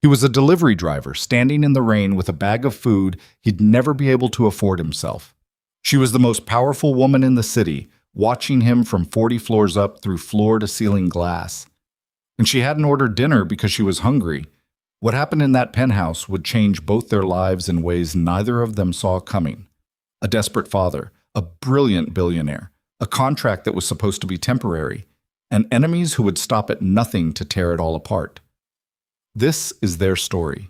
He was a delivery driver standing in the rain with a bag of food he'd never be able to afford himself. She was the most powerful woman in the city, watching him from 40 floors up through floor-to-ceiling glass. And she hadn't ordered dinner because she was hungry. What happened in that penthouse would change both their lives in ways neither of them saw coming. A desperate father, a brilliant billionaire, a contract that was supposed to be temporary, and enemies who would stop at nothing to tear it all apart. This is their story.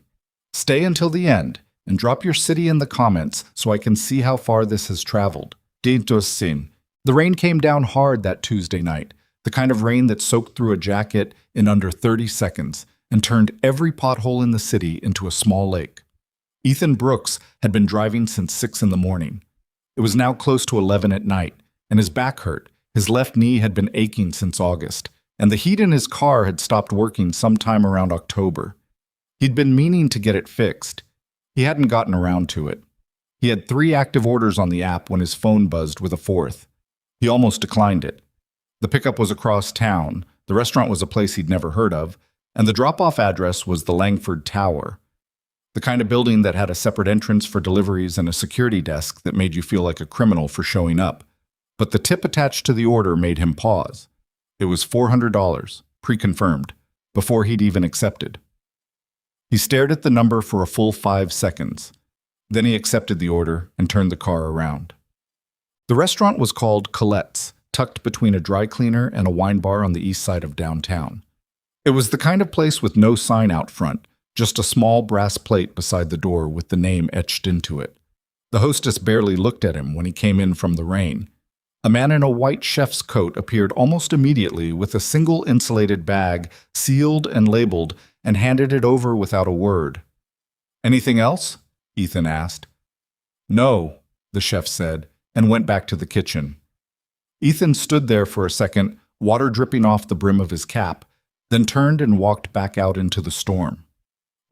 Stay until the end and drop your city in the comments so I can see how far this has traveled. Sin. The rain came down hard that Tuesday night, the kind of rain that soaked through a jacket in under 30 seconds and turned every pothole in the city into a small lake. Ethan Brooks had been driving since 6 in the morning. It was now close to 11 at night, and his back hurt. His left knee had been aching since August, and the heat in his car had stopped working sometime around October. He'd been meaning to get it fixed. He hadn't gotten around to it. He had 3 active orders on the app when his phone buzzed with a 4th. He almost declined it. The pickup was across town, the restaurant was a place he'd never heard of, and the drop-off address was the Langford Tower, the kind of building that had a separate entrance for deliveries and a security desk that made you feel like a criminal for showing up. But the tip attached to the order made him pause. It was $400, pre-confirmed, before he'd even accepted. He stared at the number for a full 5 seconds. Then he accepted the order and turned the car around. The restaurant was called Colette's, tucked between a dry cleaner and a wine bar on the east side of downtown. It was the kind of place with no sign out front, just a small brass plate beside the door with the name etched into it. The hostess barely looked at him when he came in from the rain. A man in a white chef's coat appeared almost immediately with a single insulated bag, sealed and labeled, and handed it over without a word. "Anything else?" Ethan asked. "No," the chef said, and went back to the kitchen. Ethan stood there for a second, water dripping off the brim of his cap, then turned and walked back out into the storm.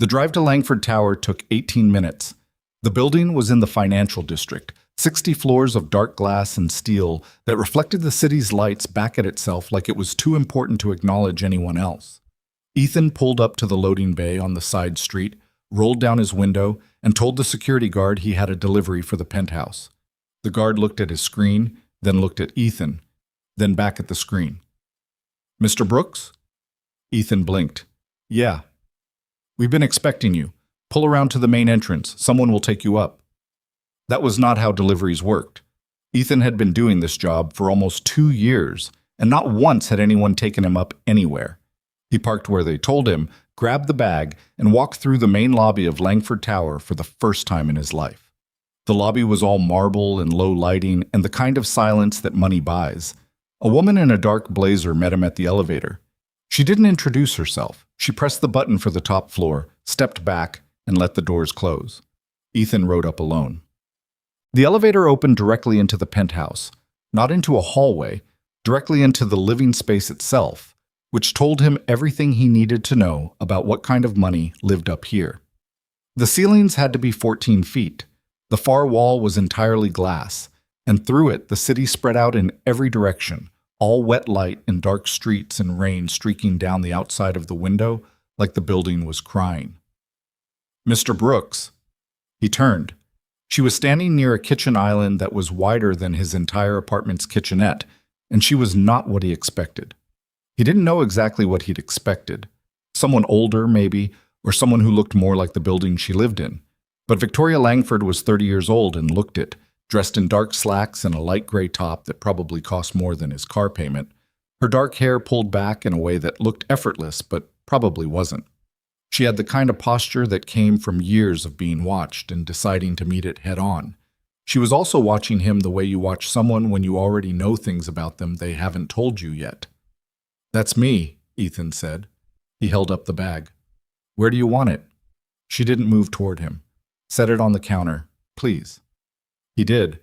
The drive to Langford Tower took 18 minutes. The building was in the financial district, 60 floors of dark glass and steel that reflected the city's lights back at itself like it was too important to acknowledge anyone else. Ethan pulled up to the loading bay on the side street, rolled down his window, and told the security guard he had a delivery for the penthouse. The guard looked at his screen, then looked at Ethan, then back at the screen. "Mr. Brooks?" Ethan blinked. "Yeah." "We've been expecting you. Pull around to the main entrance. Someone will take you up." That was not how deliveries worked. Ethan had been doing this job for almost 2 years, and not once had anyone taken him up anywhere. He parked where they told him, grabbed the bag, and walked through the main lobby of Langford Tower for the first time in his life. The lobby was all marble and low lighting and the kind of silence that money buys. A woman in a dark blazer met him at the elevator. She didn't introduce herself. She pressed the button for the top floor, stepped back, and let the doors close. Ethan rode up alone. The elevator opened directly into the penthouse, not into a hallway, directly into the living space itself, which told him everything he needed to know about what kind of money lived up here. The ceilings had to be 14 feet. The far wall was entirely glass, and through it the city spread out in every direction, all wet light and dark streets and rain streaking down the outside of the window like the building was crying. "Mr. Brooks." He turned. She was standing near a kitchen island that was wider than his entire apartment's kitchenette, and she was not what he expected. He didn't know exactly what he'd expected. Someone older, maybe, or someone who looked more like the building she lived in. But Victoria Langford was 30 years old and looked it, dressed in dark slacks and a light gray top that probably cost more than his car payment. Her dark hair pulled back in a way that looked effortless, but probably wasn't. She had the kind of posture that came from years of being watched and deciding to meet it head-on. She was also watching him the way you watch someone when you already know things about them they haven't told you yet. "That's me," Ethan said. He held up the bag. "Where do you want it?" She didn't move toward him. "Set it on the counter, please." He did.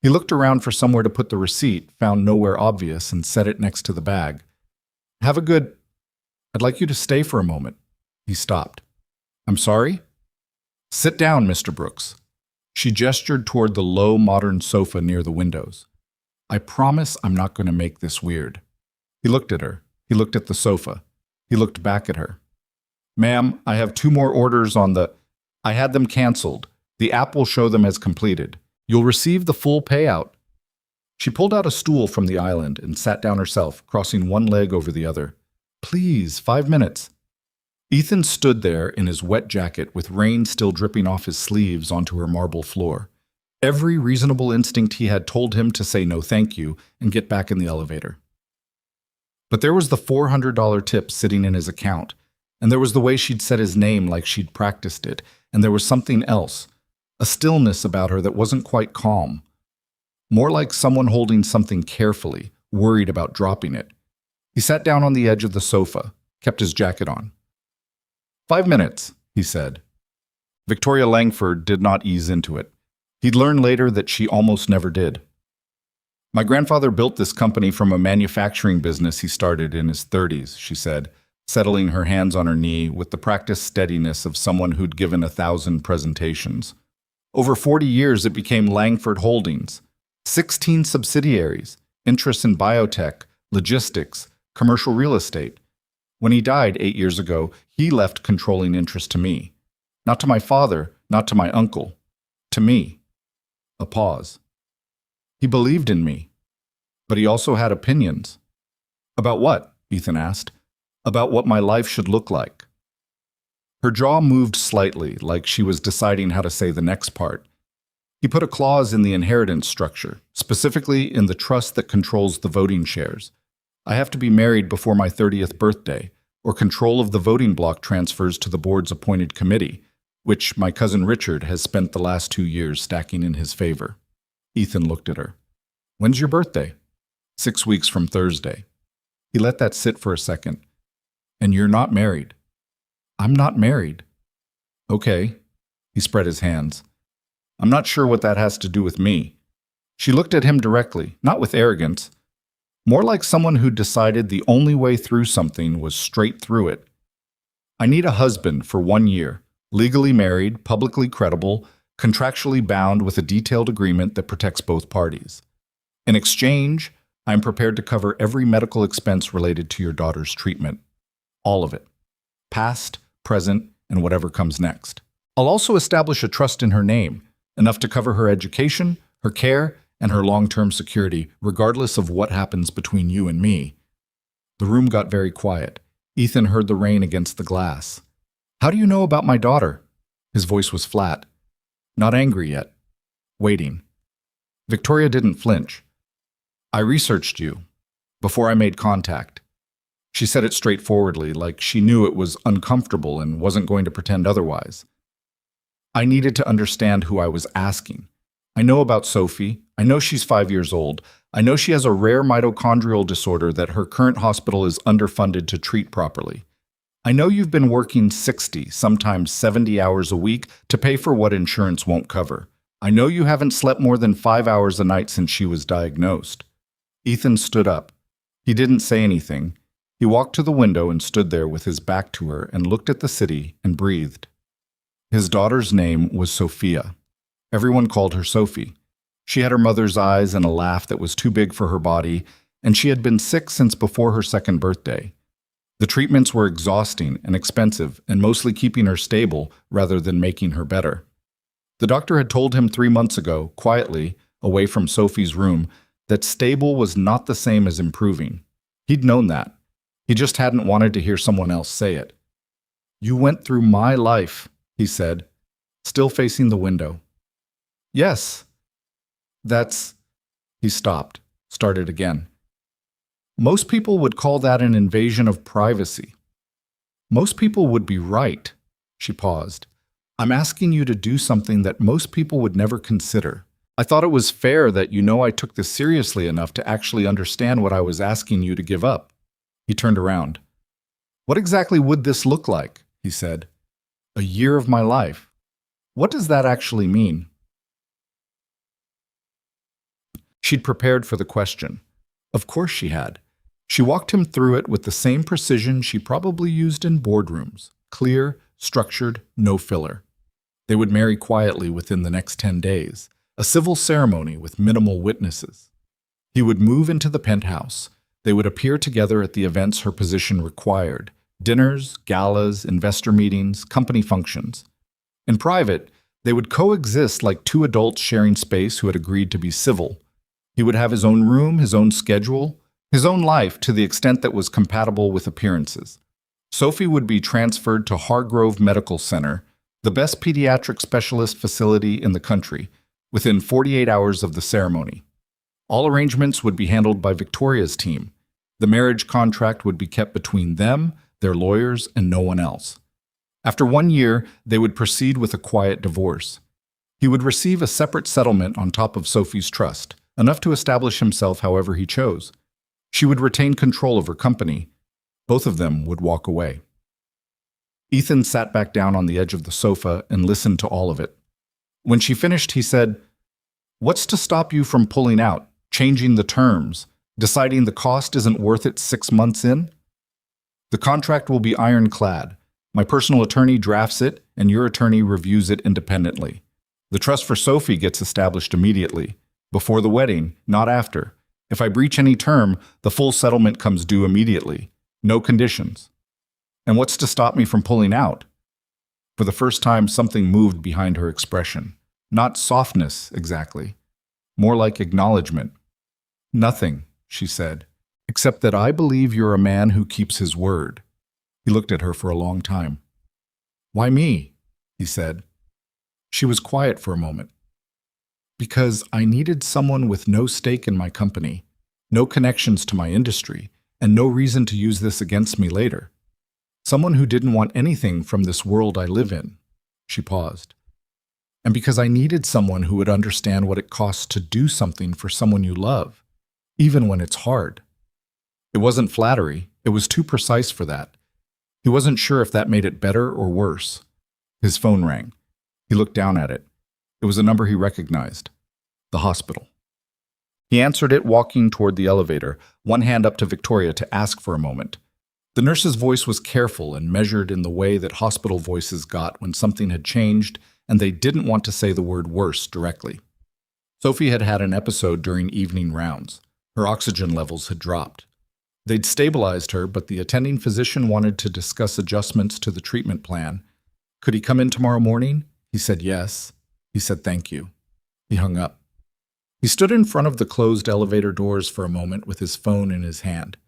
He looked around for somewhere to put the receipt, found nowhere obvious, and set it next to the bag. "Have a good... I'd like you to stay for a moment." He stopped. "I'm sorry?" "Sit down, Mr. Brooks." She gestured toward the low, modern sofa near the windows. "I promise I'm not going to make this weird." He looked at her. He looked at the sofa. He looked back at her. Ma'am, I have 2 more orders on the... I had them canceled. The app will show them as completed. You'll receive the full payout. She pulled out a stool from the island and sat down herself, crossing one leg over the other. Please, 5 minutes. Ethan stood there in his wet jacket with rain still dripping off his sleeves onto her marble floor. Every reasonable instinct he had told him to say no thank you and get back in the elevator. But there was the $400 tip sitting in his account, and there was the way she'd said his name like she'd practiced it, and there was something else, a stillness about her that wasn't quite calm. More like someone holding something carefully, worried about dropping it. He sat down on the edge of the sofa, kept his jacket on. 5 minutes, he said. Victoria Langford did not ease into it. He'd learn later that she almost never did. My grandfather built this company from a manufacturing business he started in his 30s, she said, settling her hands on her knee with the practiced steadiness of someone who'd given 1,000 presentations. Over 40 years, it became Langford Holdings. 16 subsidiaries, interests in biotech, logistics, commercial real estate. When he died 8 years ago, he left controlling interest to me. Not to my father, not to my uncle. To me. A pause. He believed in me. But he also had opinions. About what? Ethan asked. About what my life should look like. Her jaw moved slightly, like she was deciding how to say the next part. He put a clause in the inheritance structure, specifically in the trust that controls the voting shares. I have to be married before my 30th birthday, or control of the voting block transfers to the board's appointed committee, which my cousin Richard has spent the last 2 years stacking in his favor. Ethan looked at her. When's your birthday? 6 weeks from Thursday. He let that sit for a second. And you're not married. I'm not married. Okay. He spread his hands. I'm not sure what that has to do with me. She looked at him directly, not with arrogance. More like someone who decided the only way through something was straight through it. I need a husband for 1 year, legally married, publicly credible, contractually bound with a detailed agreement that protects both parties. In exchange, I am prepared to cover every medical expense related to your daughter's treatment. All of it. Past, present, and whatever comes next. I'll also establish a trust in her name, enough to cover her education, her care, and her long-term security, regardless of what happens between you and me. The room got very quiet. Ethan heard the rain against the glass. How do you know about my daughter? His voice was flat. Not angry yet. Waiting. Victoria didn't flinch. I researched you before I made contact. She said it straightforwardly, like she knew it was uncomfortable and wasn't going to pretend otherwise. I needed to understand who I was asking. I know about Sophie. I know she's 5 years old. I know she has a rare mitochondrial disorder that her current hospital is underfunded to treat properly. I know you've been working 60, sometimes 70 hours a week to pay for what insurance won't cover. I know you haven't slept more than 5 hours a night since she was diagnosed. Ethan stood up. He didn't say anything. He walked to the window and stood there with his back to her and looked at the city and breathed. His daughter's name was Sophia. Everyone called her Sophie. She had her mother's eyes and a laugh that was too big for her body, and she had been sick since before her 2nd birthday. The treatments were exhausting and expensive and mostly keeping her stable rather than making her better. The doctor had told him 3 months ago, quietly, away from Sophie's room, that stable was not the same as improving. He'd known that. He just hadn't wanted to hear someone else say it. You went through my life, he said, still facing the window. Yes. That's... He stopped, started again. Most people would call that an invasion of privacy. Most people would be right. She paused. I'm asking you to do something that most people would never consider. I thought it was fair that you know I took this seriously enough to actually understand what I was asking you to give up. He turned around. What exactly would this look like? He said. A year of my life. What does that actually mean? She'd prepared for the question. Of course she had. She walked him through it with the same precision she probably used in boardrooms. Clear, structured, no filler. They would marry quietly within the next 10 days. A civil ceremony with minimal witnesses. He would move into the penthouse. They would appear together at the events her position required. Dinners, galas, investor meetings, company functions. In private, they would coexist like two adults sharing space who had agreed to be civil. He would have his own room, his own schedule, his own life to the extent that was compatible with appearances. Sophie would be transferred to Hargrove Medical Center, the best pediatric specialist facility in the country, within 48 hours of the ceremony. All arrangements would be handled by Victoria's team. The marriage contract would be kept between them, their lawyers, and no one else. After 1 year, they would proceed with a quiet divorce. He would receive a separate settlement on top of Sophie's trust, enough to establish himself however he chose. She would retain control of her company. Both of them would walk away. Ethan sat back down on the edge of the sofa and listened to all of it. When she finished, he said, "What's to stop you from pulling out, changing the terms, deciding the cost isn't worth it 6 months in? The contract will be ironclad. My personal attorney drafts it, and your attorney reviews it independently. The trust for Sophie gets established immediately, before the wedding, not after. If I breach any term, the full settlement comes due immediately. No conditions. And what's to stop me from pulling out?" For the first time, something moved behind her expression. Not softness, exactly. More like acknowledgement. "Nothing," she said, "except that I believe you're a man who keeps his word." He looked at her for a long time. "Why me?" he said. She was quiet for a moment. "Because I needed someone with no stake in my company, no connections to my industry, and no reason to use this against me later. Someone who didn't want anything from this world I live in." She paused. "And because I needed someone who would understand what it costs to do something for someone you love, even when it's hard." It wasn't flattery. It was too precise for that. He wasn't sure if that made it better or worse. His phone rang. He looked down at it. It was a number he recognized. The hospital. He answered it, walking toward the elevator, one hand up to Victoria to ask for a moment. The nurse's voice was careful and measured in the way that hospital voices got when something had changed and they didn't want to say the word worse directly. Sophie had had an episode during evening rounds. Her oxygen levels had dropped. They'd stabilized her, but the attending physician wanted to discuss adjustments to the treatment plan. Could he come in tomorrow morning? He said yes. He said thank you. He hung up. He stood in front of the closed elevator doors for a moment with his phone in his hand.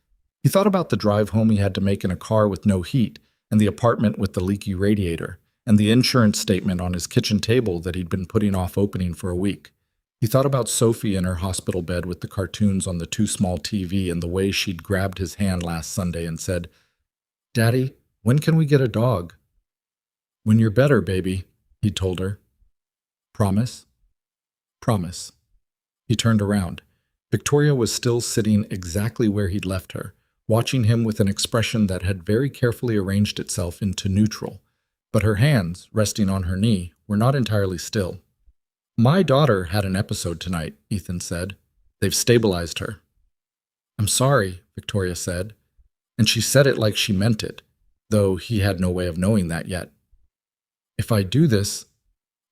He thought about the drive home he had to make in a car with no heat, and the apartment with the leaky radiator, and the insurance statement on his kitchen table that he'd been putting off opening for a week. He thought about Sophie in her hospital bed with the cartoons on the too small TV and the way she'd grabbed his hand last Sunday and said, "Daddy, when can we get a dog?" "When you're better, baby," he told her. "Promise?" "Promise." He turned around. Victoria was still sitting exactly where he'd left her, watching him with an expression that had very carefully arranged itself into neutral. But her hands, resting on her knee, were not entirely still. "My daughter had an episode tonight," Ethan said. "They've stabilized her." "I'm sorry," Victoria said. And she said it like she meant it, though he had no way of knowing that yet. "If I do this..."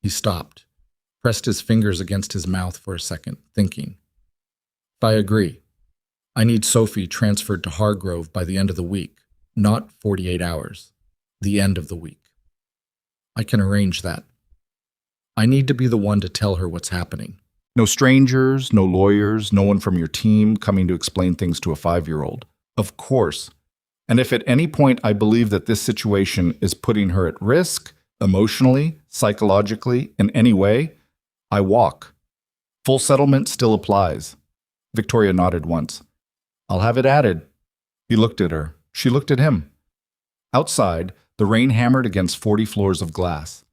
He stopped, pressed his fingers against his mouth for a second, thinking. "If I agree, I need Sophie transferred to Hargrove by the end of the week, not 48 hours, the end of the week. I can arrange that. I need to be the one to tell her what's happening. No strangers, no lawyers, no one from your team coming to explain things to a 5-year-old. Of course. And if at any point I believe that this situation is putting her at risk, emotionally, psychologically, in any way, I walk. Full settlement still applies." Victoria nodded once. "I'll have it added." He looked at her. She looked at him. Outside, the rain hammered against 40 floors of glass.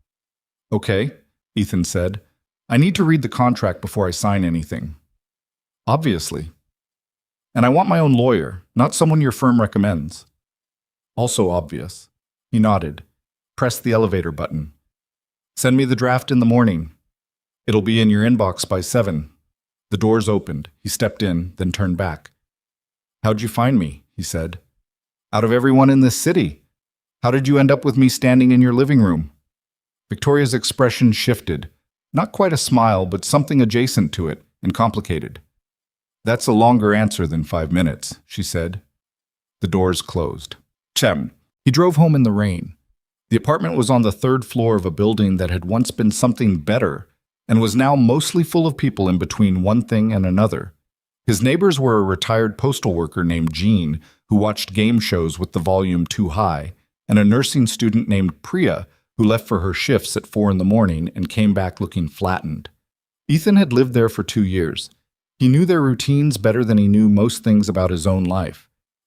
"Okay," Ethan said. "I need to read the contract before I sign anything." "Obviously." "And I want my own lawyer, not someone your firm recommends." "Also obvious." He nodded, pressed the elevator button. "Send me the draft in the morning. It'll be in your inbox by 7. The doors opened. He stepped in, then turned back. "How'd you find me?" he said. "Out of everyone in this city. How did you end up with me standing in your living room?" Victoria's expression shifted. Not quite a smile, but something adjacent to it, and complicated. "That's a longer answer than 5 minutes," she said. The doors closed. "Chem." He drove home in the rain. The apartment was on the third floor of a building that had once been something better and was now mostly full of people in between one thing and another. His neighbors were a retired postal worker named Jean, who watched game shows with the volume too high, and a nursing student named Priya, who left for her shifts at 4 in the morning and came back looking flattened. Ethan had lived there for 2 years. He knew their routines better than he knew most things about his own life.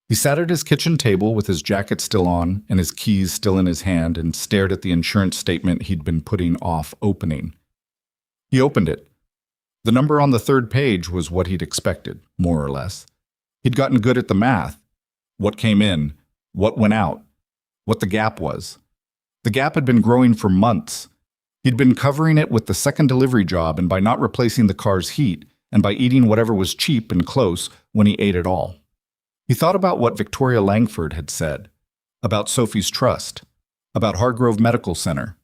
He sat at his kitchen table with his jacket still on and his keys still in his hand and stared at the insurance statement he'd been putting off opening. He opened it. The number on the third page was what he'd expected, more or less. He'd gotten good at the math. What came in, what went out, what the gap was. The gap had been growing for months. He'd been covering it with the second delivery job and by not replacing the car's heat and by eating whatever was cheap and close when he ate it all. He thought about what Victoria Langford had said, about Sophie's trust, about Hargrove Medical Center.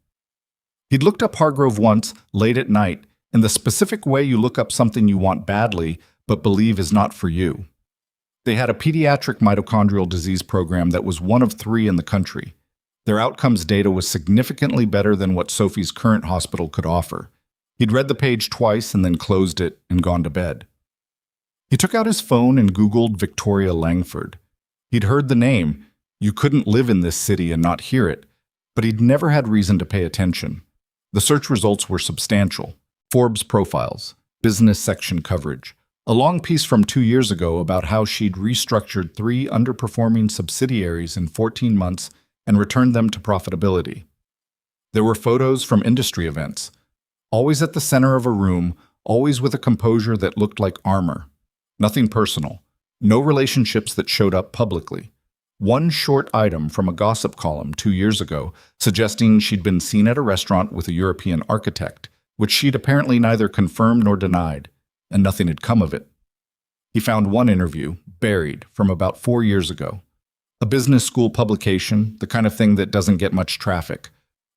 He'd looked up Hargrove once, late at night, in the specific way you look up something you want badly but believe is not for you. They had a pediatric mitochondrial disease program that was one of 3 in the country. Their outcomes data was significantly better than what Sophie's current hospital could offer. He'd read the page twice and then closed it and gone to bed. He took out his phone and Googled Victoria Langford. He'd heard the name. You couldn't live in this city and not hear it, but he'd never had reason to pay attention. The search results were substantial. Forbes profiles, business section coverage, a long piece from 2 years ago about how she'd restructured 3 underperforming subsidiaries in 14 months and returned them to profitability. There were photos from industry events, always at the center of a room, always with a composure that looked like armor. Nothing personal, no relationships that showed up publicly. One short item from a gossip column 2 years ago suggesting she'd been seen at a restaurant with a European architect, which she'd apparently neither confirmed nor denied, and nothing had come of it. He found one interview, buried, from about 4 years ago. A business school publication, the kind of thing that doesn't get much traffic.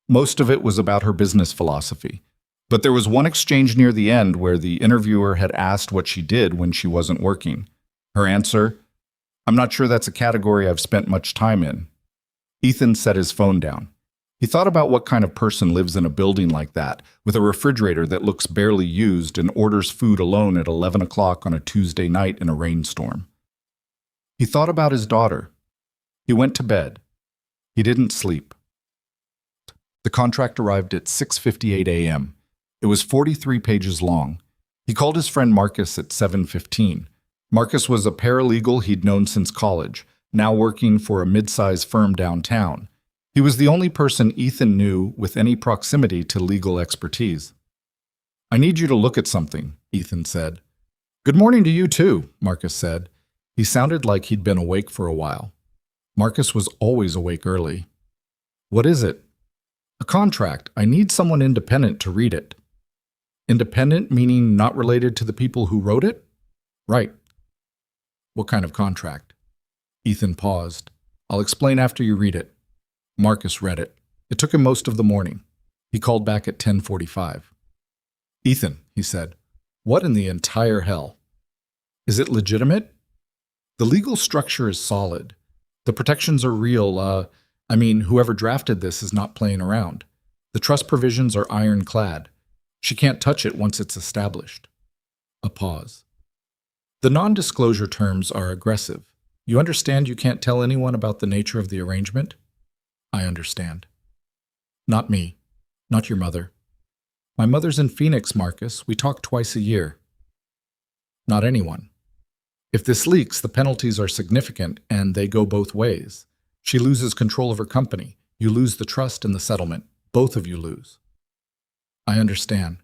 Most of it was about her business philosophy. But there was one exchange near the end where the interviewer had asked what she did when she wasn't working. Her answer, "I'm not sure that's a category I've spent much time in." Ethan set his phone down. He thought about what kind of person lives in a building like that, with a refrigerator that looks barely used and orders food alone at 11 o'clock on a Tuesday night in a rainstorm. He thought about his daughter. He went to bed. He didn't sleep. The contract arrived at 6:58 a.m. It was 43 pages long. He called his friend Marcus at 7:15. Marcus was a paralegal he'd known since college, now working for a mid-sized firm downtown. He was the only person Ethan knew with any proximity to legal expertise. "I need you to look at something," Ethan said. "Good morning to you too," Marcus said. He sounded like he'd been awake for a while. Marcus was always awake early. "What is it?" "A contract. I need someone independent to read it." "Independent meaning not related to the people who wrote it?" "Right." "What kind of contract?" Ethan paused. "I'll explain after you read it." Marcus read it. It took him most of the morning. He called back at 10:45. "Ethan," he said, "what in the entire hell? Is it legitimate?" "The legal structure is solid. The protections are real. Whoever drafted this is not playing around. The trust provisions are ironclad. She can't touch it once it's established." A pause. "The non-disclosure terms are aggressive. You understand you can't tell anyone about the nature of the arrangement?" "I understand." "Not me. Not your mother." "My mother's in Phoenix, Marcus. We talk twice a year." "Not anyone. If this leaks, the penalties are significant, and they go both ways. She loses control of her company. You lose the trust and the settlement. Both of you lose." "I understand."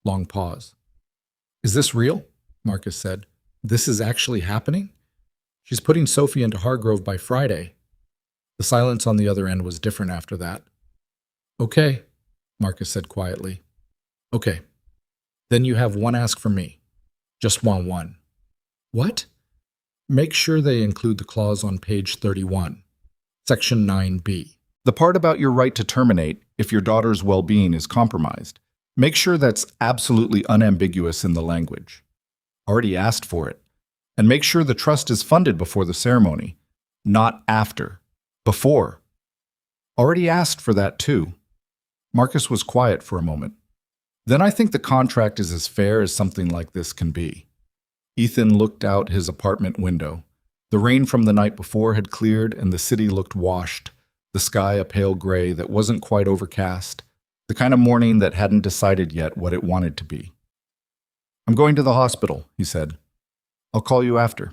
Long pause. "Is this real?" Marcus said. "This is actually happening? She's putting Sophie into Hargrove by Friday." The silence on the other end was different after that. "Okay," Marcus said quietly. "Okay. Then you have one ask from me. Just one. "What?" "Make sure they include the clause on page 31, section 9B. The part about your right to terminate if your daughter's well-being is compromised. Make sure that's absolutely unambiguous in the language. Already asked for it. And make sure the trust is funded before the ceremony, not after. Before. Already asked for that too. Marcus was quiet for a moment. Then I think the contract is as fair as something like this can be. Ethan looked out his apartment window. The rain from the night before had cleared and the city looked washed, the sky a pale gray that wasn't quite overcast, the kind of morning that hadn't decided yet what it wanted to be. "I'm going to the hospital," he said. "I'll call you after."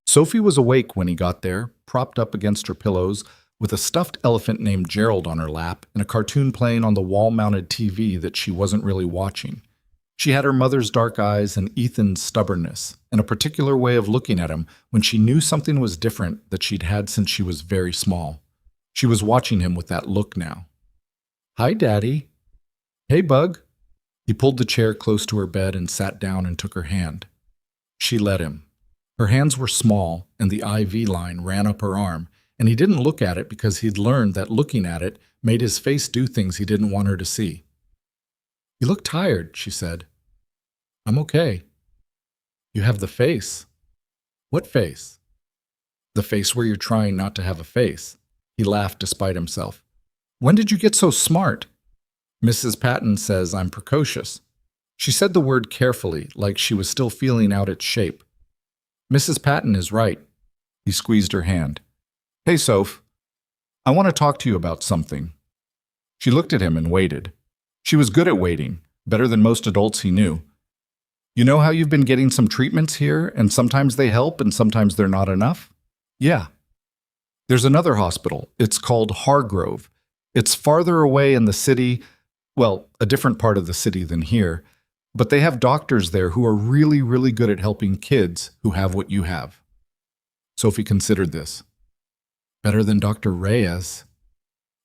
Sophie was awake when he got there, propped up against her pillows, with a stuffed elephant named Gerald on her lap and a cartoon playing on the wall-mounted TV that she wasn't really watching. She had her mother's dark eyes and Ethan's stubbornness, and a particular way of looking at him when she knew something was different that she'd had since she was very small. She was watching him with that look now. "Hi, Daddy." "Hey, Bug." He pulled the chair close to her bed and sat down and took her hand. She let him. Her hands were small, and the IV line ran up her arm, and he didn't look at it because he'd learned that looking at it made his face do things he didn't want her to see. "You look tired," she said. "I'm okay." "You have the face." "What face?" "The face where you're trying not to have a face." He laughed despite himself. "When did you get so smart?" "Mrs. Patton says I'm precocious." She said the word carefully, like she was still feeling out its shape. "Mrs. Patton is right." He squeezed her hand. "Hey, Soph. I want to talk to you about something." She looked at him and waited. She was good at waiting, better than most adults he knew. "You know how you've been getting some treatments here, and sometimes they help and sometimes they're not enough?" "Yeah." "There's another hospital. It's called Hargrove. It's farther away in the city, well, a different part of the city than here, but they have doctors there who are really, really good at helping kids who have what you have." Sophie considered this. "Better than Dr. Reyes."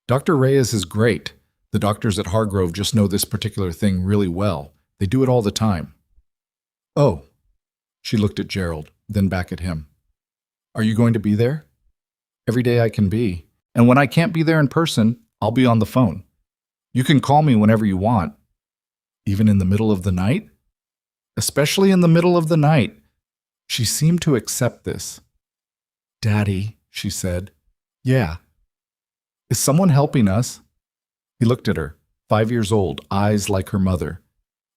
"Dr. Reyes is great. The doctors at Hargrove just know this particular thing really well. They do it all the time." "Oh." She looked at Gerald, then back at him. "Are you going to be there?" "Every day I can be. And when I can't be there in person, I'll be on the phone. You can call me whenever you want." "Even in the middle of the night?" "Especially in the middle of the night." She seemed to accept this. "Daddy," she said. "Yeah." "Is someone helping us?" He looked at her, 5 years old, eyes like her mother.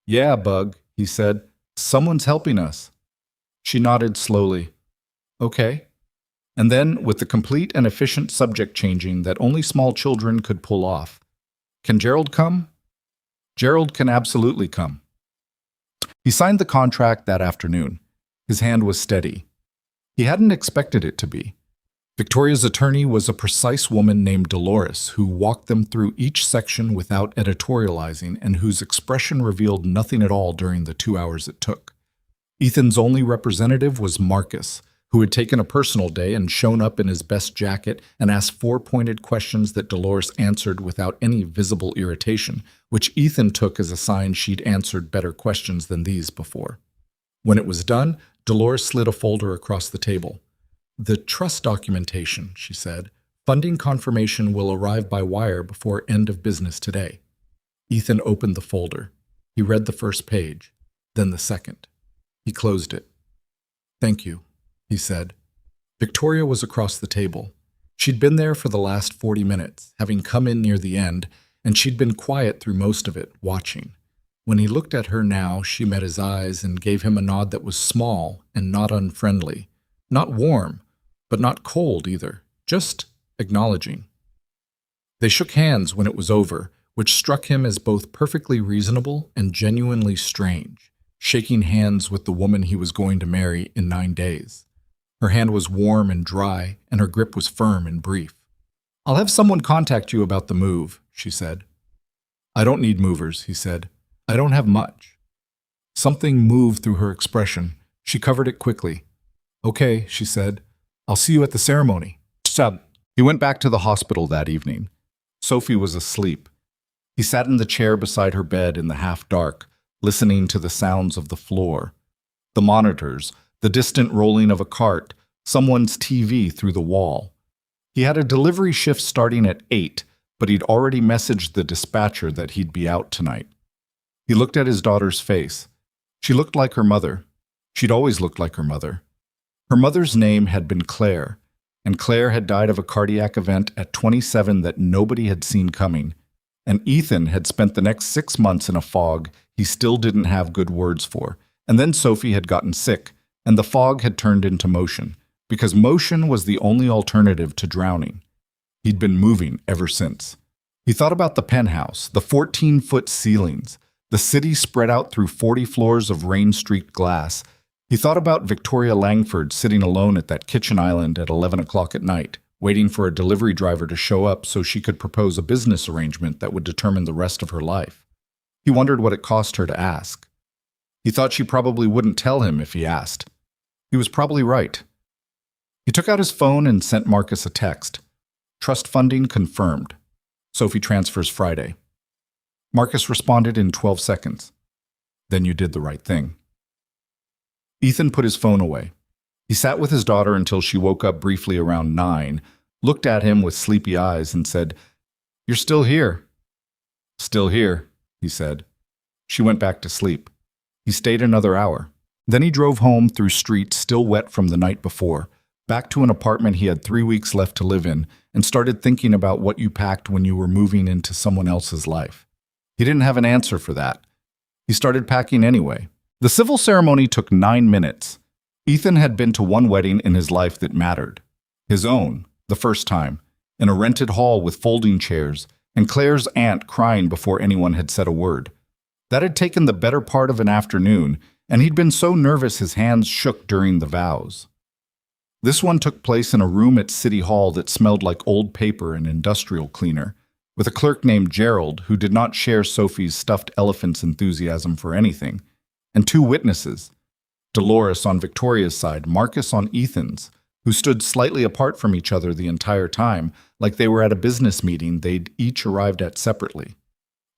"Yeah, Bug," he said. "Someone's helping us." She nodded slowly. "Okay." And then, with the complete and efficient subject changing that only small children could pull off, "Can Gerald come?" "Gerald can absolutely come." He signed the contract that afternoon. His hand was steady. He hadn't expected it to be. Victoria's attorney was a precise woman named Dolores who walked them through each section without editorializing and whose expression revealed nothing at all during the 2 hours it took. Ethan's only representative was Marcus, who had taken a personal day and shown up in his best jacket and asked 4 pointed questions that Dolores answered without any visible irritation, which Ethan took as a sign she'd answered better questions than these before. When it was done, Dolores slid a folder across the table. "The trust documentation," she said. "Funding confirmation will arrive by wire before end of business today." Ethan opened the folder. He read the first page, then the second. He closed it. "Thank you," he said. Victoria was across the table. She'd been there for the last 40 minutes, having come in near the end, and she'd been quiet through most of it, watching. When he looked at her now, she met his eyes and gave him a nod that was small and not unfriendly. Not warm, but not cold either, just acknowledging. They shook hands when it was over, which struck him as both perfectly reasonable and genuinely strange, shaking hands with the woman he was going to marry in 9 days. Her hand was warm and dry, and her grip was firm and brief. "I'll have someone contact you about the move," she said. "I don't need movers," he said. "I don't have much." Something moved through her expression. She covered it quickly. "Okay," she said. "I'll see you at the ceremony." He went back to the hospital that evening. Sophie was asleep. He sat in the chair beside her bed in the half-dark, listening to the sounds of the floor. The monitors, the distant rolling of a cart, someone's TV through the wall. He had a delivery shift starting at 8, but he'd already messaged the dispatcher that he'd be out tonight. He looked at his daughter's face. She looked like her mother. She'd always looked like her mother. Her mother's name had been Claire. and Claire had died of a cardiac event at 27 that nobody had seen coming, and Ethan had spent the next 6 months in a fog he still didn't have good words for, and then Sophie had gotten sick, and the fog had turned into motion, because motion was the only alternative to drowning. He'd been moving ever since. He thought about the penthouse, the 14-foot ceilings, the city spread out through 40 floors of rain-streaked glass. He thought about Victoria Langford sitting alone at that kitchen island at 11 o'clock at night, waiting for a delivery driver to show up so she could propose a business arrangement that would determine the rest of her life. He wondered what it cost her to ask. He thought she probably wouldn't tell him if he asked. He was probably right. He took out his phone and sent Marcus a text. Trust funding confirmed. Sophie transfers Friday. Marcus responded in 12 seconds. Then you did the right thing. Ethan put his phone away. He sat with his daughter until she woke up briefly around 9, looked at him with sleepy eyes and said, "You're still here." "Still here," he said. She went back to sleep. He stayed another hour. Then he drove home through streets still wet from the night before, back to an apartment he had 3 weeks left to live in, and started thinking about what you packed when you were moving into someone else's life. He didn't have an answer for that. He started packing anyway. The civil ceremony took 9 minutes. Ethan had been to one wedding in his life that mattered. His own, the first time, in a rented hall with folding chairs, and Claire's aunt crying before anyone had said a word. That had taken the better part of an afternoon, and he'd been so nervous his hands shook during the vows. This one took place in a room at City Hall that smelled like old paper and industrial cleaner, with a clerk named Gerald who did not share Sophie's stuffed elephant's enthusiasm for anything, and 2 witnesses, Dolores on Victoria's side, Marcus on Ethan's, who stood slightly apart from each other the entire time, like they were at a business meeting they'd each arrived at separately.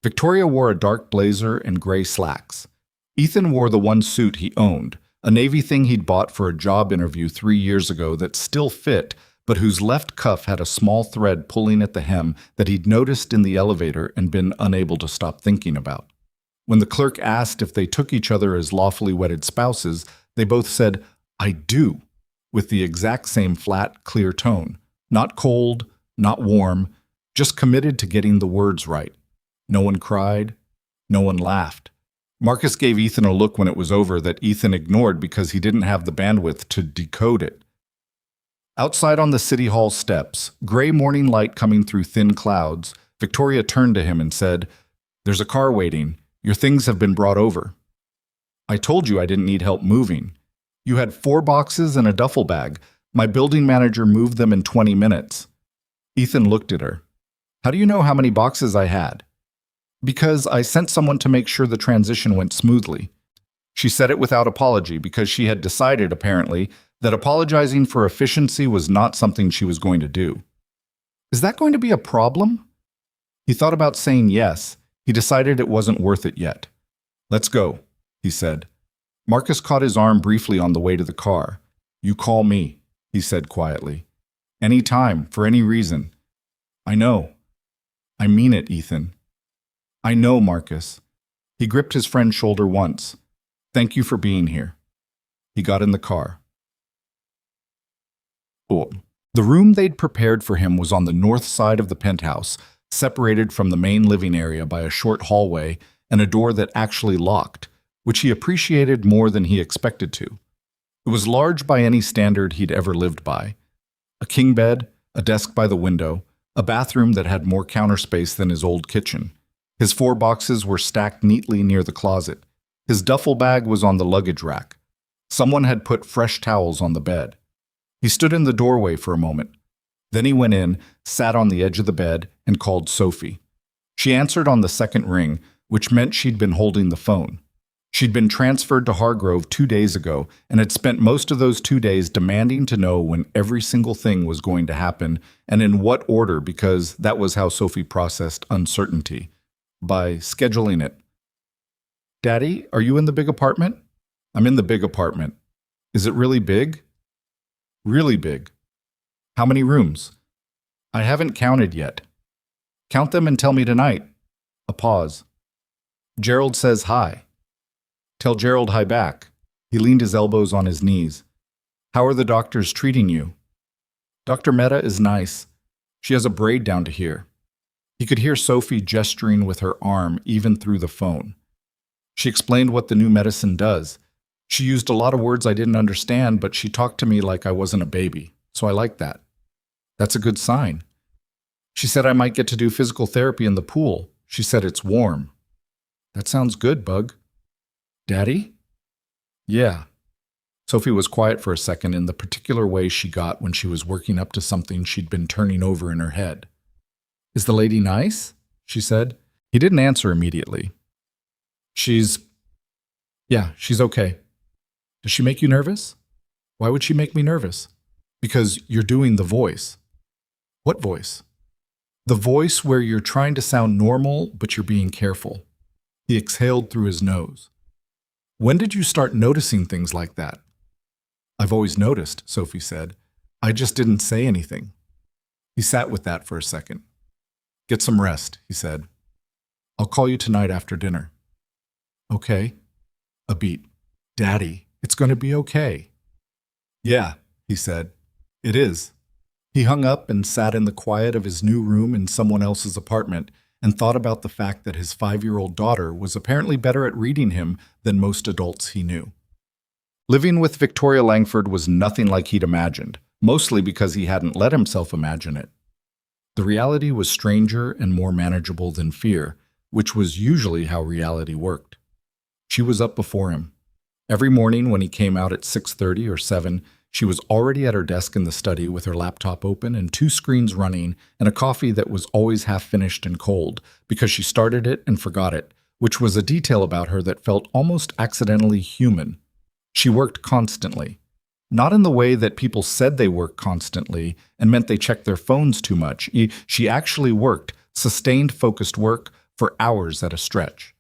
Victoria wore a dark blazer and gray slacks. Ethan wore the one suit he owned, a navy thing he'd bought for a job interview 3 years ago that still fit, but whose left cuff had a small thread pulling at the hem that he'd noticed in the elevator and been unable to stop thinking about. When the clerk asked if they took each other as lawfully wedded spouses, they both said, "I do," with the exact same flat, clear tone. Not cold, not warm, just committed to getting the words right. No one cried. No one laughed. Marcus gave Ethan a look when it was over that Ethan ignored because he didn't have the bandwidth to decode it. Outside on the City Hall steps, gray morning light coming through thin clouds, Victoria turned to him and said, "There's a car waiting. Your things have been brought over." "I told you I didn't need help moving. You had 4 boxes and a duffel bag. My building manager moved them in 20 minutes. Ethan looked at her. "How do you know how many boxes I had?" "Because I sent someone to make sure the transition went smoothly." She said it without apology because she had decided, apparently, that apologizing for efficiency was not something she was going to do. "Is that going to be a problem?" He thought about saying yes. He decided it wasn't worth it yet. "Let's go," he said. Marcus caught his arm briefly on the way to the car. "You call me," he said quietly. "Any time, for any reason." "I know." "I mean it, Ethan." "I know, Marcus." He gripped his friend's shoulder once. "Thank you for being here." He got in the car. The room they'd prepared for him was on the north side of the penthouse, separated from the main living area by a short hallway and a door that actually locked, which he appreciated more than he expected to. It was large by any standard he'd ever lived by. A king bed, a desk by the window, a bathroom that had more counter space than his old kitchen. His 4 boxes were stacked neatly near the closet. His duffel bag was on the luggage rack. Someone had put fresh towels on the bed. He stood in the doorway for a moment. Then he went in, sat on the edge of the bed, and called Sophie. She answered on the second ring, which meant she'd been holding the phone. She'd been transferred to Hargrove 2 days ago and had spent most of those 2 days demanding to know when every single thing was going to happen and in what order, because that was how Sophie processed uncertainty. By scheduling it. "Daddy, are you in the big apartment?" "I'm in the big apartment." "Is it really big?" "Really big." "How many rooms?" "I haven't counted yet." "Count them and tell me tonight." A pause. "Gerald says hi." "Tell Gerald hi back." He leaned his elbows on his knees. "How are the doctors treating you?" Dr. Mehta is nice. She has a braid down to here. He could hear Sophie gesturing with her arm even through the phone. She explained what the new medicine does. She used a lot of words I didn't understand, but she talked to me like I wasn't a baby, so I like that. That's a good sign. She said I might get to do physical therapy in the pool. She said it's warm. That sounds good, Bug. Daddy? Yeah. Sophie was quiet for a second in the particular way she got when she was working up to something she'd been turning over in her head. Is the lady nice? She said. He didn't answer immediately. She's okay. Does she make you nervous? Why would she make me nervous? Because you're doing the voice. What voice? The voice where you're trying to sound normal, but you're being careful. He exhaled through his nose. When did you start noticing things like that? I've always noticed, Sophie said. I just didn't say anything. He sat with that for a second. Get some rest, he said. I'll call you tonight after dinner. Okay. A beat. Daddy, it's going to be okay. Yeah, he said. It is. He hung up and sat in the quiet of his new room in someone else's apartment and thought about the fact that his 5-year-old daughter was apparently better at reading him than most adults he knew. Living with Victoria Langford was nothing like he'd imagined, mostly because he hadn't let himself imagine it. The reality was stranger and more manageable than fear, which was usually how reality worked. She was up before him. Every morning when he came out at 6:30 or 7, she was already at her desk in the study with her laptop open and 2 screens running and a coffee that was always half finished and cold because she started it and forgot it, which was a detail about her that felt almost accidentally human. She worked constantly. Not in the way that people said they worked constantly and meant they checked their phones too much. She actually worked, sustained focused work, for hours at a stretch.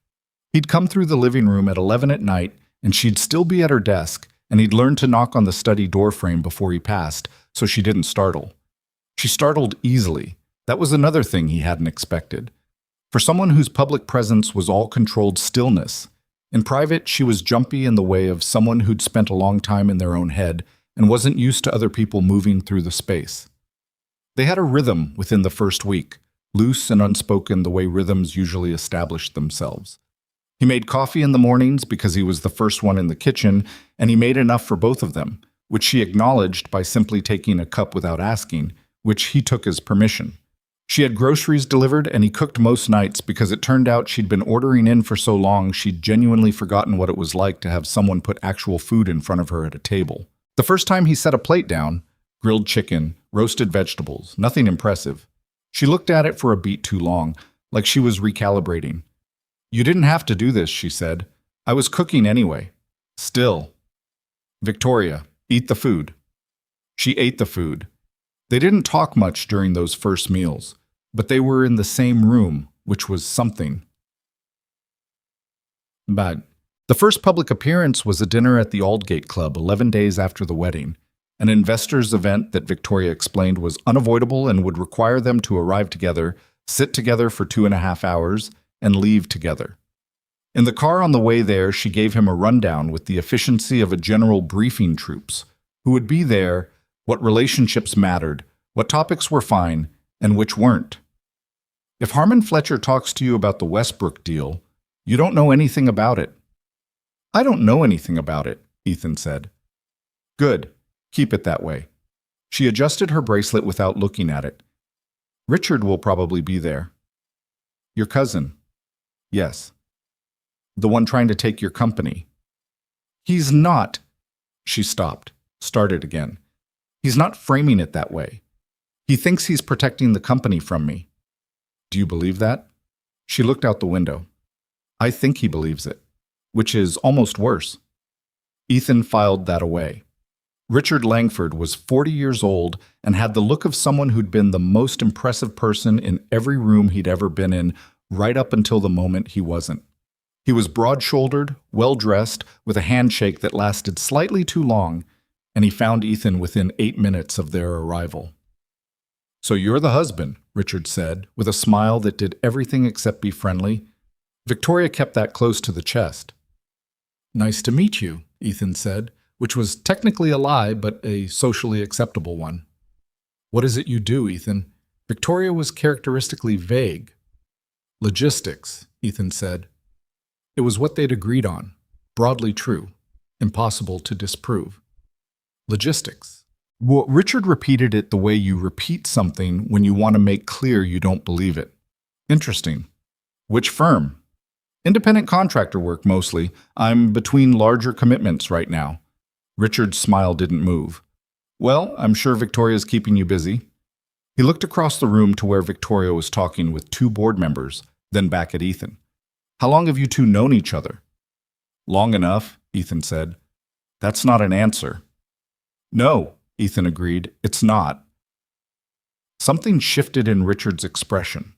He'd come through the living room at 11 at night, and she'd still be at her desk, and he'd learned to knock on the study doorframe before he passed, so she didn't startle. She startled easily. That was another thing he hadn't expected. For someone whose public presence was all controlled stillness, in private, she was jumpy in the way of someone who'd spent a long time in their own head and wasn't used to other people moving through the space. They had a rhythm within the first week, loose and unspoken the way rhythms usually established themselves. He made coffee in the mornings because he was the first one in the kitchen, and he made enough for both of them, which she acknowledged by simply taking a cup without asking, which he took as permission. She had groceries delivered, and he cooked most nights because it turned out she'd been ordering in for so long she'd genuinely forgotten what it was like to have someone put actual food in front of her at a table. The first time he set a plate down, grilled chicken, roasted vegetables, nothing impressive. She looked at it for a beat too long, like she was recalibrating. You didn't have to do this, she said. I was cooking anyway. Still. Victoria, eat the food. She ate the food. They didn't talk much during those first meals, but they were in the same room, which was something. But the first public appearance was a dinner at the Aldgate Club 11 days after the wedding, an investors' event that Victoria explained was unavoidable and would require them to arrive together, sit together for 2.5 hours, and leave together. In the car on the way there, she gave him a rundown with the efficiency of a general briefing troops, who would be there, what relationships mattered, what topics were fine, and which weren't. If Harmon Fletcher talks to you about the Westbrook deal, you don't know anything about it. I don't know anything about it, Ethan said. Good. Keep it that way. She adjusted her bracelet without looking at it. Richard will probably be there. Your cousin. Yes. The one trying to take your company. He's not. She stopped, started again. He's not framing it that way. He thinks he's protecting the company from me. Do you believe that? She looked out the window. I think he believes it, which is almost worse. Ethan filed that away. Richard Langford was 40 years old and had the look of someone who'd been the most impressive person in every room he'd ever been in, right up until the moment he wasn't. He was broad-shouldered, well-dressed, with a handshake that lasted slightly too long, and he found Ethan within 8 minutes of their arrival. So you're the husband, Richard said, with a smile that did everything except be friendly. Victoria kept that close to the chest. Nice to meet you, Ethan said, which was technically a lie, but a socially acceptable one. What is it you do, Ethan? Victoria was characteristically vague. Logistics, Ethan said. It was what they'd agreed on. Broadly true. Impossible to disprove. Logistics. Well, Richard repeated it the way you repeat something when you want to make clear you don't believe it. Interesting. Which firm? Independent contractor work, mostly. I'm between larger commitments right now. Richard's smile didn't move. Well, I'm sure Victoria's keeping you busy. He looked across the room to where Victoria was talking with two board members, then back at Ethan. How long have you two known each other? Long enough, Ethan said. That's not an answer. No, Ethan agreed, it's not. Something shifted in Richard's expression.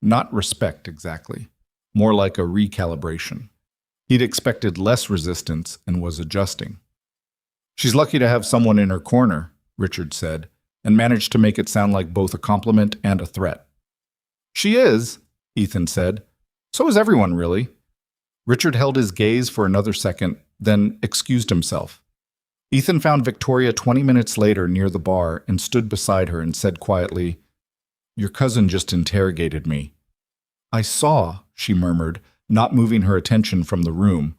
Not respect, exactly. More like a recalibration. He'd expected less resistance and was adjusting. She's lucky to have someone in her corner, Richard said, and managed to make it sound like both a compliment and a threat. She is, Ethan said. So is everyone, really. Richard held his gaze for another second, then excused himself. Ethan found Victoria 20 minutes later near the bar and stood beside her and said quietly, Your cousin just interrogated me. I saw, she murmured, not moving her attention from the room.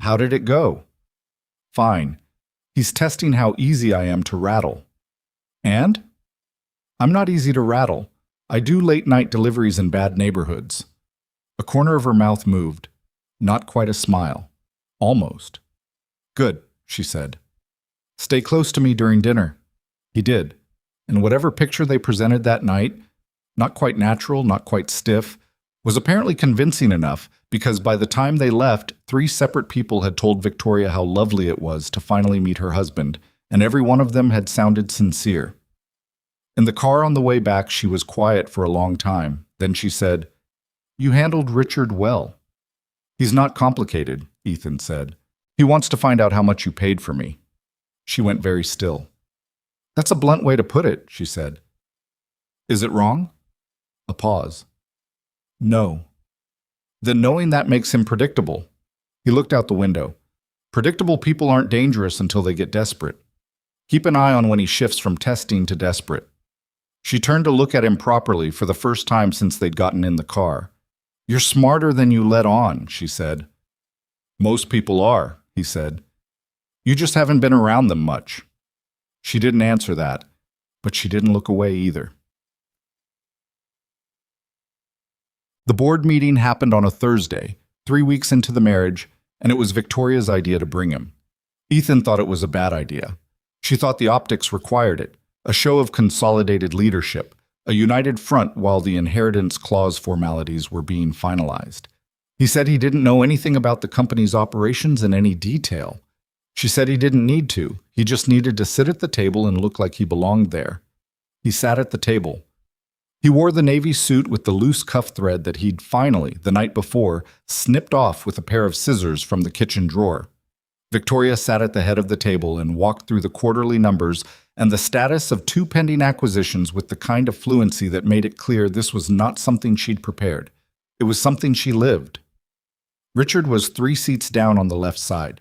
How did it go? Fine. He's testing how easy I am to rattle. And? I'm not easy to rattle. I do late-night deliveries in bad neighborhoods. A corner of her mouth moved. Not quite a smile. Almost. Good, she said. Stay close to me during dinner. He did. And whatever picture they presented that night, not quite natural, not quite stiff, was apparently convincing enough because by the time they left, 3 separate people had told Victoria how lovely it was to finally meet her husband, and every one of them had sounded sincere. In the car on the way back, she was quiet for a long time. Then she said, You handled Richard well. He's not complicated, Ethan said. He wants to find out how much you paid for me. She went very still. That's a blunt way to put it, she said. Is it wrong? A pause. No. Then knowing that makes him predictable. He looked out the window. Predictable people aren't dangerous until they get desperate. Keep an eye on when he shifts from testing to desperate. She turned to look at him properly for the first time since they'd gotten in the car. You're smarter than you let on, she said. Most people are, he said. You just haven't been around them much. She didn't answer that, but she didn't look away either. The board meeting happened on a Thursday, 3 weeks into the marriage, and it was Victoria's idea to bring him. Ethan thought it was a bad idea. She thought the optics required it, a show of consolidated leadership, a united front while the inheritance clause formalities were being finalized. He said he didn't know anything about the company's operations in any detail. She said he didn't need to. He just needed to sit at the table and look like he belonged there. He sat at the table. He wore the navy suit with the loose cuff thread that he'd finally, the night before, snipped off with a pair of scissors from the kitchen drawer. Victoria sat at the head of the table and walked through the quarterly numbers and the status of 2 pending acquisitions with the kind of fluency that made it clear this was not something she'd prepared. It was something she lived. Richard was 3 seats down on the left side.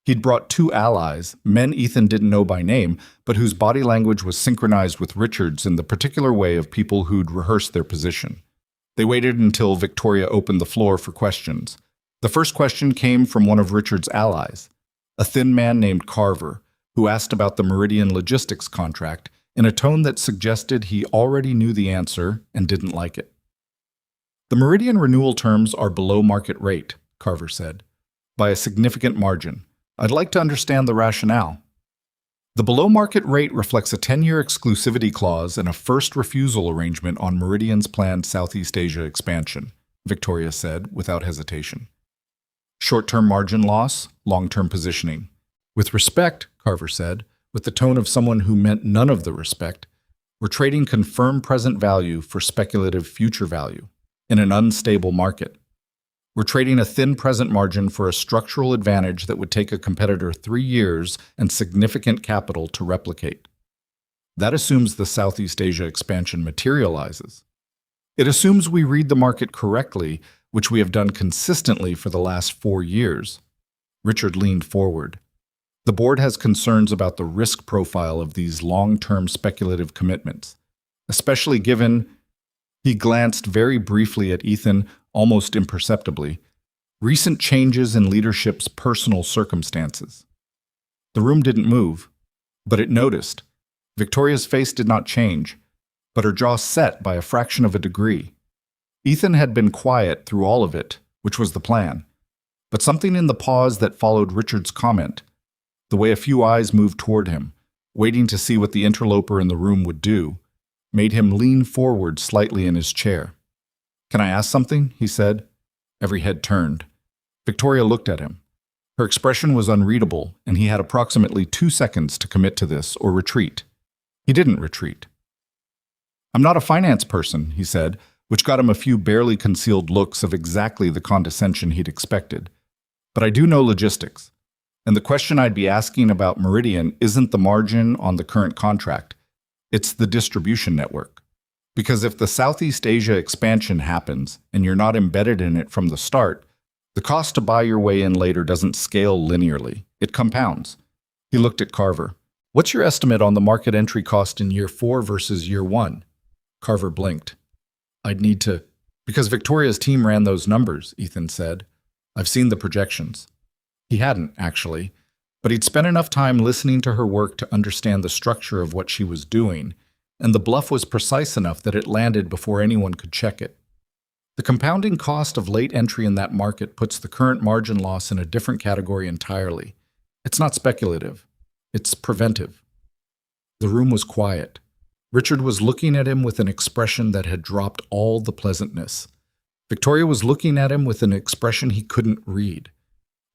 He'd brought 2 allies, men Ethan didn't know by name, but whose body language was synchronized with Richard's in the particular way of people who'd rehearsed their position. They waited until Victoria opened the floor for questions. The first question came from one of Richard's allies, a thin man named Carver, who asked about the Meridian Logistics contract in a tone that suggested he already knew the answer and didn't like it. The Meridian renewal terms are below market rate, Carver said, by a significant margin. I'd like to understand the rationale. The below-market rate reflects a 10-year exclusivity clause and a first refusal arrangement on Meridian's planned Southeast Asia expansion, Victoria said without hesitation. Short-term margin loss, long-term positioning. With respect, Carver said, with the tone of someone who meant none of the respect, we're trading confirmed present value for speculative future value in an unstable market. We're trading a thin present margin for a structural advantage that would take a competitor 3 years and significant capital to replicate. That assumes the Southeast Asia expansion materializes. It assumes we read the market correctly, which we have done consistently for the last 4 years. Richard leaned forward. The board has concerns about the risk profile of these long-term speculative commitments, especially given he glanced very briefly at Ethan, almost imperceptibly, recent changes in leadership's personal circumstances. The room didn't move, but it noticed. Victoria's face did not change, but her jaw set by a fraction of a degree. Ethan had been quiet through all of it, which was the plan. But something in the pause that followed Richard's comment, the way a few eyes moved toward him, waiting to see what the interloper in the room would do, made him lean forward slightly in his chair. "Can I ask something?" he said. Every head turned. Victoria looked at him. Her expression was unreadable, and he had approximately 2 seconds to commit to this or retreat. He didn't retreat. "I'm not a finance person," he said, which got him a few barely concealed looks of exactly the condescension he'd expected. "But I do know logistics. And the question I'd be asking about Meridian isn't the margin on the current contract. It's the distribution network. Because if the Southeast Asia expansion happens and you're not embedded in it from the start, the cost to buy your way in later doesn't scale linearly. It compounds." He looked at Carver. "What's your estimate on the market entry cost in year 4 versus year 1? Carver blinked. "I'd need to—" "Because Victoria's team ran those numbers," Ethan said. "I've seen the projections." He hadn't, actually, but he'd spent enough time listening to her work to understand the structure of what she was doing, and the bluff was precise enough that it landed before anyone could check it. The compounding cost of late entry in that market puts the current margin loss in a different category entirely. It's not speculative. It's preventive. The room was quiet. Richard was looking at him with an expression that had dropped all the pleasantness. Victoria was looking at him with an expression he couldn't read.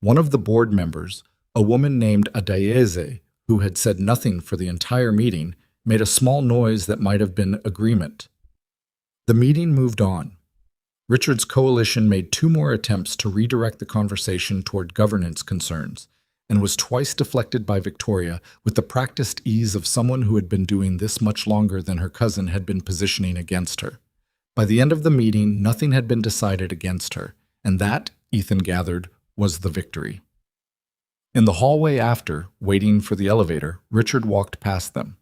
One of the board members, a woman named Adayeze, who had said nothing for the entire meeting, made a small noise that might have been agreement. The meeting moved on. Richard's coalition made 2 more attempts to redirect the conversation toward governance concerns, and was twice deflected by Victoria with the practiced ease of someone who had been doing this much longer than her cousin had been positioning against her. By the end of the meeting, nothing had been decided against her, and that, Ethan gathered, was the victory. In the hallway after, waiting for the elevator, Richard walked past them.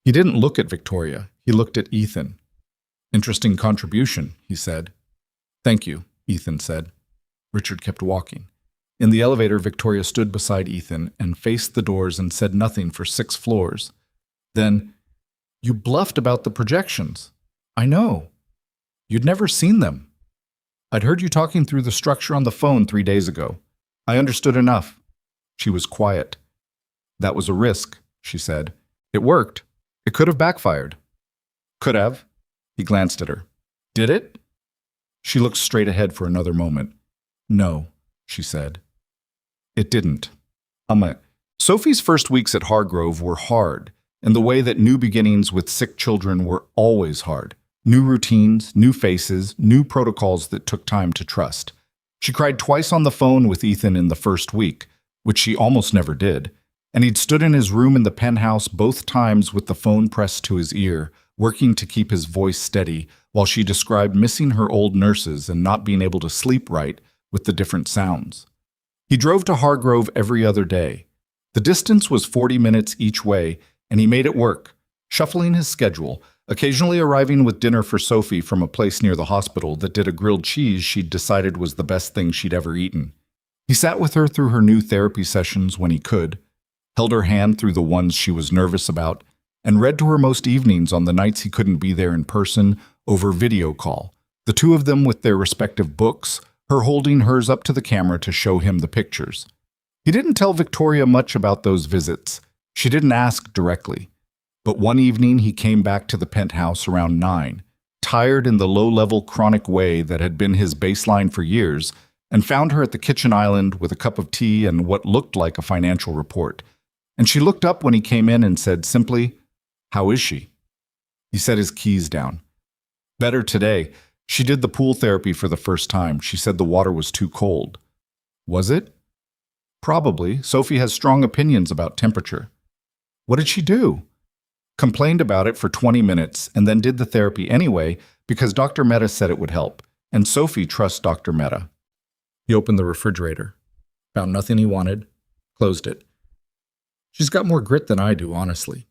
He didn't look at Victoria, he looked at Ethan. "Interesting contribution," he said. "Thank you," Ethan said. Richard kept walking. In the elevator, Victoria stood beside Ethan and faced the doors and said nothing for 6 floors. Then, "You bluffed about the projections." "I know. You'd never seen them." "I'd heard you talking through the structure on the phone 3 days ago. I understood enough." She was quiet. "That was a risk," she said. "It worked. It could have backfired." "Could have." He glanced at her. "Did it?" She looked straight ahead for another moment. "No," she said. "It didn't." Sophie's first weeks at Hargrove were hard, in the way that new beginnings with sick children were always hard. New routines, new faces, new protocols that took time to trust. She cried twice on the phone with Ethan in the first week, which she almost never did, and he'd stood in his room in the penthouse both times with the phone pressed to his ear, working to keep his voice steady, while she described missing her old nurses and not being able to sleep right with the different sounds. He drove to Hargrove every other day. The distance was 40 minutes each way, and he made it work, shuffling his schedule, occasionally arriving with dinner for Sophie from a place near the hospital that did a grilled cheese she'd decided was the best thing she'd ever eaten. He sat with her through her new therapy sessions when he could, held her hand through the ones she was nervous about, and read to her most evenings on the nights he couldn't be there in person over video call, the 2 of them with their respective books, her holding hers up to the camera to show him the pictures. He didn't tell Victoria much about those visits. She didn't ask directly. But one evening he came back to the penthouse around 9, tired in the low-level chronic way that had been his baseline for years, and found her at the kitchen island with a cup of tea and what looked like a financial report. And she looked up when he came in and said simply, "How is she?" He set his keys down. "Better today. She did the pool therapy for the first time. She said the water was too cold." "Was it?" "Probably. Sophie has strong opinions about temperature." "What did she do?" "Complained about it for 20 minutes and then did the therapy anyway because Dr. Mehta said it would help, and Sophie trusts Dr. Mehta." He opened the refrigerator, found nothing he wanted, closed it. She's got more grit than I do, honestly.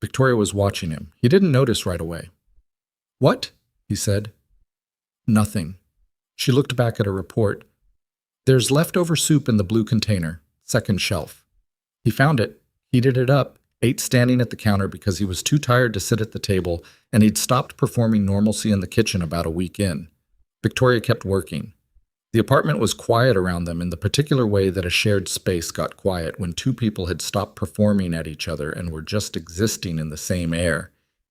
Victoria was watching him. He didn't notice right away. What? He said. Nothing. She looked back at her report. There's leftover soup in the blue container, second shelf. He found it, heated it up, ate standing at the counter because he was too tired to sit at the table, and he'd stopped performing normalcy in the kitchen about a week in. Victoria kept working. The apartment was quiet around them in the particular way that a shared space got quiet when two people had stopped performing at each other and were just existing in the same air.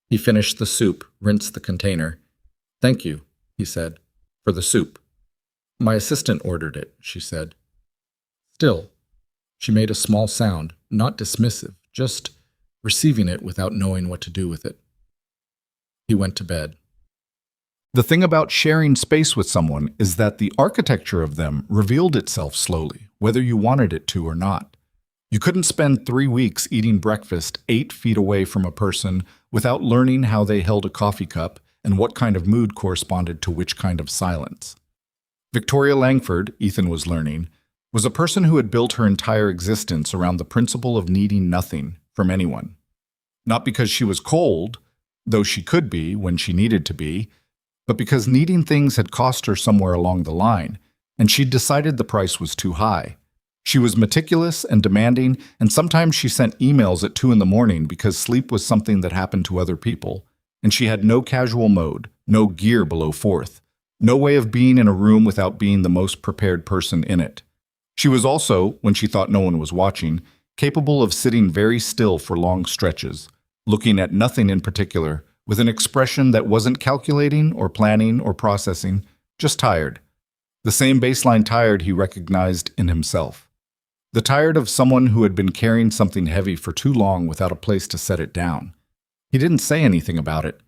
He finished the soup, rinsed the container. Thank you, he said, for the soup. My assistant ordered it, she said. Still, she made a small sound, not dismissive, just receiving it without knowing what to do with it. He went to bed. The thing about sharing space with someone is that the architecture of them revealed itself slowly, whether you wanted it to or not. You couldn't spend 3 weeks eating breakfast 8 feet away from a person without learning how they held a coffee cup and what kind of mood corresponded to which kind of silence. Victoria Langford, Ethan was learning, was a person who had built her entire existence around the principle of needing nothing from anyone. Not because she was cold, though she could be when she needed to be, but because needing things had cost her somewhere along the line, and she'd decided the price was too high. She was meticulous and demanding, and sometimes she sent emails at 2 in the morning because sleep was something that happened to other people, and she had no casual mode, no gear below fourth, no way of being in a room without being the most prepared person in it. She was also, when she thought no one was watching, capable of sitting very still for long stretches, looking at nothing in particular, with an expression that wasn't calculating or planning or processing, just tired. The same baseline tired he recognized in himself. The tired of someone who had been carrying something heavy for too long without a place to set it down. He didn't say anything about it.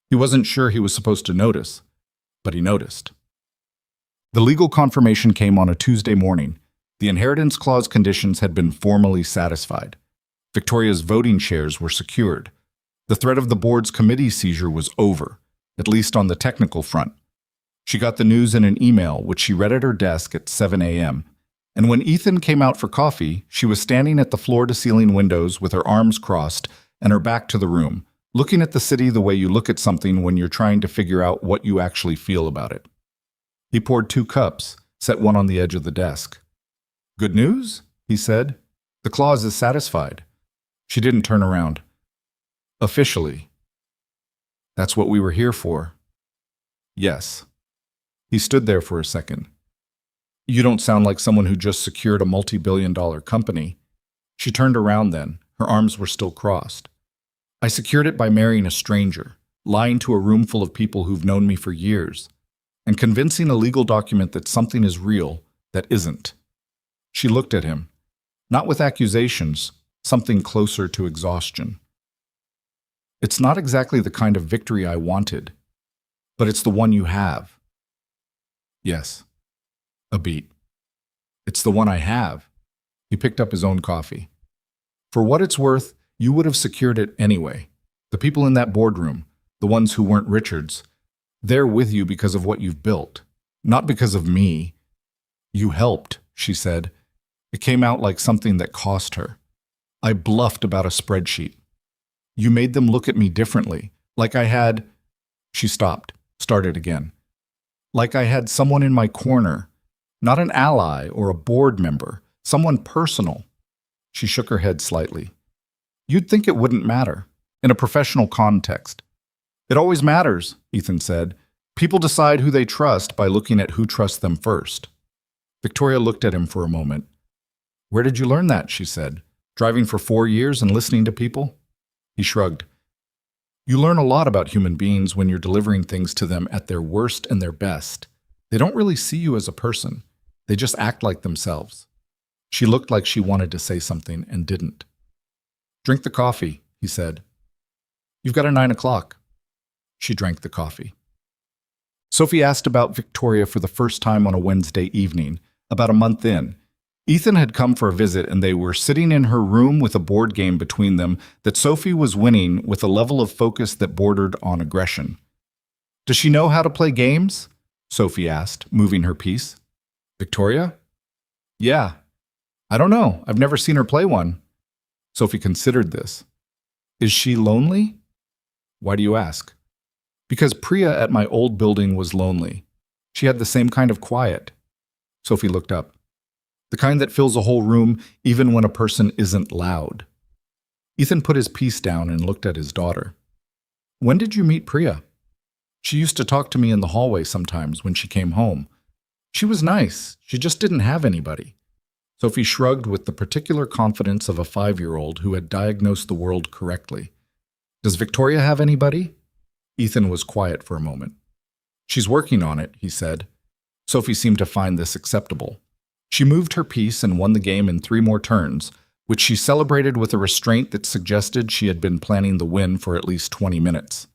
He wasn't sure he was supposed to notice, but he noticed. The legal confirmation came on a Tuesday morning. The inheritance clause conditions had been formally satisfied. Victoria's voting shares were secured. The threat of the board's committee seizure was over, at least on the technical front. She got the news in an email, which she read at her desk at 7 a.m., and when Ethan came out for coffee, she was standing at the floor-to-ceiling windows with her arms crossed and her back to the room, looking at the city the way you look at something when you're trying to figure out what you actually feel about it. He poured 2 cups, set one on the edge of the desk. Good news? He said. The clause is satisfied. She didn't turn around. Officially. That's what we were here for. Yes. He stood there for a second. You don't sound like someone who just secured a multi-billion-dollar company. She turned around then. Her arms were still crossed. I secured it by marrying a stranger, lying to a room full of people who've known me for years, and convincing a legal document that something is real that isn't. She looked at him, not with accusations, something closer to exhaustion. It's not exactly the kind of victory I wanted, but it's the one you have. Yes. A beat. It's the one I have. He picked up his own coffee. For what it's worth, you would have secured it anyway. The people in that boardroom, the ones who weren't Richards, they're with you because of what you've built, not because of me. You helped, she said. It came out like something that cost her. I bluffed about a spreadsheet. You made them look at me differently, like I had... She stopped, started again. Like I had someone in my corner, not an ally or a board member, someone personal. She shook her head slightly. You'd think it wouldn't matter, in a professional context. It always matters, Ethan said. People decide who they trust by looking at who trusts them first. Victoria looked at him for a moment. Where did you learn that, she said. Driving for 4 years and listening to people? He shrugged. You learn a lot about human beings when you're delivering things to them at their worst and their best. They don't really see you as a person. They just act like themselves. She looked like she wanted to say something and didn't. Drink the coffee, he said. You've got a 9 o'clock. She drank the coffee. Sophie asked about Victoria for the first time on a Wednesday evening, about a month in. Ethan had come for a visit and they were sitting in her room with a board game between them that Sophie was winning with a level of focus that bordered on aggression. Does she know how to play games? Sophie asked, moving her piece. Victoria? Yeah. I don't know. I've never seen her play one. Sophie considered this. Is she lonely? Why do you ask? Because Priya at my old building was lonely. She had the same kind of quiet. Sophie looked up. The kind that fills a whole room even when a person isn't loud. Ethan put his piece down and looked at his daughter. When did you meet Priya? She used to talk to me in the hallway sometimes when she came home. She was nice. She just didn't have anybody. Sophie shrugged with the particular confidence of a 5-year-old who had diagnosed the world correctly. Does Victoria have anybody? Ethan was quiet for a moment. She's working on it, he said. Sophie seemed to find this acceptable. She moved her piece and won the game in 3 more turns, which she celebrated with a restraint that suggested she had been planning the win for at least 20 minutes.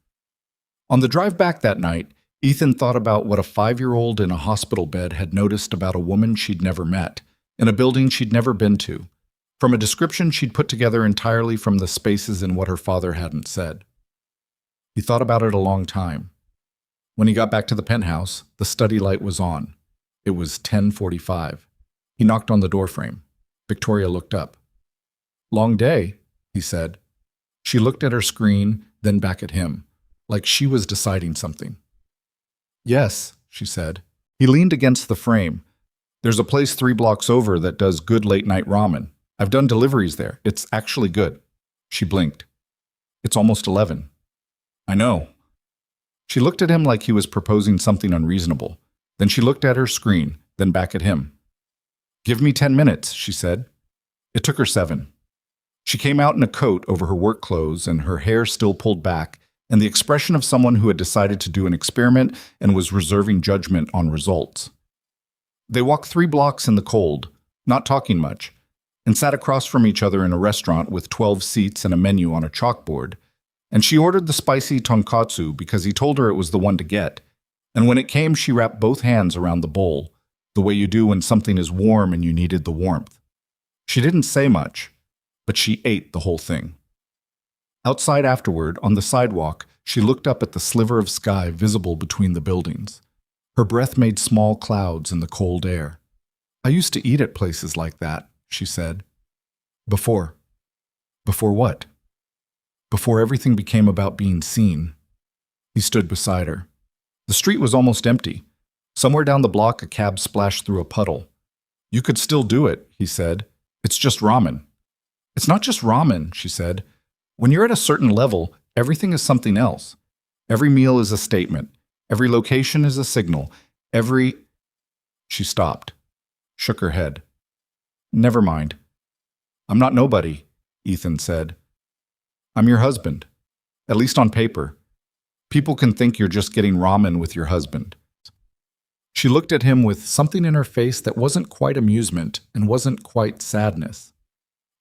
On the drive back that night, Ethan thought about what a 5-year-old in a hospital bed had noticed about a woman she'd never met, in a building she'd never been to, from a description she'd put together entirely from the spaces in what her father hadn't said. He thought about it a long time. When he got back to the penthouse, the study light was on. It was 10:45. He knocked on the doorframe. Victoria looked up. Long day, he said. She looked at her screen, then back at him, like she was deciding something. Yes, she said. He leaned against the frame. There's a place 3 blocks over that does good late-night ramen. I've done deliveries there. It's actually good. She blinked. It's almost 11. I know. She looked at him like he was proposing something unreasonable. Then she looked at her screen, then back at him. Give me 10 minutes, she said. It took her 7. She came out in a coat over her work clothes and her hair still pulled back, and the expression of someone who had decided to do an experiment and was reserving judgment on results. They walked 3 blocks in the cold, not talking much, and sat across from each other in a restaurant with 12 seats and a menu on a chalkboard, and she ordered the spicy tonkatsu because he told her it was the one to get, and when it came she wrapped both hands around the bowl, the way you do when something is warm and you needed the warmth. She didn't say much, but she ate the whole thing. Outside afterward, on the sidewalk, she looked up at the sliver of sky visible between the buildings. Her breath made small clouds in the cold air. I used to eat at places like that, she said. Before. Before what? Before everything became about being seen. He stood beside her. The street was almost empty. Somewhere down the block, a cab splashed through a puddle. You could still do it, he said. It's just ramen. It's not just ramen, she said. When you're at a certain level, everything is something else. Every meal is a statement. Every location is a signal. She stopped, shook her head. Never mind. I'm not nobody, Ethan said. I'm your husband, at least on paper. People can think you're just getting ramen with your husband. She looked at him with something in her face that wasn't quite amusement and wasn't quite sadness.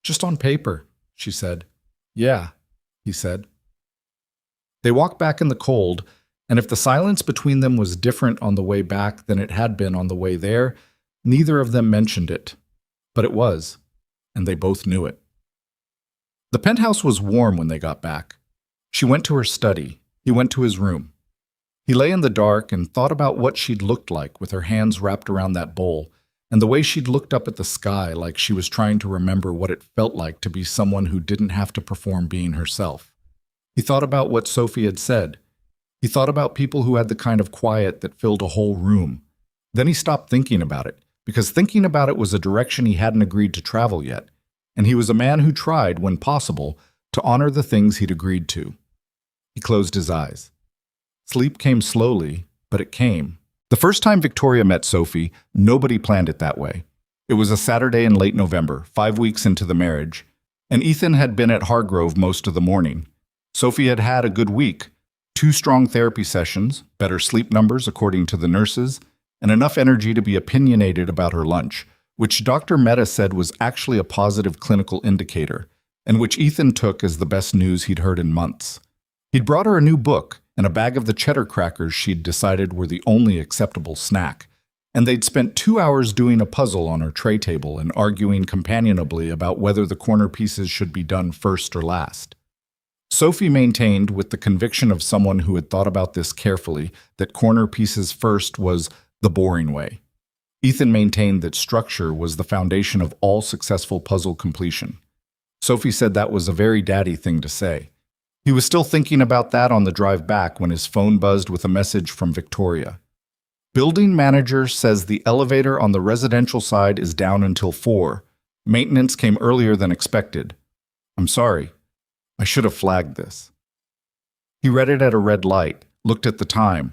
Just on paper, she said. Yeah, he said. They walked back in the cold, and if the silence between them was different on the way back than it had been on the way there, neither of them mentioned it. But it was, and they both knew it. The penthouse was warm when they got back. She went to her study. He went to his room. He lay in the dark and thought about what she'd looked like with her hands wrapped around that bowl, and the way she'd looked up at the sky like she was trying to remember what it felt like to be someone who didn't have to perform being herself. He thought about what Sophie had said. He thought about people who had the kind of quiet that filled a whole room. Then he stopped thinking about it, because thinking about it was a direction he hadn't agreed to travel yet, and he was a man who tried, when possible, to honor the things he'd agreed to. He closed his eyes. Sleep came slowly, but it came. The first time Victoria met Sophie, nobody planned it that way. It was a Saturday in late November, 5 weeks into the marriage, and Ethan had been at Hargrove most of the morning. Sophie had had a good week, 2 strong therapy sessions, better sleep numbers according to the nurses, and enough energy to be opinionated about her lunch, which Dr. Mehta said was actually a positive clinical indicator, and which Ethan took as the best news he'd heard in months. He'd brought her a new book and a bag of the cheddar crackers she'd decided were the only acceptable snack, and they'd spent 2 hours doing a puzzle on her tray table and arguing companionably about whether the corner pieces should be done first or last. Sophie maintained, with the conviction of someone who had thought about this carefully, that corner pieces first was the boring way. Ethan maintained that structure was the foundation of all successful puzzle completion. Sophie said that was a very daddy thing to say. He was still thinking about that on the drive back when his phone buzzed with a message from Victoria. Building manager says the elevator on the residential side is down until 4. Maintenance came earlier than expected. I'm sorry. I should have flagged this. He read it at a red light, looked at the time,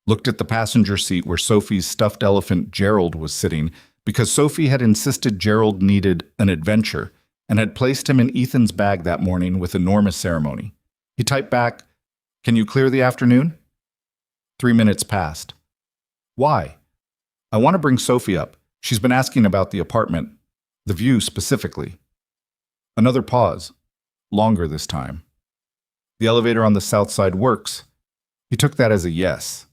looked at the passenger seat where Sophie's stuffed elephant Gerald was sitting because Sophie had insisted Gerald needed an adventure and had placed him in Ethan's bag that morning with enormous ceremony. He typed back, "Can you clear the afternoon?" 3 minutes passed. Why? I want to bring Sophie up. She's been asking about the apartment, the view specifically. Another pause. Longer this time. The elevator on the south side works. He took that as a yes.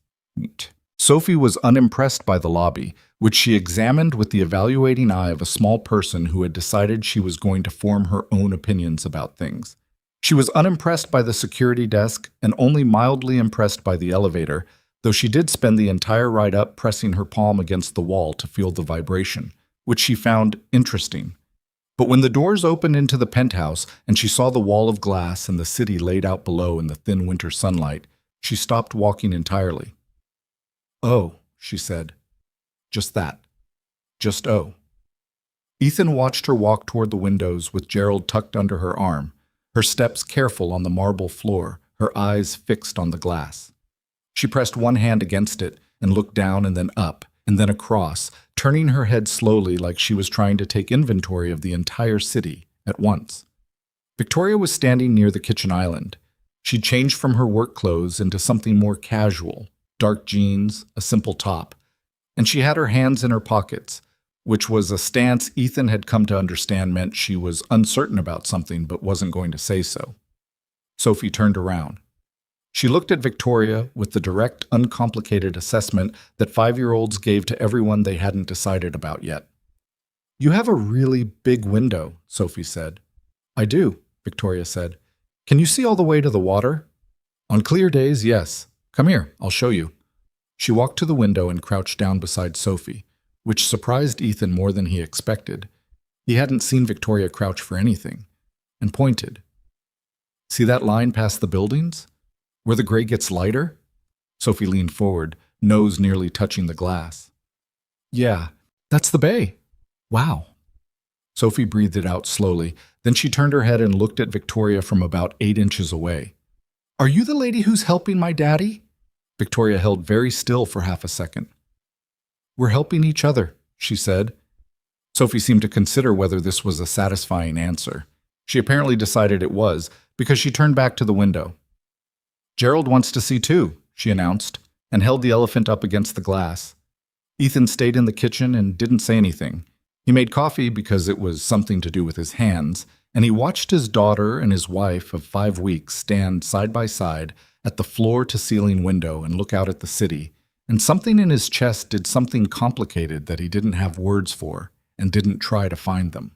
Sophie was unimpressed by the lobby, which she examined with the evaluating eye of a small person who had decided she was going to form her own opinions about things. She was unimpressed by the security desk and only mildly impressed by the elevator, though she did spend the entire ride up pressing her palm against the wall to feel the vibration, which she found interesting. But when the doors opened into the penthouse and she saw the wall of glass and the city laid out below in the thin winter sunlight, she stopped walking entirely. "Oh," she said. Just that. Just oh. Ethan watched her walk toward the windows with Gerald tucked under her arm, her steps careful on the marble floor, her eyes fixed on the glass. She pressed one hand against it and looked down and then up and then across, turning her head slowly like she was trying to take inventory of the entire city at once. Victoria was standing near the kitchen island. She'd changed from her work clothes into something more casual, dark jeans, a simple top, and she had her hands in her pockets, which was a stance Ethan had come to understand meant she was uncertain about something but wasn't going to say so. Sophie turned around. She looked at Victoria with the direct, uncomplicated assessment that 5-year-olds gave to everyone they hadn't decided about yet. "You have a really big window," Sophie said. "I do," Victoria said. "Can you see all the way to the water?" "On clear days, yes. Come here, I'll show you." She walked to the window and crouched down beside Sophie, which surprised Ethan more than he expected. He hadn't seen Victoria crouch for anything, and pointed. "See that line past the buildings? Where the gray gets lighter?" Sophie leaned forward, nose nearly touching the glass. "Yeah, that's the bay. Wow." Sophie breathed it out slowly. Then she turned her head and looked at Victoria from about 8 inches away. "Are you the lady who's helping my daddy?" Victoria held very still for half a second. "We're helping each other," she said. Sophie seemed to consider whether this was a satisfying answer. She apparently decided it was, because she turned back to the window. "Gerald wants to see too," she announced, and held the elephant up against the glass. Ethan stayed in the kitchen and didn't say anything. He made coffee because it was something to do with his hands, and he watched his daughter and his wife of 5 weeks stand side by side at the floor-to-ceiling window and look out at the city, and something in his chest did something complicated that he didn't have words for and didn't try to find them.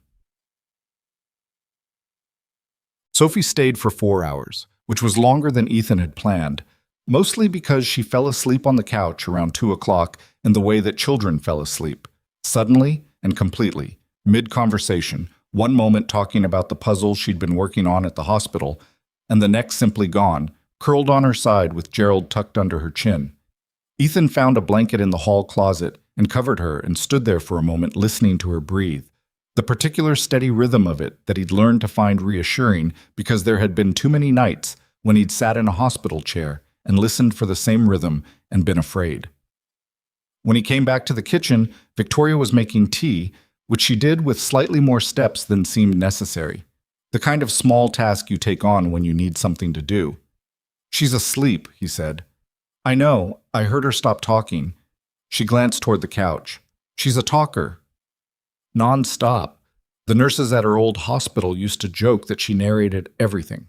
Sophie stayed for 4 hours, which was longer than Ethan had planned, mostly because she fell asleep on the couch around 2 o'clock in the way that children fell asleep, suddenly and completely, mid-conversation, one moment talking about the puzzle she'd been working on at the hospital, and the next simply gone, curled on her side with Gerald tucked under her chin. Ethan found a blanket in the hall closet and covered her and stood there for a moment listening to her breathe, the particular steady rhythm of it that he'd learned to find reassuring because there had been too many nights when he'd sat in a hospital chair and listened for the same rhythm and been afraid. When he came back to the kitchen, Victoria was making tea, which she did with slightly more steps than seemed necessary, the kind of small task you take on when you need something to do. "She's asleep," he said. "I know. I heard her stop talking." She glanced toward the couch. "She's a talker. Non-stop. The nurses at her old hospital used to joke that she narrated everything.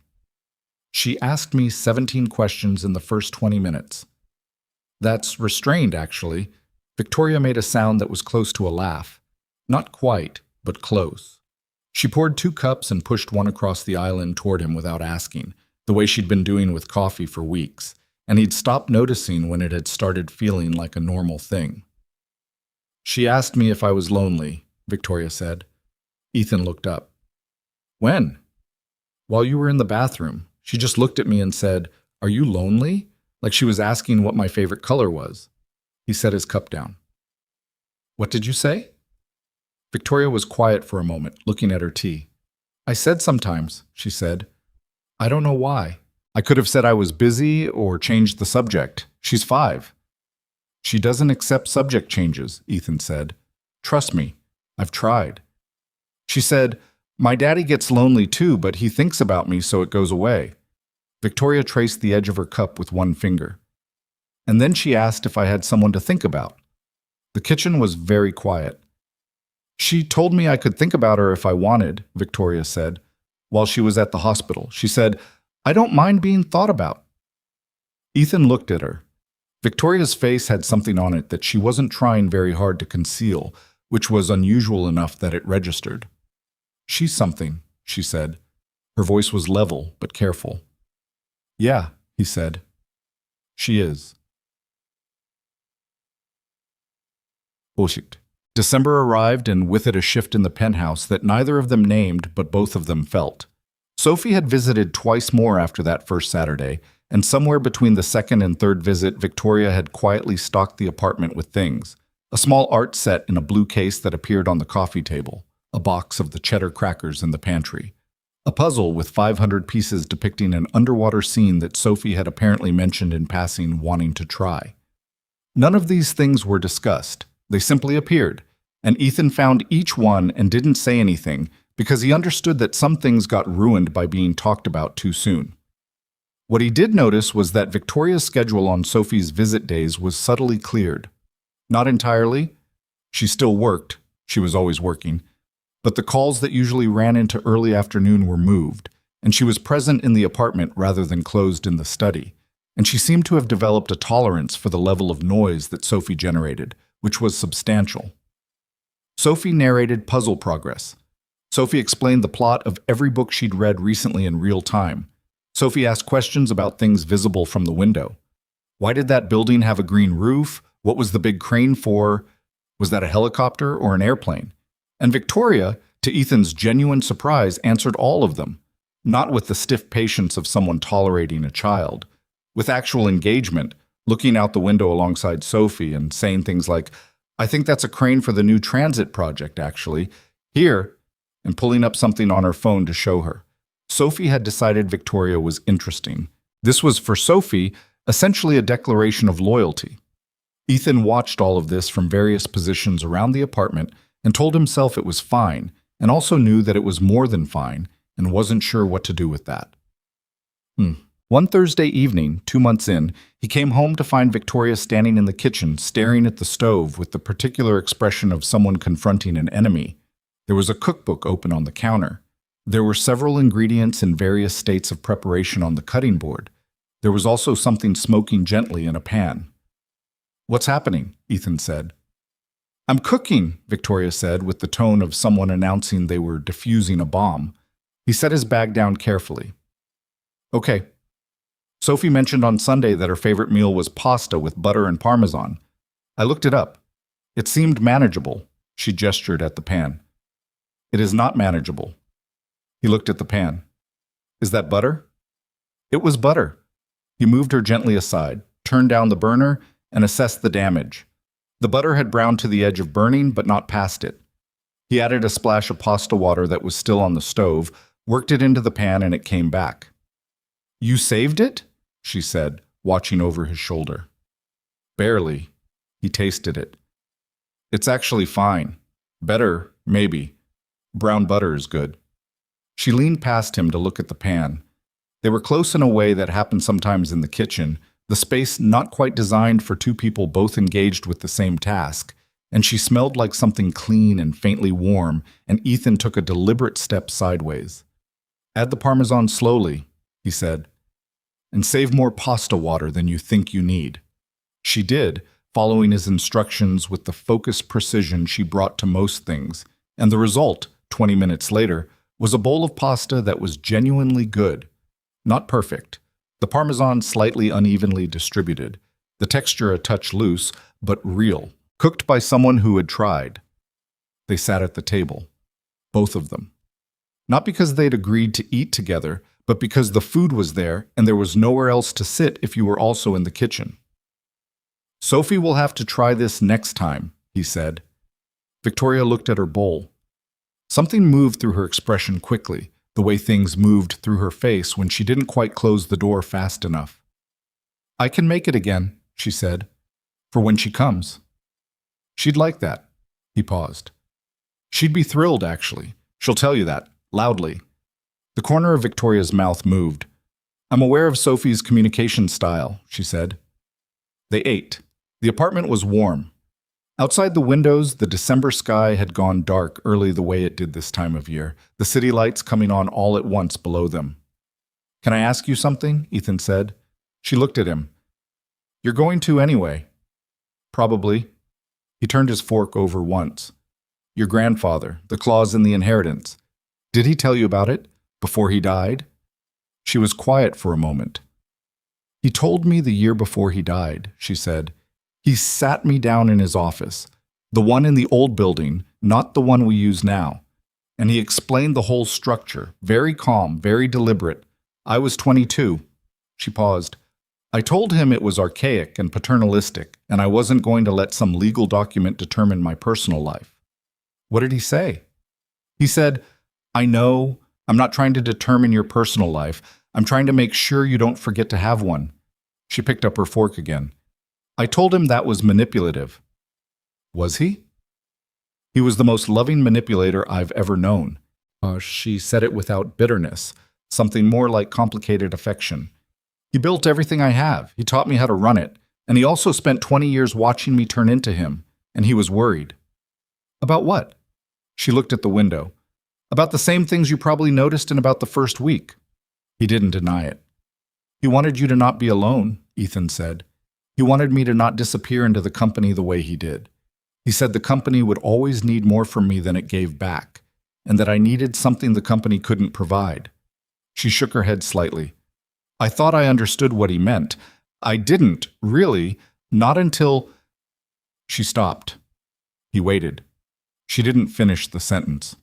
She asked me 17 questions in the first 20 minutes. That's restrained, actually." Victoria made a sound that was close to a laugh. Not quite, but close. She poured 2 cups and pushed one across the island toward him without asking, the way she'd been doing with coffee for weeks, and he'd stopped noticing when it had started feeling like a normal thing. "She asked me if I was lonely," Victoria said. Ethan looked up. When? While you were in the bathroom. She just looked at me and said, "Are you lonely?" Like she was asking what my favorite color was. He set his cup down. What did you say? Victoria was quiet for a moment, looking at her tea. I said sometimes, she said. I don't know why. I could have said I was busy or changed the subject. She's 5. She doesn't accept subject changes, Ethan said. Trust me, I've tried. She said, my daddy gets lonely too, but he thinks about me so it goes away. Victoria traced the edge of her cup with one finger. And then she asked if I had someone to think about. The kitchen was very quiet. She told me I could think about her if I wanted, Victoria said. While she was at the hospital, she said, I don't mind being thought about. Ethan looked at her. Victoria's face had something on it that she wasn't trying very hard to conceal, which was unusual enough that it registered. She's something, she said. Her voice was level but careful. Yeah, he said. She is. Bullshit. December arrived, and with it a shift in the penthouse that neither of them named, but both of them felt. Sophie had visited twice more after that first Saturday, and somewhere between the second and third visit, Victoria had quietly stocked the apartment with things. A small art set in a blue case that appeared on the coffee table, a box of the cheddar crackers in the pantry, a puzzle with 500 pieces depicting an underwater scene that Sophie had apparently mentioned in passing wanting to try. None of these things were discussed. They simply appeared, and Ethan found each one and didn't say anything because he understood that some things got ruined by being talked about too soon. What he did notice was that Victoria's schedule on Sophie's visit days was subtly cleared. Not entirely. She still worked. She was always working. But the calls that usually ran into early afternoon were moved, and she was present in the apartment rather than closed in the study, and she seemed to have developed a tolerance for the level of noise that Sophie generated, which was substantial. Sophie narrated puzzle progress. Sophie explained the plot of every book she'd read recently in real time. Sophie asked questions about things visible from the window. Why did that building have a green roof? What was the big crane for? Was that a helicopter or an airplane? And Victoria, to Ethan's genuine surprise, answered all of them, not with the stiff patience of someone tolerating a child, with actual engagement, looking out the window alongside Sophie and saying things like, I think that's a crane for the new transit project, actually. Here, and pulling up something on her phone to show her. Sophie had decided Victoria was interesting. This was, for Sophie, essentially a declaration of loyalty. Ethan watched all of this from various positions around the apartment and told himself it was fine, and also knew that it was more than fine, and wasn't sure what to do with that. One Thursday evening, 2 months in, he came home to find Victoria standing in the kitchen, staring at the stove with the particular expression of someone confronting an enemy. There was a cookbook open on the counter. There were several ingredients in various states of preparation on the cutting board. There was also something smoking gently in a pan. What's happening? Ethan said. I'm cooking, Victoria said, with the tone of someone announcing they were defusing a bomb. He set his bag down carefully. Okay. Sophie mentioned on Sunday that her favorite meal was pasta with butter and parmesan. I looked it up. It seemed manageable. She gestured at the pan. It is not manageable. He looked at the pan. Is that butter? It was butter. He moved her gently aside, turned down the burner, and assessed the damage. The butter had browned to the edge of burning, but not past it. He added a splash of pasta water that was still on the stove, worked it into the pan, and it came back. You saved it? She said, watching over his shoulder. Barely. He tasted it. It's actually fine. Better, maybe. Brown butter is good. She leaned past him to look at the pan. They were close in a way that happened sometimes in the kitchen, the space not quite designed for two people both engaged with the same task, and she smelled like something clean and faintly warm, and Ethan took a deliberate step sideways. Add the parmesan slowly, he said, and save more pasta water than you think you need. She did, following his instructions with the focused precision she brought to most things, and the result, 20 minutes later, was a bowl of pasta that was genuinely good. Not perfect. The parmesan slightly unevenly distributed, the texture a touch loose, but real, cooked by someone who had tried. They sat at the table, both of them. Not because they'd agreed to eat together, but because the food was there and there was nowhere else to sit if you were also in the kitchen. "Sophie will have to try this next time," he said. Victoria looked at her bowl. Something moved through her expression quickly, the way things moved through her face when she didn't quite close the door fast enough. "I can make it again," she said, "for when she comes." "She'd like that." He paused. "She'd be thrilled, actually. She'll tell you that, loudly." The corner of Victoria's mouth moved. "I'm aware of Sophie's communication style," she said. They ate. The apartment was warm. Outside the windows, the December sky had gone dark early the way it did this time of year, the city lights coming on all at once below them. "Can I ask you something?" Ethan said. She looked at him. "You're going to anyway." "Probably." He turned his fork over once. "Your grandfather, the clause in the inheritance. Did he tell you about it? Before he died?" She was quiet for a moment. "He told me the year before he died," she said. "He sat me down in his office, the one in the old building, not the one we use now. And he explained the whole structure, very calm, very deliberate. I was 22. She paused. "I told him it was archaic and paternalistic, and I wasn't going to let some legal document determine my personal life." "What did he say?" "He said, 'I know, I'm not trying to determine your personal life. I'm trying to make sure you don't forget to have one.'" She picked up her fork again. "I told him that was manipulative." "Was he?" "He was the most loving manipulator I've ever known." She said it without bitterness, something more like complicated affection. "He built everything I have. He taught me how to run it. And he also spent 20 years watching me turn into him. And he was worried." "About what?" She looked at the window. "About the same things you probably noticed in about the first week." He didn't deny it. "He wanted you to not be alone," Ethan said. "He wanted me to not disappear into the company the way he did. He said the company would always need more from me than it gave back, and that I needed something the company couldn't provide." She shook her head slightly. "I thought I understood what he meant. I didn't, really, not until—" She stopped. He waited. She didn't finish the sentence.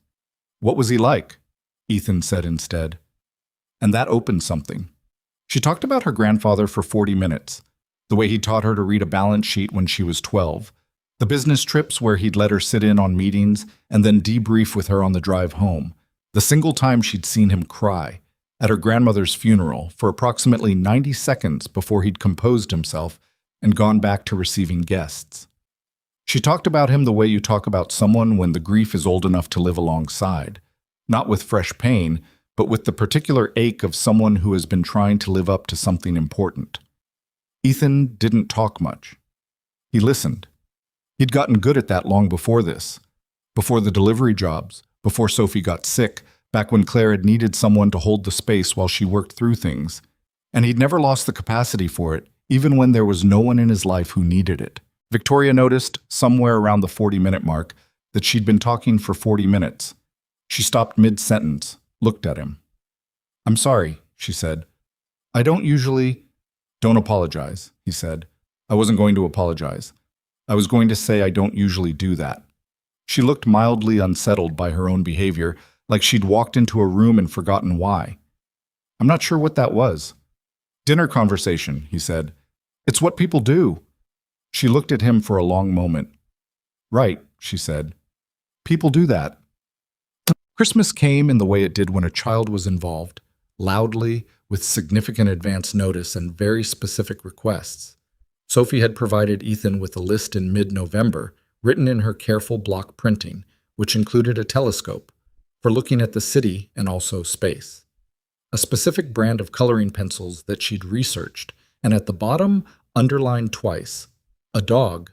"What was he like?" Ethan said instead. And that opened something. She talked about her grandfather for 40 minutes. The way he taught her to read a balance sheet when she was 12, the business trips where he'd let her sit in on meetings and then debrief with her on the drive home, the single time she'd seen him cry, at her grandmother's funeral for approximately 90 seconds before he'd composed himself and gone back to receiving guests. She talked about him the way you talk about someone when the grief is old enough to live alongside, not with fresh pain, but with the particular ache of someone who has been trying to live up to something important. Ethan didn't talk much. He listened. He'd gotten good at that long before this, before the delivery jobs, before Sophie got sick, back when Claire had needed someone to hold the space while she worked through things. And he'd never lost the capacity for it, even when there was no one in his life who needed it. Victoria noticed, somewhere around the 40-minute mark, that she'd been talking for 40 minutes. She stopped mid-sentence, looked at him. "I'm sorry," she said. "I don't usually—" "Don't apologize," he said. "I wasn't going to apologize. I was going to say I don't usually do that." She looked mildly unsettled by her own behavior, like she'd walked into a room and forgotten why. "I'm not sure what that was." "Dinner conversation," he said. "It's what people do." She looked at him for a long moment. "Right," she said. "People do that." Christmas came in the way it did when a child was involved, loudly, with significant advance notice and very specific requests. Sophie had provided Ethan with a list in mid-November, written in her careful block printing, which included a telescope, for looking at the city and also space. A specific brand of coloring pencils that she'd researched, and at the bottom, underlined twice, a dog.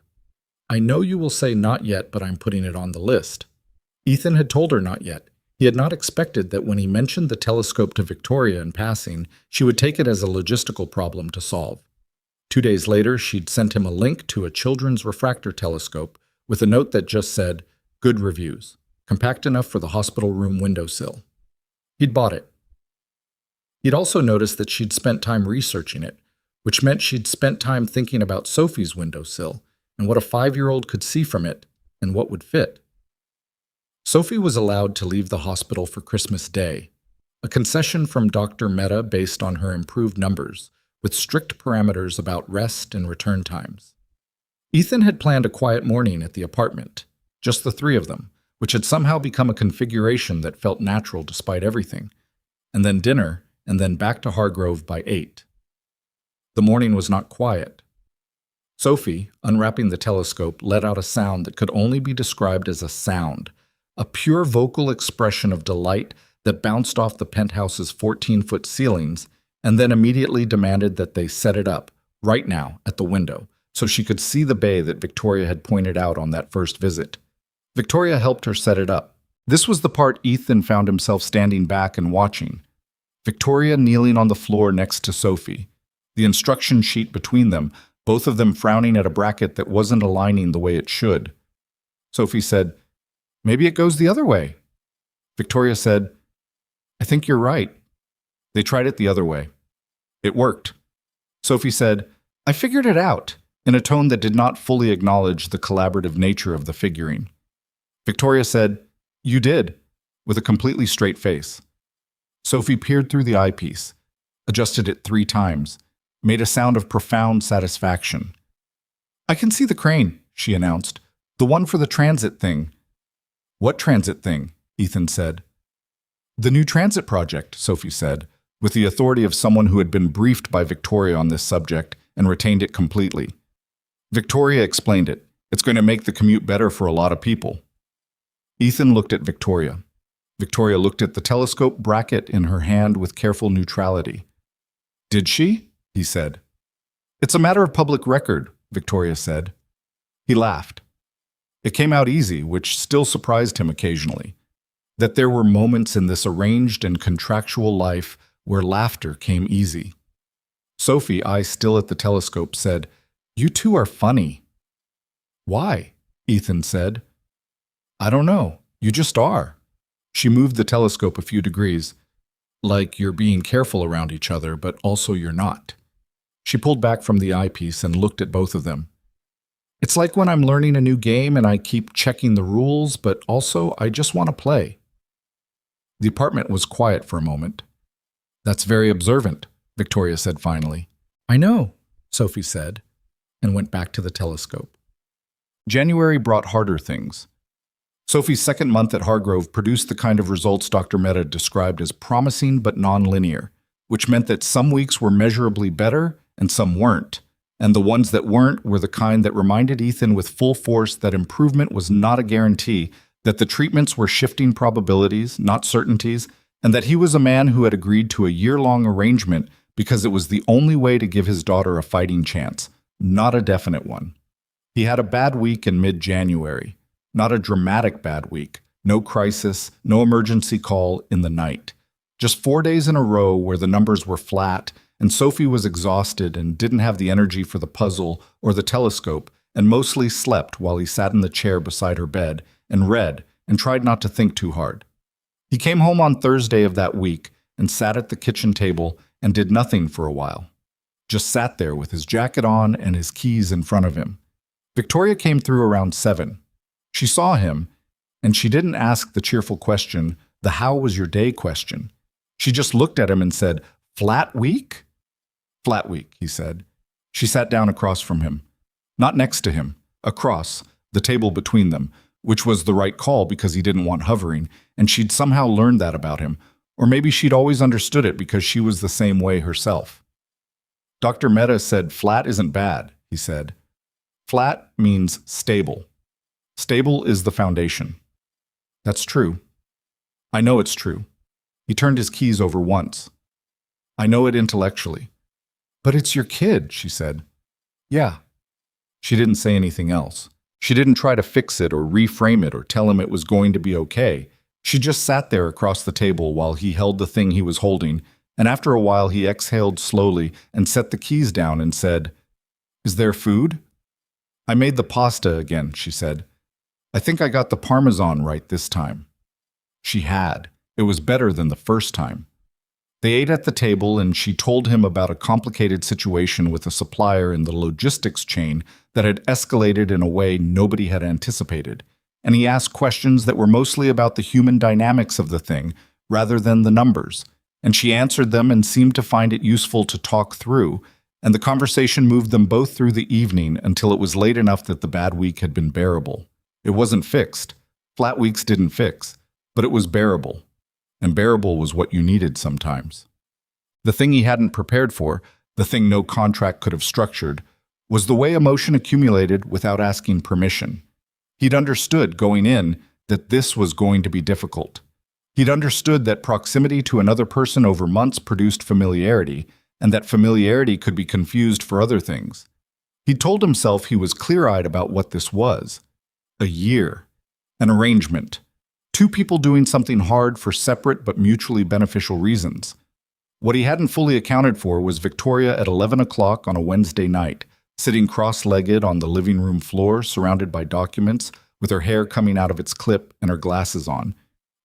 "I know you will say not yet, but I'm putting it on the list." Ethan had told her not yet. He had not expected that when he mentioned the telescope to Victoria in passing, she would take it as a logistical problem to solve. 2 days later, she'd sent him a link to a children's refractor telescope with a note that just said, "Good reviews, compact enough for the hospital room windowsill." He'd bought it. He'd also noticed that she'd spent time researching it, which meant she'd spent time thinking about Sophie's windowsill and what a 5-year-old could see from it and what would fit. Sophie was allowed to leave the hospital for Christmas Day, a concession from Dr. Mehta based on her improved numbers, with strict parameters about rest and return times. Ethan had planned a quiet morning at the apartment, just the three of them, which had somehow become a configuration that felt natural despite everything, and then dinner, and then back to Hargrove by 8. The morning was not quiet. Sophie, unwrapping the telescope, let out a sound that could only be described as a sound, a pure vocal expression of delight that bounced off the penthouse's 14-foot ceilings and then immediately demanded that they set it up, right now, at the window, so she could see the bay that Victoria had pointed out on that first visit. Victoria helped her set it up. This was the part Ethan found himself standing back and watching. Victoria kneeling on the floor next to Sophie, the instruction sheet between them, both of them frowning at a bracket that wasn't aligning the way it should. Sophie said, "Maybe it goes the other way." Victoria said, "I think you're right." They tried it the other way. It worked. Sophie said, "I figured it out," in a tone that did not fully acknowledge the collaborative nature of the figuring. Victoria said, "You did," with a completely straight face. Sophie peered through the eyepiece, adjusted it 3 times, made a sound of profound satisfaction. "I can see the crane," she announced. "The one for the transit thing." "What transit thing?" Ethan said. "The new transit project," Sophie said, with the authority of someone who had been briefed by Victoria on this subject and retained it completely. Victoria explained it. "It's going to make the commute better for a lot of people." Ethan looked at Victoria. Victoria looked at the telescope bracket in her hand with careful neutrality. "Did she?" he said. "It's a matter of public record," Victoria said. He laughed. It came out easy, which still surprised him occasionally. That there were moments in this arranged and contractual life where laughter came easy. Sophie, eyes still at the telescope, said, "You two are funny." "Why?" Ethan said. "I don't know. You just are." She moved the telescope a few degrees. "Like you're being careful around each other, but also you're not." She pulled back from the eyepiece and looked at both of them. "It's like when I'm learning a new game and I keep checking the rules, but also I just want to play." The apartment was quiet for a moment. "That's very observant," Victoria said finally. "I know," Sophie said, and went back to the telescope. January brought harder things. Sophie's second month at Hargrove produced the kind of results Dr. Mehta described as promising but non-linear, which meant that some weeks were measurably better and some weren't, and the ones that weren't were the kind that reminded Ethan with full force that improvement was not a guarantee, that the treatments were shifting probabilities, not certainties, and that he was a man who had agreed to a year-long arrangement because it was the only way to give his daughter a fighting chance, not a definite one. He had a bad week in mid-January, not a dramatic bad week, no crisis, no emergency call in the night. Just 4 days in a row where the numbers were flat, and Sophie was exhausted and didn't have the energy for the puzzle or the telescope, and mostly slept while he sat in the chair beside her bed and read and tried not to think too hard. He came home on Thursday of that week and sat at the kitchen table and did nothing for a while. Just sat there with his jacket on and his keys in front of him. Victoria came through around 7. She saw him, and she didn't ask the cheerful question, the "how was your day" question. She just looked at him and said, "Flat week?" "Flat week," he said. She sat down across from him. Not next to him, across, the table between them, which was the right call because he didn't want hovering, and she'd somehow learned that about him, or maybe she'd always understood it because she was the same way herself. Dr. Mehta said flat isn't bad, he said. Flat means stable. Stable is the foundation. That's true. I know it's true. He turned his keys over once. I know it intellectually. But it's your kid, she said. Yeah. She didn't say anything else. She didn't try to fix it or reframe it or tell him it was going to be okay. She just sat there across the table while he held the thing he was holding, and after a while he exhaled slowly and set the keys down and said, "Is there food?" "I made the pasta again," she said. "I think I got the Parmesan right this time." She had. It was better than the first time. They ate at the table, and she told him about a complicated situation with a supplier in the logistics chain that had escalated in a way nobody had anticipated, and he asked questions that were mostly about the human dynamics of the thing rather than the numbers, and she answered them and seemed to find it useful to talk through, and the conversation moved them both through the evening until it was late enough that the bad week had been bearable. It wasn't fixed. Flat weeks didn't fix, but it was bearable, and bearable was what you needed sometimes. The thing he hadn't prepared for, the thing no contract could have structured, was the way emotion accumulated without asking permission. He'd understood going in that this was going to be difficult. He'd understood that proximity to another person over months produced familiarity, and that familiarity could be confused for other things. He'd told himself he was clear-eyed about what this was. A year. An arrangement. Two people doing something hard for separate but mutually beneficial reasons. What he hadn't fully accounted for was Victoria at 11 o'clock on a Wednesday night, sitting cross-legged on the living room floor, surrounded by documents, with her hair coming out of its clip and her glasses on.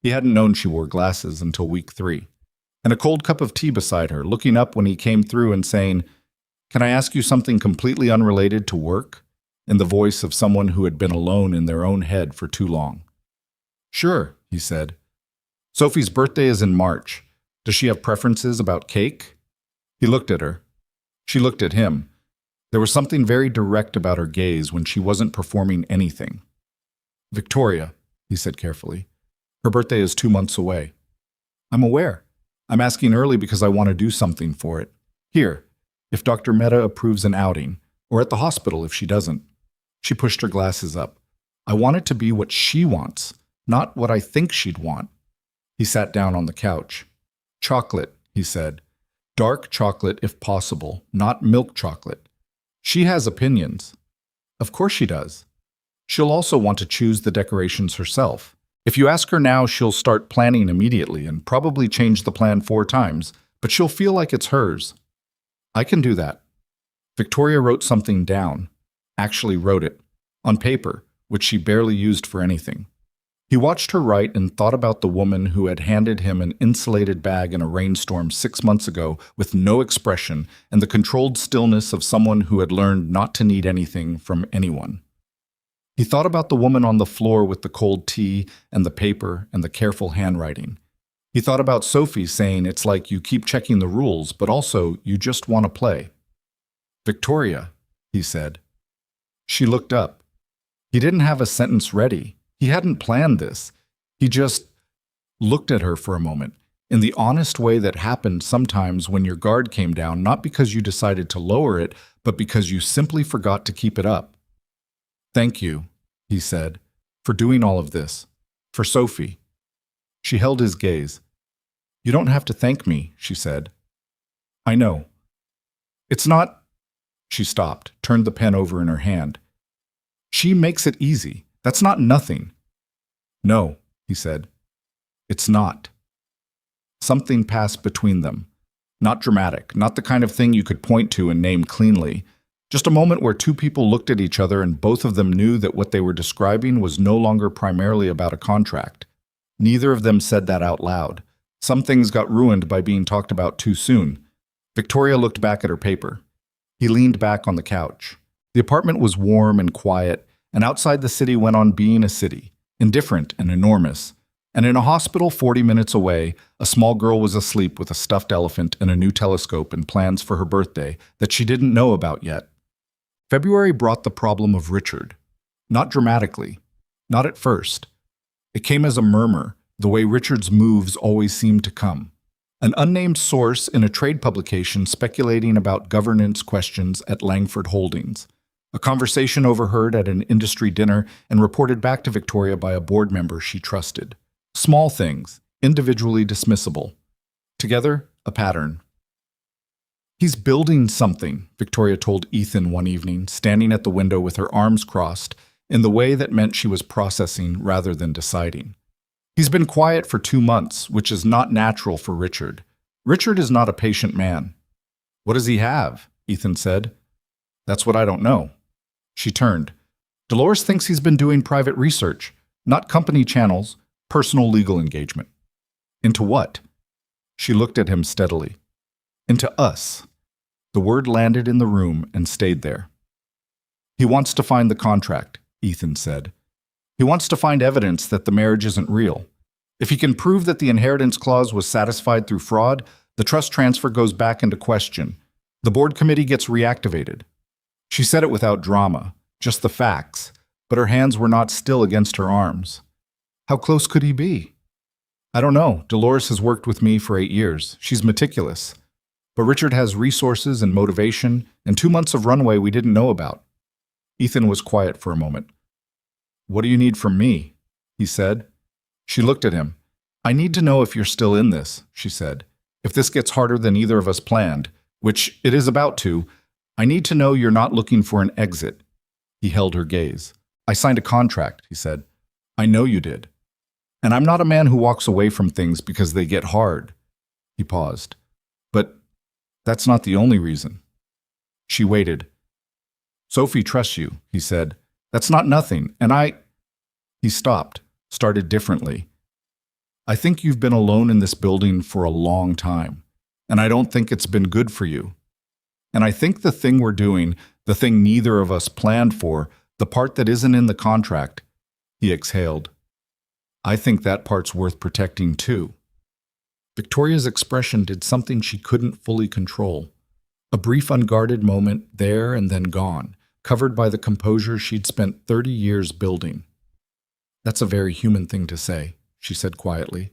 He hadn't known she wore glasses until week 3. And a cold cup of tea beside her, looking up when he came through and saying, "Can I ask you something completely unrelated to work?" in the voice of someone who had been alone in their own head for too long. "Sure," he said. "Sophie's birthday is in March. Does she have preferences about cake?" He looked at her. She looked at him. There was something very direct about her gaze when she wasn't performing anything. "Victoria," he said carefully, "her birthday is 2 months away." "I'm aware. I'm asking early because I want to do something for it. Here, if Dr. Mehta approves an outing, or at the hospital if she doesn't." She pushed her glasses up. "I want it to be what she wants, not what I think she'd want." He sat down on the couch. "Chocolate," he said. "Dark chocolate if possible, not milk chocolate. She has opinions." "Of course she does. She'll also want to choose the decorations herself. If you ask her now, she'll start planning immediately and probably change the plan 4 times, but she'll feel like it's hers." "I can do that." Victoria wrote something down. Actually wrote it. On paper, which she barely used for anything. He watched her write and thought about the woman who had handed him an insulated bag in a rainstorm 6 months ago with no expression and the controlled stillness of someone who had learned not to need anything from anyone. He thought about the woman on the floor with the cold tea and the paper and the careful handwriting. He thought about Sophie saying it's like you keep checking the rules, but also you just want to play. "Victoria," he said. She looked up. He didn't have a sentence ready. He hadn't planned this. He just looked at her for a moment, in the honest way that happened sometimes when your guard came down, not because you decided to lower it, but because you simply forgot to keep it up. "Thank you," he said, "for doing all of this. For Sophie." She held his gaze. "You don't have to thank me," she said. "I know. It's not—" She stopped, turned the pen over in her hand. "She makes it easy. That's not nothing." "No," he said. "It's not." Something passed between them. Not dramatic, not the kind of thing you could point to and name cleanly. Just a moment where two people looked at each other and both of them knew that what they were describing was no longer primarily about a contract. Neither of them said that out loud. Some things got ruined by being talked about too soon. Victoria looked back at her paper. He leaned back on the couch. The apartment was warm and quiet, and outside the city went on being a city, indifferent and enormous. And in a hospital 40 minutes away, a small girl was asleep with a stuffed elephant and a new telescope and plans for her birthday that she didn't know about yet. February brought the problem of Richard. Not dramatically. Not at first. It came as a murmur, the way Richard's moves always seemed to come. An unnamed source in a trade publication speculating about governance questions at Langford Holdings. A conversation overheard at an industry dinner and reported back to Victoria by a board member she trusted. Small things, individually dismissible. Together, a pattern. "He's building something," Victoria told Ethan one evening, standing at the window with her arms crossed, in the way that meant she was processing rather than deciding. "He's been quiet for 2 months, which is not natural for Richard. Richard is not a patient man." "What does he have?" Ethan said. "That's what I don't know." She turned. "Dolores thinks he's been doing private research, not company channels, personal legal engagement." "Into what?" She looked at him steadily. "Into us." The word landed in the room and stayed there. "He wants to find the contract," Ethan said. He wants to find evidence that the marriage isn't real. If he can prove that the inheritance clause was satisfied through fraud, the trust transfer goes back into question. The board committee gets reactivated. She said it without drama, just the facts, but her hands were not still against her arms. How close could he be? I don't know. Dolores has worked with me for 8 years. She's meticulous. But Richard has resources and motivation and 2 months of runway we didn't know about. Ethan was quiet for a moment. What do you need from me? He said. She looked at him. I need to know if you're still in this, she said. If this gets harder than either of us planned, which it is about to, I need to know you're not looking for an exit. He held her gaze. I signed a contract, he said. I know you did. And I'm not a man who walks away from things because they get hard. He paused. But that's not the only reason. She waited. Sophie trusts you, he said. That's not nothing, and He stopped, started differently. I think you've been alone in this building for a long time, and I don't think it's been good for you. And I think the thing we're doing, the thing neither of us planned for, the part that isn't in the contract, he exhaled. I think that part's worth protecting too. Victoria's expression did something she couldn't fully control. A brief unguarded moment there and then gone, covered by the composure she'd spent 30 years building. That's a very human thing to say, she said quietly.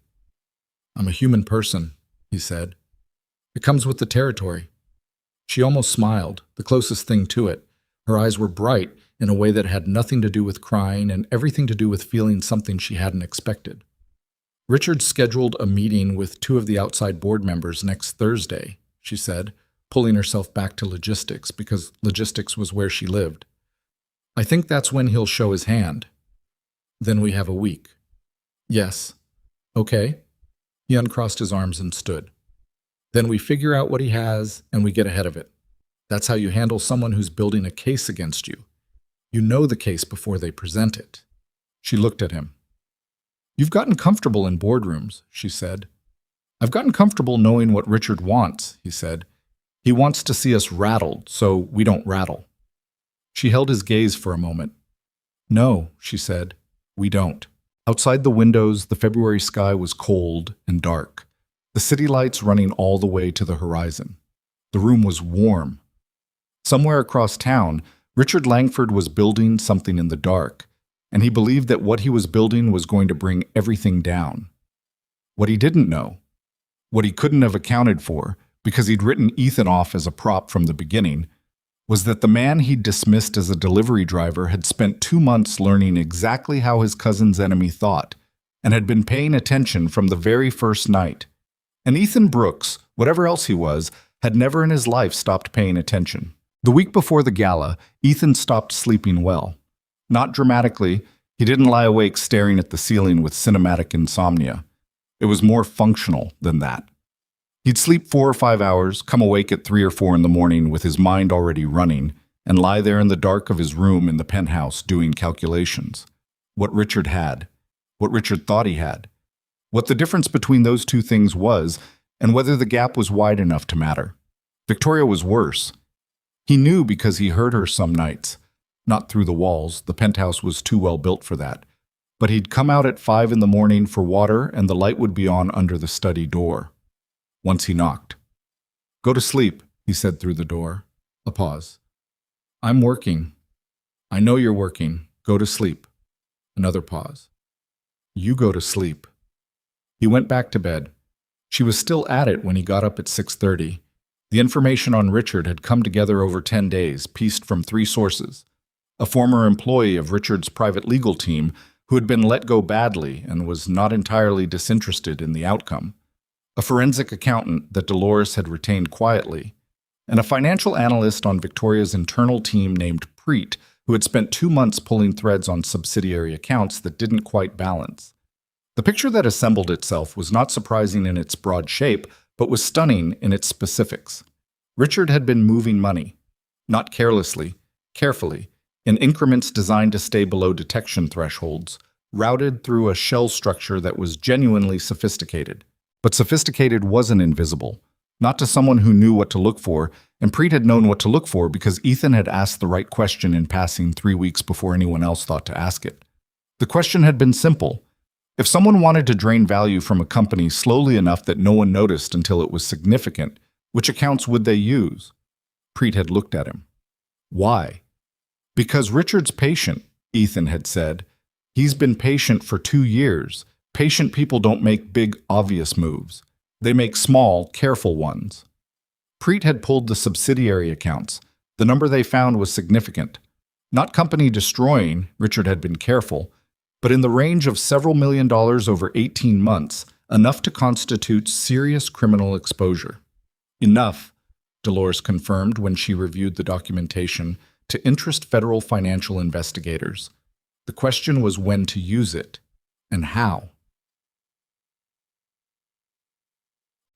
I'm a human person, he said. It comes with the territory. She almost smiled, the closest thing to it. Her eyes were bright in a way that had nothing to do with crying and everything to do with feeling something she hadn't expected. Richard scheduled a meeting with 2 of the outside board members next Thursday, she said, pulling herself back to logistics because logistics was where she lived. I think that's when he'll show his hand. Then we have a week. Yes. Okay. He uncrossed his arms and stood. Then we figure out what he has and we get ahead of it. That's how you handle someone who's building a case against you. You know the case before they present it. She looked at him. You've gotten comfortable in boardrooms, she said. I've gotten comfortable knowing what Richard wants, he said. He wants to see us rattled, so we don't rattle. She held his gaze for a moment. No, she said, we don't. Outside the windows, the February sky was cold and dark, the city lights running all the way to the horizon. The room was warm. Somewhere across town, Richard Langford was building something in the dark, and he believed that what he was building was going to bring everything down. What he didn't know, what he couldn't have accounted for, because he'd written Ethan off as a prop from the beginning, was that the man he'd dismissed as a delivery driver had spent 2 months learning exactly how his cousin's enemy thought, and had been paying attention from the very first night. And Ethan Brooks, whatever else he was, had never in his life stopped paying attention. The week before the gala, Ethan stopped sleeping well. Not dramatically, he didn't lie awake staring at the ceiling with cinematic insomnia. It was more functional than that. He'd sleep 4 or 5 hours, come awake at 3 or 4 in the morning with his mind already running, and lie there in the dark of his room in the penthouse doing calculations. What Richard had. What Richard thought he had. What the difference between those two things was, and whether the gap was wide enough to matter. Victoria was worse. He knew because he heard her some nights. Not through the walls, the penthouse was too well built for that. But he'd come out at 5 in the morning for water and the light would be on under the study door. Once he knocked. Go to sleep, he said through the door. A pause. I'm working. I know you're working. Go to sleep. Another pause. You go to sleep. He went back to bed. She was still at it when he got up at 6:30. The information on Richard had come together over 10 days, pieced from 3 sources. A former employee of Richard's private legal team who had been let go badly and was not entirely disinterested in the outcome. A forensic accountant that Dolores had retained quietly, and a financial analyst on Victoria's internal team named Preet, who had spent 2 months pulling threads on subsidiary accounts that didn't quite balance. The picture that assembled itself was not surprising in its broad shape, but was stunning in its specifics. Richard had been moving money, not carelessly, carefully, in increments designed to stay below detection thresholds, routed through a shell structure that was genuinely sophisticated. But sophisticated wasn't invisible, not to someone who knew what to look for, and Preet had known what to look for because Ethan had asked the right question in passing 3 weeks before anyone else thought to ask it. The question had been simple. If someone wanted to drain value from a company slowly enough that no one noticed until it was significant, which accounts would they use? Preet had looked at him. Why? Because Richard's patient, Ethan had said. He's been patient for 2 years. Patient people don't make big, obvious moves. They make small, careful ones. Preet had pulled the subsidiary accounts. The number they found was significant. Not company destroying, Richard had been careful, but in the range of several $1 million over 18 months, enough to constitute serious criminal exposure. Enough, Dolores confirmed when she reviewed the documentation, to interest federal financial investigators. The question was when to use it, and how.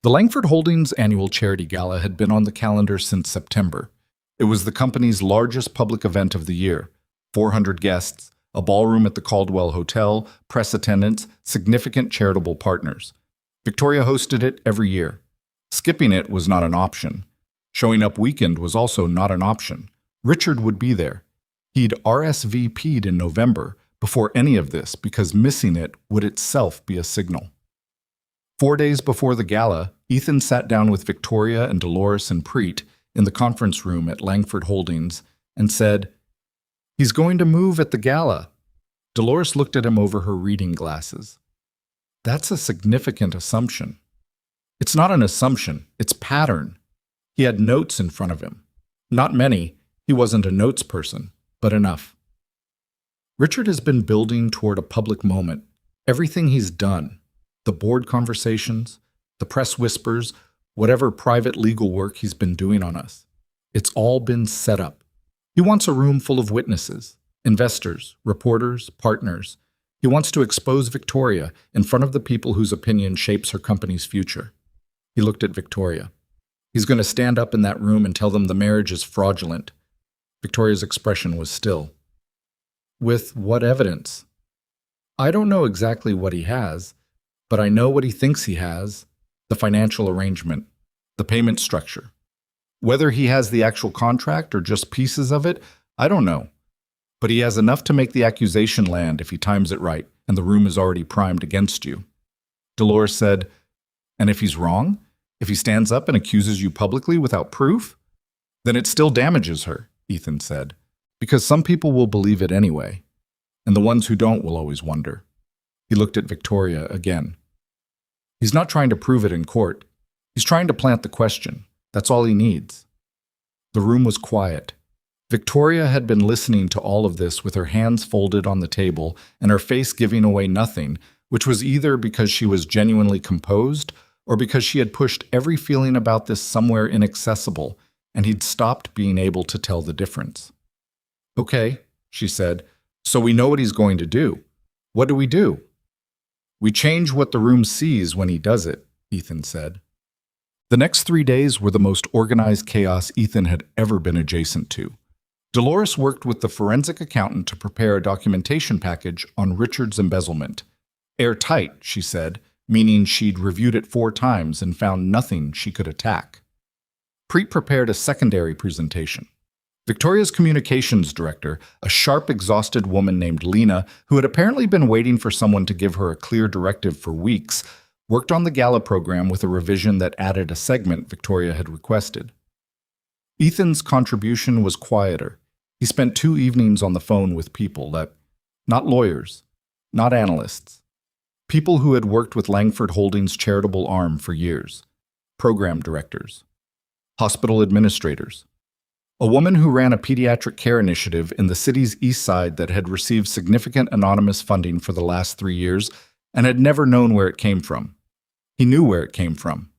The Langford Holdings annual charity gala had been on the calendar since September. It was the company's largest public event of the year. 400 guests, a ballroom at the Caldwell Hotel, press attendants, significant charitable partners. Victoria hosted it every year. Skipping it was not an option. Showing up weekend was also not an option. Richard would be there. He'd RSVP'd in November before any of this because missing it would itself be a signal. 4 days before the gala, Ethan sat down with Victoria and Dolores and Preet in the conference room at Langford Holdings and said, "He's going to move at the gala." Dolores looked at him over her reading glasses. "That's a significant assumption." "It's not an assumption, it's pattern." He had notes in front of him. Not many, he wasn't a notes person, but enough. Richard has been building toward a public moment. Everything he's done, the board conversations, the press whispers, whatever private legal work he's been doing on us, it's all been set up. He wants a room full of witnesses, investors, reporters, partners. He wants to expose Victoria in front of the people whose opinion shapes her company's future. He looked at Victoria. He's going to stand up in that room and tell them the marriage is fraudulent. Victoria's expression was still. With what evidence? I don't know exactly what he has, but I know what he thinks he has, the financial arrangement, the payment structure. Whether he has the actual contract or just pieces of it, I don't know. But he has enough to make the accusation land if he times it right, and the room is already primed against you. Dolores said, "And if he's wrong? If he stands up and accuses you publicly without proof?" "Then it still damages her," Ethan said, "because some people will believe it anyway, and the ones who don't will always wonder." He looked at Victoria again. "He's not trying to prove it in court. He's trying to plant the question. That's all he needs." The room was quiet. Victoria had been listening to all of this with her hands folded on the table and her face giving away nothing, which was either because she was genuinely composed or because she had pushed every feeling about this somewhere inaccessible, and he'd stopped being able to tell the difference. "Okay," she said, "so we know what he's going to do. What do we do?" "We change what the room sees when he does it," Ethan said. The next 3 days were the most organized chaos Ethan had ever been adjacent to. Dolores worked with the forensic accountant to prepare a documentation package on Richard's embezzlement. Airtight, she said, meaning she'd reviewed it 4 times and found nothing she could attack. Preet prepared a secondary presentation. Victoria's communications director, a sharp, exhausted woman named Lena, who had apparently been waiting for someone to give her a clear directive for weeks, worked on the gala program with a revision that added a segment Victoria had requested. Ethan's contribution was quieter. He spent 2 evenings on the phone with people not lawyers, not analysts, people who had worked with Langford Holdings' charitable arm for years, program directors, hospital administrators, a woman who ran a pediatric care initiative in the city's east side that had received significant anonymous funding for the last 3 years and had never known where it came from. He knew where it came from.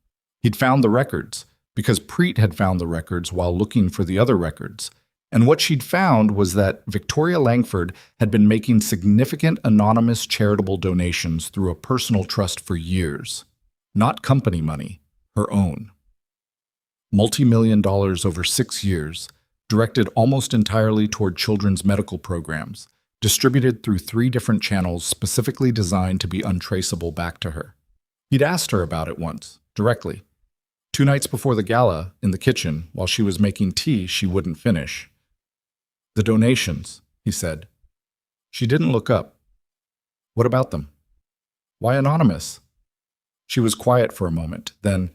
He'd found the records, because Preet had found the records while looking for the other records. And what she'd found was that Victoria Langford had been making significant anonymous charitable donations through a personal trust for years. Not company money, her own. Multi-million dollars over 6 years, directed almost entirely toward children's medical programs, distributed through 3 different channels specifically designed to be untraceable back to her. He'd asked her about it once, directly. 2 nights before the gala, in the kitchen, while she was making tea she wouldn't finish. "The donations," he said. She didn't look up. What about them? Why anonymous? She was quiet for a moment, then,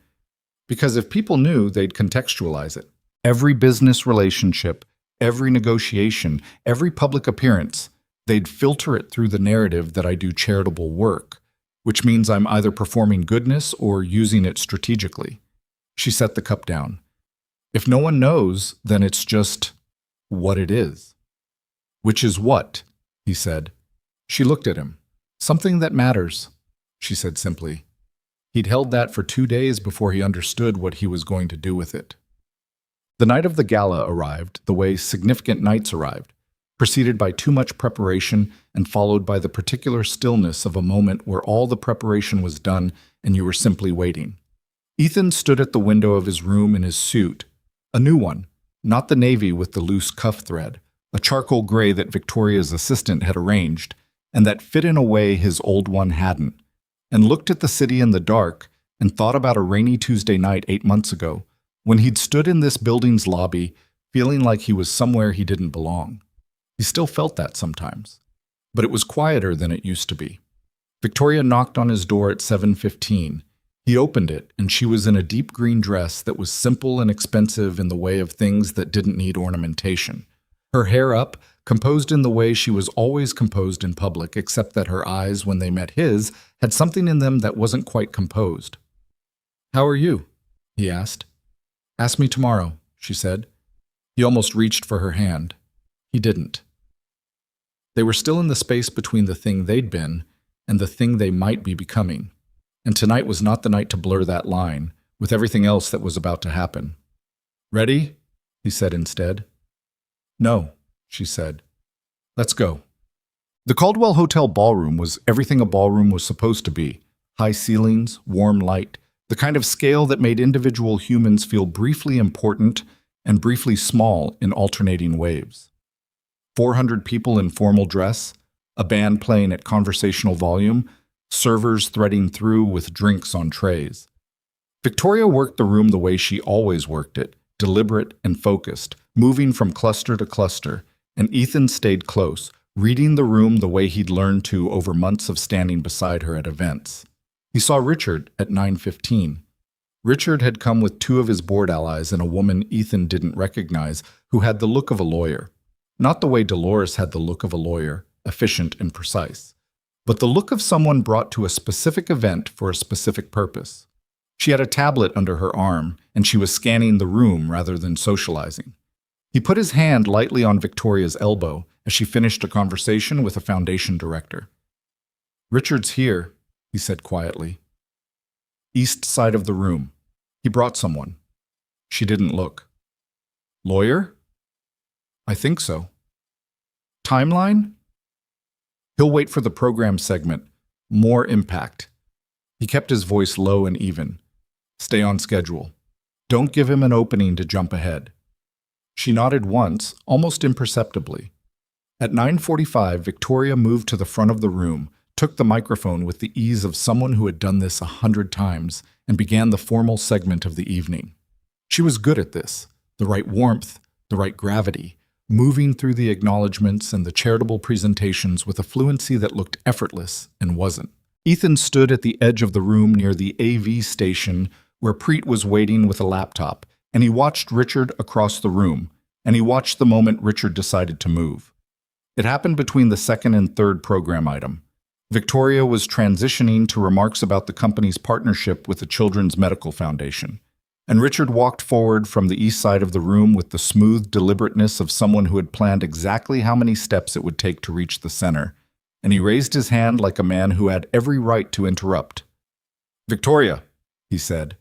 because if people knew, they'd contextualize it. Every business relationship, every negotiation, every public appearance, they'd filter it through the narrative that I do charitable work, which means I'm either performing goodness or using it strategically. She set the cup down. If no one knows, then it's just what it is. Which is what? He said. She looked at him. Something that matters, she said simply. He'd held that for 2 days before he understood what he was going to do with it. The night of the gala arrived the way significant nights arrived, preceded by too much preparation and followed by the particular stillness of a moment where all the preparation was done and you were simply waiting. Ethan stood at the window of his room in his suit, a new one, not the navy with the loose cuff thread, a charcoal gray that Victoria's assistant had arranged, and that fit in a way his old one hadn't, and looked at the city in the dark and thought about a rainy Tuesday night 8 months ago, when he'd stood in this building's lobby feeling like he was somewhere he didn't belong. He still felt that sometimes, but it was quieter than it used to be. Victoria knocked on his door at 7:15. He opened it, and she was in a deep green dress that was simple and expensive in the way of things that didn't need ornamentation. Her hair up, composed in the way she was always composed in public, except that her eyes, when they met his, had something in them that wasn't quite composed. "How are you?" he asked. "Ask me tomorrow," she said. He almost reached for her hand. He didn't. They were still in the space between the thing they'd been and the thing they might be becoming, and tonight was not the night to blur that line, with everything else that was about to happen. "Ready?" he said instead. "No," she said. "Let's go." The Caldwell Hotel ballroom was everything a ballroom was supposed to be. High ceilings, warm light, the kind of scale that made individual humans feel briefly important and briefly small in alternating waves. 400 people in formal dress, a band playing at conversational volume, servers threading through with drinks on trays. Victoria worked the room the way she always worked it, deliberate and focused, moving from cluster to cluster, and Ethan stayed close, reading the room the way he'd learned to over months of standing beside her at events. He saw Richard at 9:15. Richard had come with 2 of his board allies and a woman Ethan didn't recognize who had the look of a lawyer. Not the way Dolores had the look of a lawyer, efficient and precise, but the look of someone brought to a specific event for a specific purpose. She had a tablet under her arm, and she was scanning the room rather than socializing. He put his hand lightly on Victoria's elbow as she finished a conversation with a foundation director. "Richard's here," he said quietly. East side of the room. He brought someone. She didn't look. "Lawyer?" "I think so." "Timeline?" "He'll wait for the program segment. More impact." He kept his voice low and even. "Stay on schedule. Don't give him an opening to jump ahead." She nodded once, almost imperceptibly. At 9:45, Victoria moved to the front of the room, took the microphone with the ease of someone who had done this 100 times, and began the formal segment of the evening. She was good at this, the right warmth, the right gravity, moving through the acknowledgments and the charitable presentations with a fluency that looked effortless and wasn't. Ethan stood at the edge of the room near the AV station where Preet was waiting with a laptop, and he watched Richard across the room, and he watched the moment Richard decided to move. It happened between the second and third program item. Victoria was transitioning to remarks about the company's partnership with the Children's Medical Foundation, and Richard walked forward from the east side of the room with the smooth deliberateness of someone who had planned exactly how many steps it would take to reach the center, and he raised his hand like a man who had every right to interrupt. "Victoria," he said.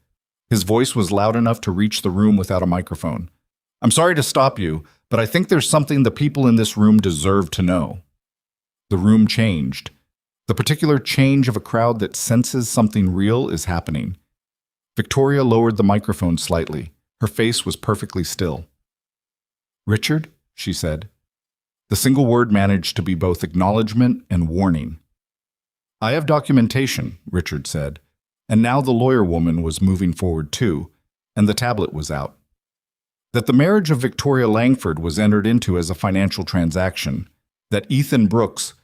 His voice was loud enough to reach the room without a microphone. "I'm sorry to stop you, but I think there's something the people in this room deserve to know." The room changed. The particular change of a crowd that senses something real is happening. Victoria lowered the microphone slightly. Her face was perfectly still. "Richard," she said. The single word managed to be both acknowledgement and warning. "I have documentation," Richard said, and now the lawyer woman was moving forward too, and the tablet was out. That the marriage of Victoria Langford was entered into as a financial transaction, that Ethan Brooks,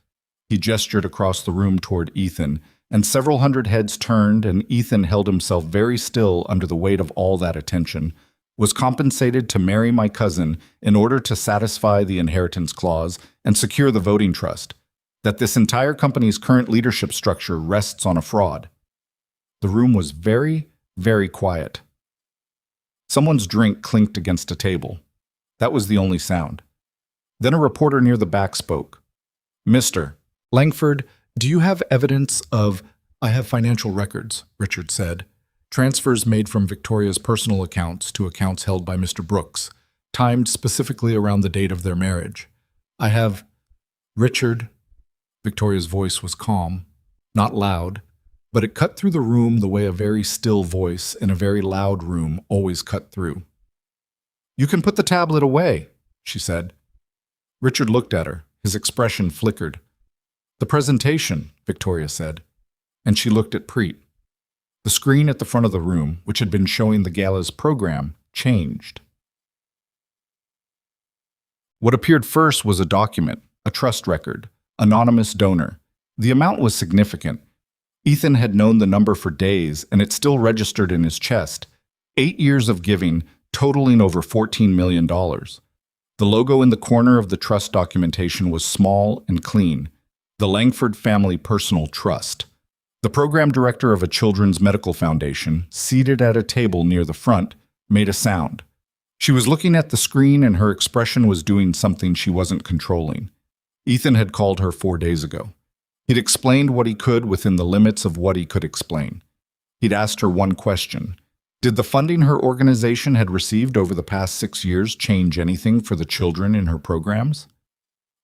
He gestured across the room toward Ethan, and several hundred heads turned, and Ethan held himself very still under the weight of all that attention. Was compensated to marry my cousin in order to satisfy the inheritance clause and secure the voting trust. That this entire company's current leadership structure rests on a fraud. The room was very, very quiet. Someone's drink clinked against a table. That was the only sound. Then a reporter near the back spoke. "Mr. Langford, do you have evidence of—" "I have financial records," Richard said. "Transfers made from Victoria's personal accounts to accounts held by Mr. Brooks, timed specifically around the date of their marriage. I have—" "Richard," Victoria's voice was calm, not loud, but it cut through the room the way a very still voice in a very loud room always cut through. "You can put the tablet away," she said. Richard looked at her. His expression flickered. "The presentation," Victoria said, and she looked at Preet. The screen at the front of the room, which had been showing the gala's program, changed. What appeared first was a document, a trust record, anonymous donor. The amount was significant. Ethan had known the number for days, and it still registered in his chest. 8 years of giving, totaling over $14 million. The logo in the corner of the trust documentation was small and clean. The Langford Family Personal Trust. The program director of a children's medical foundation, seated at a table near the front, made a sound. She was looking at the screen and her expression was doing something she wasn't controlling. Ethan had called her 4 days ago. He'd explained what he could within the limits of what he could explain. He'd asked her one question. Did the funding her organization had received over the past 6 years change anything for the children in her programs?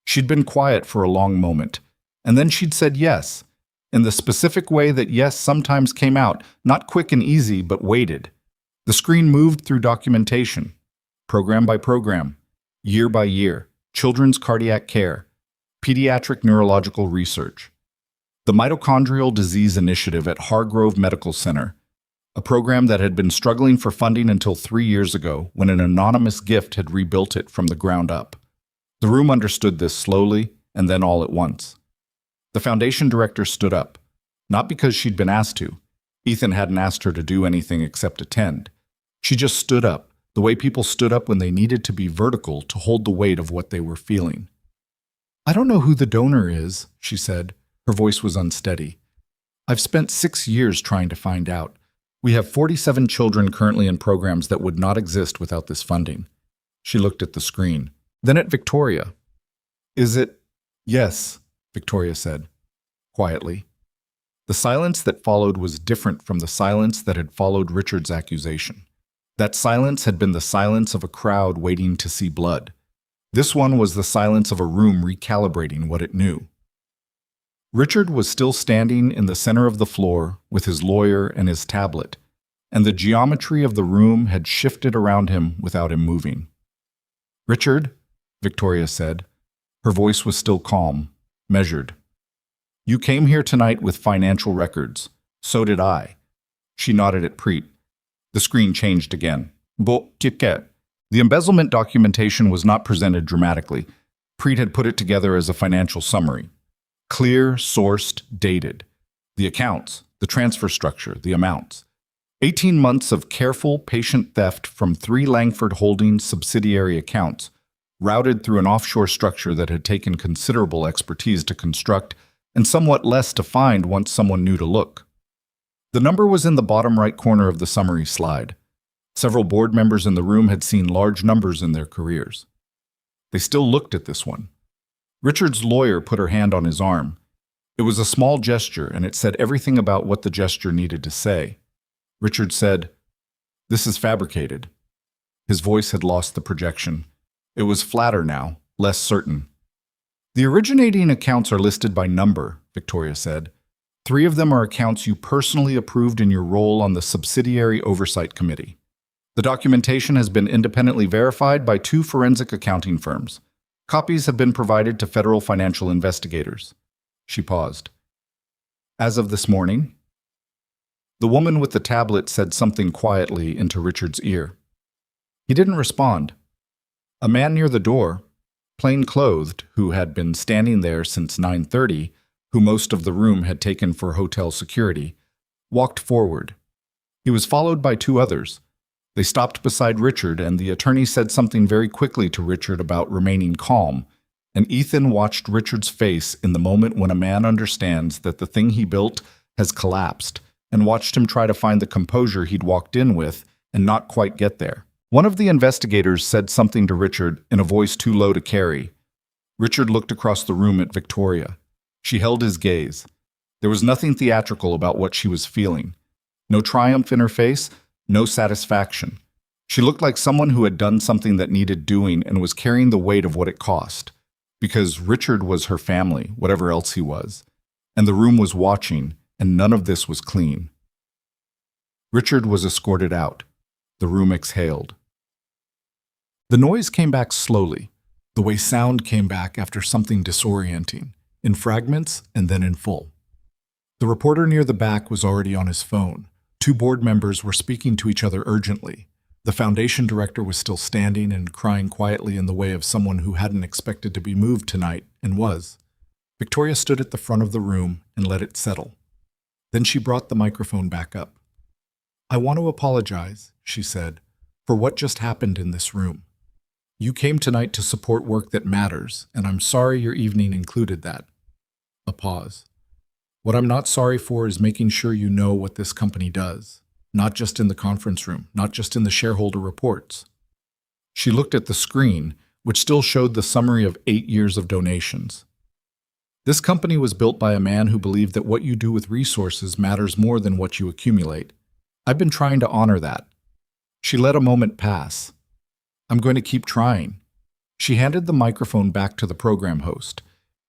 She'd been quiet for a long moment, and then she'd said yes, in the specific way that yes sometimes came out, not quick and easy, but waited. The screen moved through documentation, program by program, year by year, children's cardiac care, pediatric neurological research, the Mitochondrial Disease Initiative at Hargrove Medical Center, a program that had been struggling for funding until 3 years ago when an anonymous gift had rebuilt it from the ground up. The room understood this slowly and then all at once. The foundation director stood up, not because she'd been asked to. Ethan hadn't asked her to do anything except attend. She just stood up, the way people stood up when they needed to be vertical to hold the weight of what they were feeling. "I don't know who the donor is," she said. Her voice was unsteady. "I've spent 6 years trying to find out. We have 47 children currently in programs that would not exist without this funding." She looked at the screen, then at Victoria. "Is it—" "Yes," Victoria said, quietly. The silence that followed was different from the silence that had followed Richard's accusation. That silence had been the silence of a crowd waiting to see blood. This one was the silence of a room recalibrating what it knew. Richard was still standing in the center of the floor with his lawyer and his tablet, and the geometry of the room had shifted around him without him moving. "Richard," Victoria said. Her voice was still calm, measured. "You came here tonight with financial records. So did I." She nodded at Preet. The screen changed again. The embezzlement documentation was not presented dramatically. Preet had put it together as a financial summary. Clear, sourced, dated. The accounts, the transfer structure, the amounts. 18 months of careful, patient theft from 3 Langford Holdings subsidiary accounts, routed through an offshore structure that had taken considerable expertise to construct and somewhat less to find once someone knew to look. The number was in the bottom right corner of the summary slide. Several board members in the room had seen large numbers in their careers. They still looked at this one. Richard's lawyer put her hand on his arm. It was a small gesture, and it said everything about what the gesture needed to say. Richard said, "This is fabricated." His voice had lost the projection. It was flatter now, less certain. "The originating accounts are listed by number," Victoria said. 3 of them are accounts you personally approved in your role on the Subsidiary Oversight Committee. The documentation has been independently verified by 2 forensic accounting firms. Copies have been provided to federal financial investigators. She paused. "As of this morning?" The woman with the tablet said something quietly into Richard's ear. He didn't respond. A man near the door, plain-clothed, who had been standing there since 9:30, who most of the room had taken for hotel security, walked forward. He was followed by two others. They stopped beside Richard, and the attorney said something very quickly to Richard about remaining calm, and Ethan watched Richard's face in the moment when a man understands that the thing he built has collapsed, and watched him try to find the composure he'd walked in with and not quite get there. One of the investigators said something to Richard in a voice too low to carry. Richard looked across the room at Victoria. She held his gaze. There was nothing theatrical about what she was feeling. No triumph in her face, no satisfaction. She looked like someone who had done something that needed doing and was carrying the weight of what it cost. Because Richard was her family, whatever else he was. And the room was watching, and none of this was clean. Richard was escorted out. The room exhaled. The noise came back slowly, the way sound came back after something disorienting, in fragments and then in full. The reporter near the back was already on his phone. Two board members were speaking to each other urgently. The foundation director was still standing and crying quietly in the way of someone who hadn't expected to be moved tonight, and was. Victoria stood at the front of the room and let it settle. Then she brought the microphone back up. "I want to apologize," she said, "for what just happened in this room. You came tonight to support work that matters, and I'm sorry your evening included that." A pause. "What I'm not sorry for is making sure you know what this company does, not just in the conference room, not just in the shareholder reports." She looked at the screen, which still showed the summary of 8 years of donations. This company was built by a man who believed that what you do with resources matters more than what you accumulate. I've been trying to honor that. She let a moment pass. "I'm going to keep trying." She handed the microphone back to the program host.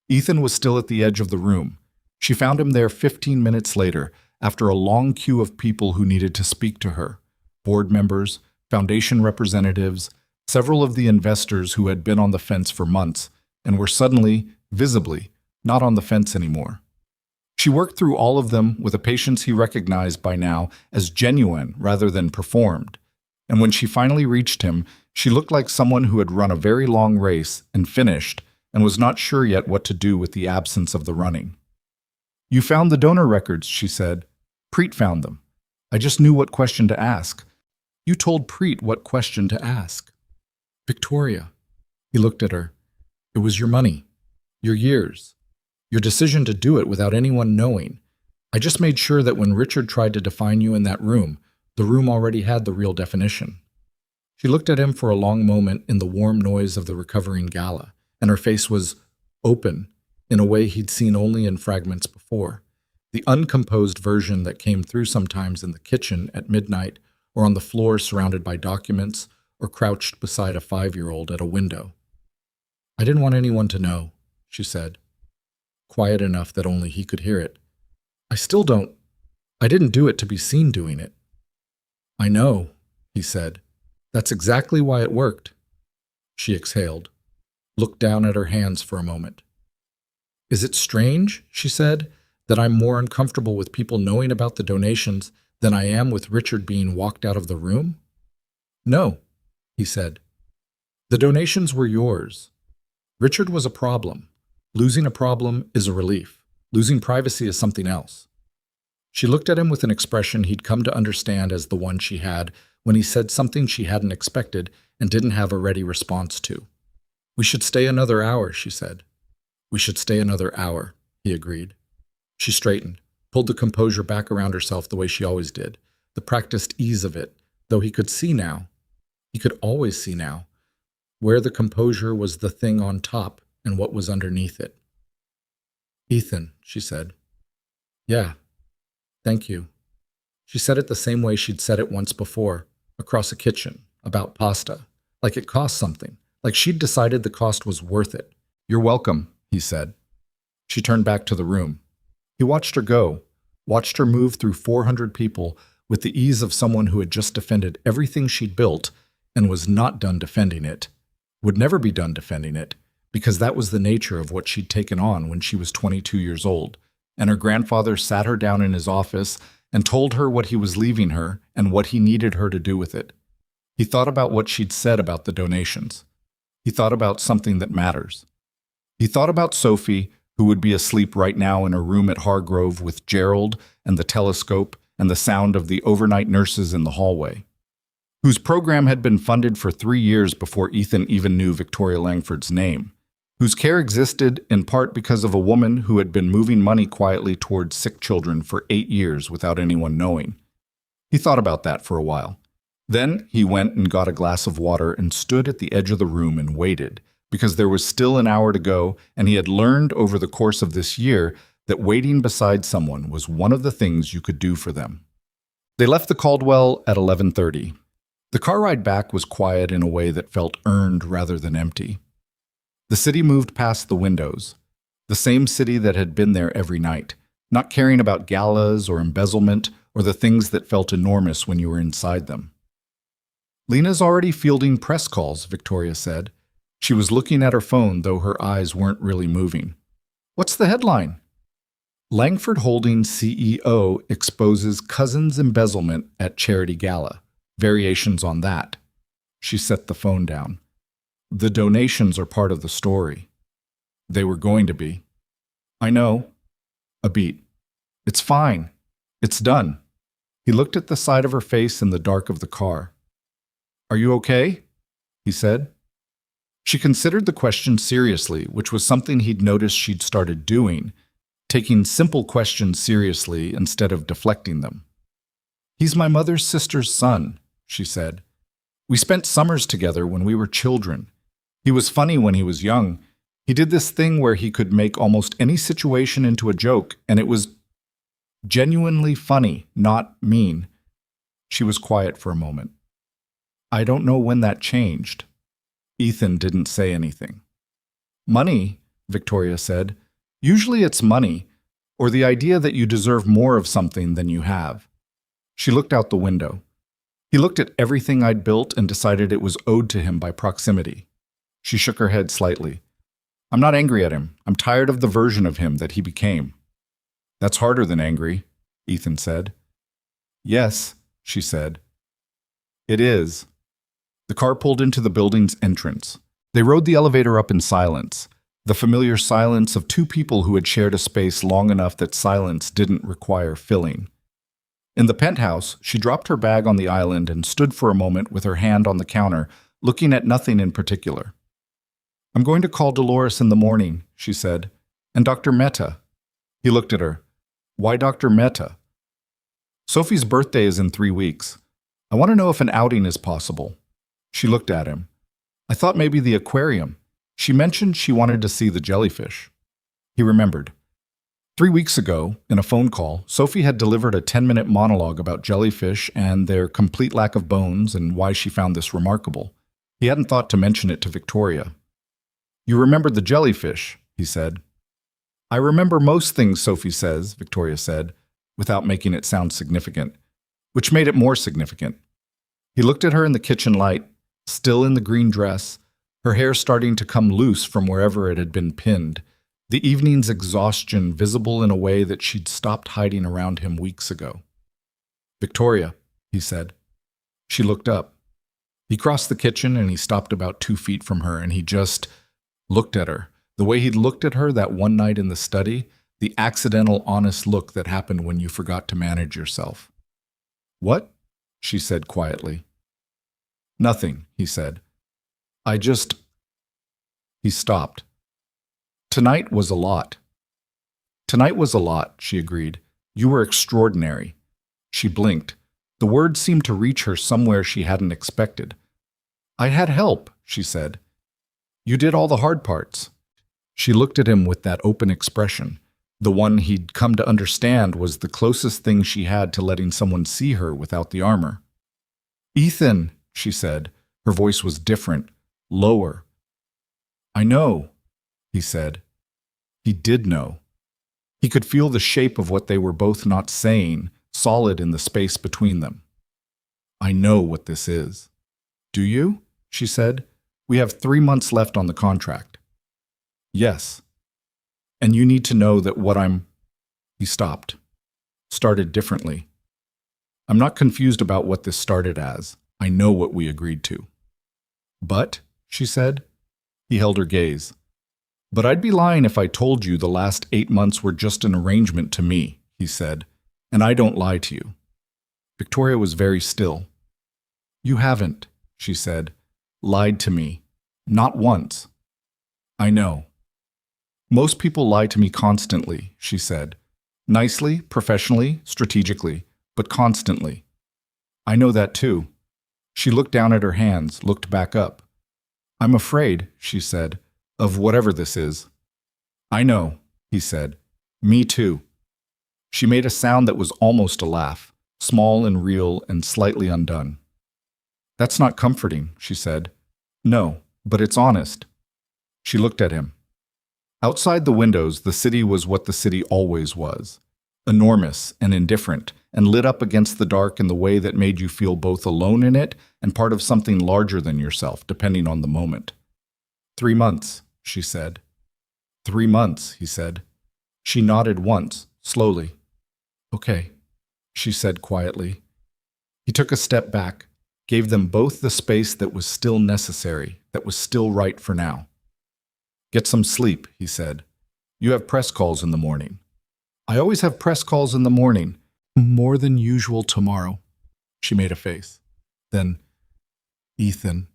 Ethan was still at the edge of the room. She found him there 15 minutes later, after a long queue of people who needed to speak to her. Board members, foundation representatives, several of the investors who had been on the fence for months and were suddenly, visibly, not on the fence anymore. She worked through all of them with a patience he recognized by now as genuine rather than performed. And when she finally reached him, she looked like someone who had run a very long race and finished and was not sure yet what to do with the absence of the running. "You found the donor records," she said. "Preet found them. I just knew what question to ask." "You told Preet what question to ask." "Victoria." He looked at her. "It was your money, your years, your decision to do it without anyone knowing. I just made sure that when Richard tried to define you in that room, the room already had the real definition." She looked at him for a long moment in the warm noise of the recovering gala, and her face was open in a way he'd seen only in fragments before. The uncomposed version that came through sometimes in the kitchen at midnight or on the floor surrounded by documents or crouched beside a 5-year-old at a window. "I didn't want anyone to know," she said, quiet enough that only he could hear it. I didn't do it to be seen doing it." "I know," he said. "That's exactly why it worked." She exhaled, looked down at her hands for a moment. "Is it strange," she said, "that I'm more uncomfortable with people knowing about the donations than I am with Richard being walked out of the room?" "No," he said. "The donations were yours. Richard was a problem. Losing a problem is a relief. Losing privacy is something else." She looked at him with an expression he'd come to understand as the one she had when he said something she hadn't expected and didn't have a ready response to. "We should stay another hour," she said. "We should stay another hour," he agreed. She straightened, pulled the composure back around herself the way she always did, the practiced ease of it, though he could see now. He could always see now, where the composure was the thing on top and what was underneath it. "Ethan," she said. "Yeah, thank you." She said it the same way she'd said it once before, across a kitchen, about pasta, like it cost something, like she'd decided the cost was worth it. "You're welcome," he said. She turned back to the room. He watched her go, watched her move through 400 people with the ease of someone who had just defended everything she'd built and was not done defending it, would never be done defending it, because that was the nature of what she'd taken on when she was 22 years old, and her grandfather sat her down in his office and told her what he was leaving her and what he needed her to do with it. He thought about what she'd said about the donations. He thought about something that matters. He thought about Sophie, who would be asleep right now in her room at Hargrove with Gerald and the telescope and the sound of the overnight nurses in the hallway, whose program had been funded for 3 years before Ethan even knew Victoria Langford's name, whose care existed in part because of a woman who had been moving money quietly towards sick children for 8 years without anyone knowing. He thought about that for a while. Then he went and got a glass of water and stood at the edge of the room and waited, because there was still an hour to go, and he had learned over the course of this year that waiting beside someone was one of the things you could do for them. They left the Caldwell at 11:30. The car ride back was quiet in a way that felt earned rather than empty. The city moved past the windows, the same city that had been there every night, not caring about galas or embezzlement or the things that felt enormous when you were inside them. "Lena's already fielding press calls," Victoria said. She was looking at her phone, though her eyes weren't really moving. "What's the headline?" "Langford Holdings CEO exposes cousin's embezzlement at charity gala. Variations on that." She set the phone down. "The donations are part of the story." "They were going to be." "I know." A beat. "It's fine. It's done." He looked at the side of her face in the dark of the car. "Are you okay?" he said. She considered the question seriously, which was something he'd noticed she'd started doing, taking simple questions seriously instead of deflecting them. "He's my mother's sister's son," she said. "We spent summers together when we were children. He was funny when he was young. He did this thing where he could make almost any situation into a joke, and it was genuinely funny, not mean." She was quiet for a moment. "I don't know when that changed." Ethan didn't say anything. "Money," Victoria said. "Usually it's money, or the idea that you deserve more of something than you have." She looked out the window. He looked at everything I'd built and decided it was owed to him by proximity. She shook her head slightly. "I'm not angry at him. I'm tired of the version of him that he became." "That's harder than angry," Ethan said. "Yes," she said. "It is." The car pulled into the building's entrance. They rode the elevator up in silence, the familiar silence of two people who had shared a space long enough that silence didn't require filling. In the penthouse, she dropped her bag on the island and stood for a moment with her hand on the counter, looking at nothing in particular. "I'm going to call Dolores in the morning," she said, "and Dr. Mehta." He looked at her. "Why Dr. Mehta?" "Sophie's birthday is in 3 weeks. I want to know if an outing is possible." She looked at him. "I thought maybe the aquarium. She mentioned she wanted to see the jellyfish." He remembered. 3 weeks ago, in a phone call, Sophie had delivered a 10-minute monologue about jellyfish and their complete lack of bones and why she found this remarkable. He hadn't thought to mention it to Victoria. "You remembered the jellyfish," he said. "I remember most things Sophie says," Victoria said, without making it sound significant, which made it more significant. He looked at her in the kitchen light, still in the green dress, her hair starting to come loose from wherever it had been pinned, the evening's exhaustion visible in a way that she'd stopped hiding around him weeks ago. "Victoria," he said. She looked up. He crossed the kitchen and he stopped about 2 feet from her and he just looked at her, the way he'd looked at her that one night in the study, the accidental, honest look that happened when you forgot to manage yourself. "What?" she said quietly. "Nothing," he said. "I just—" He stopped. "Tonight was a lot." "Tonight was a lot," she agreed. "You were extraordinary." She blinked. The words seemed to reach her somewhere she hadn't expected. "I had help," she said. "You did all the hard parts." She looked at him with that open expression. The one he'd come to understand was the closest thing she had to letting someone see her without the armor. "Ethan," she said. Her voice was different, lower. "I know," he said. He did know. He could feel the shape of what they were both not saying, solid in the space between them. "I know what this is." "Do you?" she said. "We have 3 months left on the contract." "Yes. And you need to know that what I'm—" He stopped. Started differently. "I'm not confused about what this started as. I know what we agreed to." "But," she said, He held her gaze. But I'd be lying if I told you the last 8 months were just an arrangement to me, he said, and I don't lie to you. Victoria was very still. You haven't, she said, lied to me. Not once. I know. Most people lie to me constantly, she said. Nicely, professionally, strategically, but constantly. I know that too. She looked down at her hands, looked back up. I'm afraid, she said, of whatever this is. I know, he said. Me too. She made a sound that was almost a laugh, small and real and slightly undone. That's not comforting, she said. No, but it's honest. She looked at him. Outside the windows, the city was what the city always was. Enormous and indifferent, and lit up against the dark in the way that made you feel both alone in it and part of something larger than yourself, depending on the moment. 3 months, she said. 3 months, he said. She nodded once, slowly. Okay, she said quietly. He took a step back, gave them both the space that was still necessary, that was still right for now. Get some sleep, he said. You have press calls in the morning. I always have press calls in the morning. More than usual tomorrow. She made a face. Then, Ethan.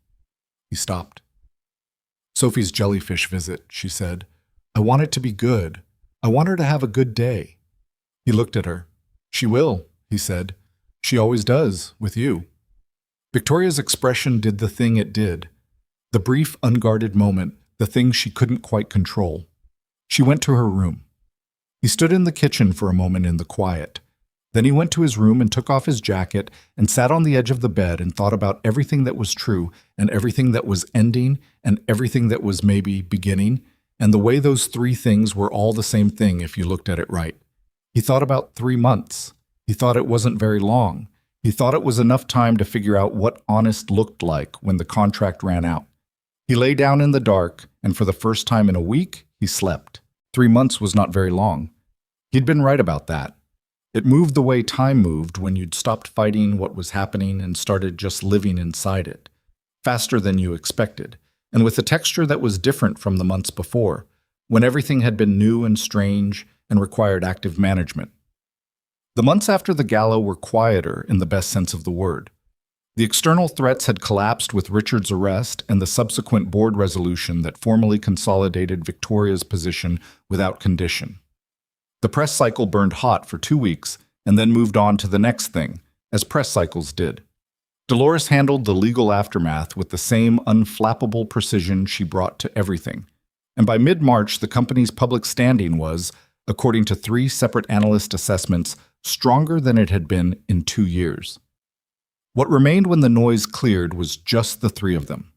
He stopped. Sophie's jellyfish visit, she said. I want it to be good. I want her to have a good day. He looked at her. She will, he said. She always does, with you. Victoria's expression did the thing it did. The brief, unguarded moment, the thing she couldn't quite control. She went to her room. He stood in the kitchen for a moment in the quiet. Then he went to his room and took off his jacket and sat on the edge of the bed and thought about everything that was true and everything that was ending and everything that was maybe beginning, and the way those 3 things were all the same thing if you looked at it right. He thought about 3 months. He thought it wasn't very long. He thought it was enough time to figure out what honest looked like when the contract ran out. He lay down in the dark, and for the first time in a week, he slept. 3 months was not very long. He'd been right about that. It moved the way time moved when you'd stopped fighting what was happening and started just living inside it, faster than you expected, and with a texture that was different from the months before, when everything had been new and strange and required active management. The months after the gala were quieter in the best sense of the word. The external threats had collapsed with Richard's arrest and the subsequent board resolution that formally consolidated Victoria's position without condition. The press cycle burned hot for 2 weeks and then moved on to the next thing, as press cycles did. Dolores handled the legal aftermath with the same unflappable precision she brought to everything. And by mid-March, the company's public standing was, according to 3 separate analyst assessments, stronger than it had been in 2 years. What remained when the noise cleared was just the 3 of them.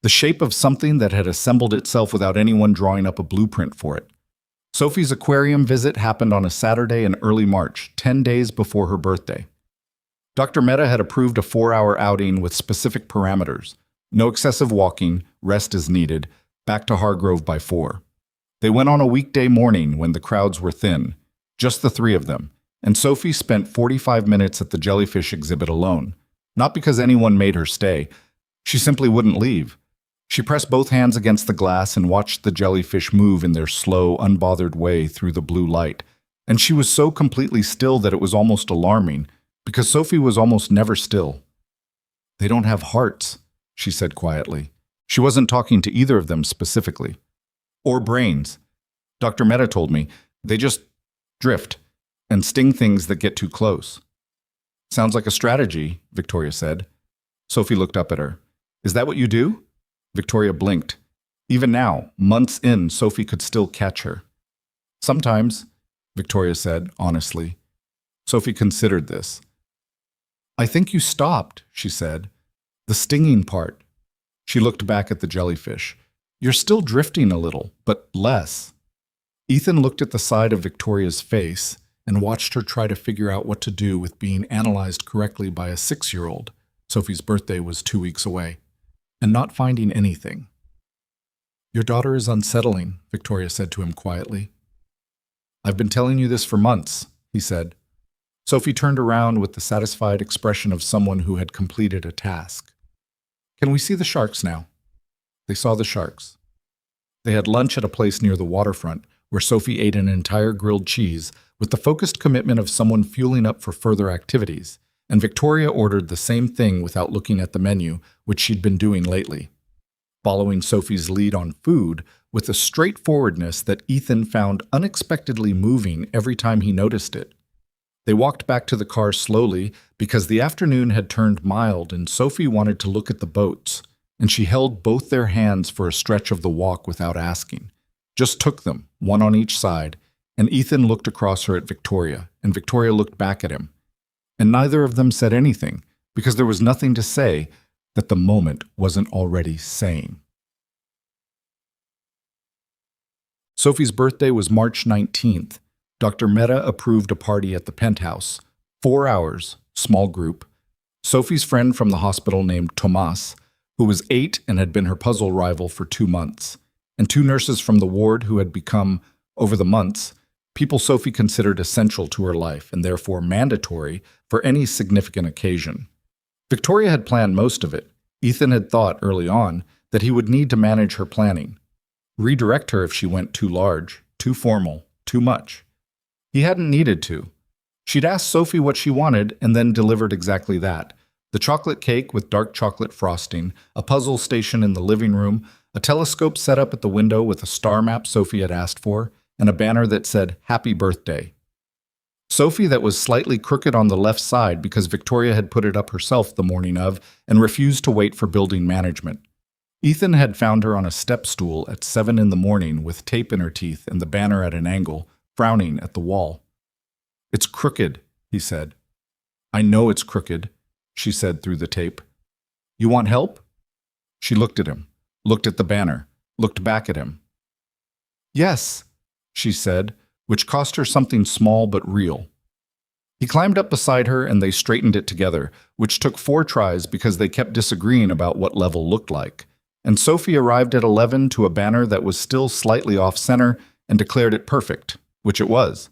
The shape of something that had assembled itself without anyone drawing up a blueprint for it. Sophie's aquarium visit happened on a Saturday in early March, 10 days before her birthday. Dr. Mehta had approved a 4-hour outing with specific parameters. No excessive walking, rest as needed, back to Hargrove by 4. They went on a weekday morning when the crowds were thin, just the 3 of them, and Sophie spent 45 minutes at the jellyfish exhibit alone. Not because anyone made her stay. She simply wouldn't leave. She pressed both hands against the glass and watched the jellyfish move in their slow, unbothered way through the blue light. And she was so completely still that it was almost alarming, because Sophie was almost never still. They don't have hearts, she said quietly. She wasn't talking to either of them specifically. Or brains. Dr. Mehta told me, they just drift and sting things that get too close. Sounds like a strategy, Victoria said. Sophie looked up at her. Is that what you do? Victoria blinked. Even now, months in, Sophie could still catch her. Sometimes, Victoria said, honestly. Sophie considered this. I think you stopped, she said. The stinging part. She looked back at the jellyfish. You're still drifting a little, but less. Ethan looked at the side of Victoria's face and watched her try to figure out what to do with being analyzed correctly by a 6-year-old. Sophie's birthday was 2 weeks away. And not finding anything. Your daughter is unsettling, Victoria said to him quietly. I've been telling you this for months, he said. Sophie turned around with the satisfied expression of someone who had completed a task. Can we see the sharks now? They saw the sharks. They had lunch at a place near the waterfront, where Sophie ate an entire grilled cheese with the focused commitment of someone fueling up for further activities, and Victoria ordered the same thing without looking at the menu, which she'd been doing lately. Following Sophie's lead on food, with a straightforwardness that Ethan found unexpectedly moving every time he noticed it. They walked back to the car slowly because the afternoon had turned mild and Sophie wanted to look at the boats, and she held both their hands for a stretch of the walk without asking. Just took them, one on each side, and Ethan looked across her at Victoria, and Victoria looked back at him. And neither of them said anything, because there was nothing to say that the moment wasn't already saying. Sophie's birthday was March 19th. Dr. Mehta approved a party at the penthouse. 4 hours, small group. Sophie's friend from the hospital named Tomas, who was 8 and had been her puzzle rival for 2 months, and 2 nurses from the ward who had become, over the months, people Sophie considered essential to her life and therefore mandatory for any significant occasion. Victoria had planned most of it. Ethan had thought early on that he would need to manage her planning, redirect her if she went too large, too formal, too much. He hadn't needed to. She'd asked Sophie what she wanted and then delivered exactly that. The chocolate cake with dark chocolate frosting, a puzzle station in the living room, a telescope set up at the window with a star map Sophie had asked for, and a banner that said, "Happy Birthday." Sophie that was slightly crooked on the left side because Victoria had put it up herself the morning of and refused to wait for building management. Ethan had found her on a step stool at 7 in the morning with tape in her teeth and the banner at an angle, frowning at the wall. "It's crooked," he said. "I know it's crooked," she said through the tape. "You want help?" She looked at him, looked at the banner, looked back at him. "Yes," she said, which cost her something small but real. He climbed up beside her and they straightened it together, which took 4 tries because they kept disagreeing about what level looked like. And Sophie arrived at 11 to a banner that was still slightly off-center and declared it perfect, which it was.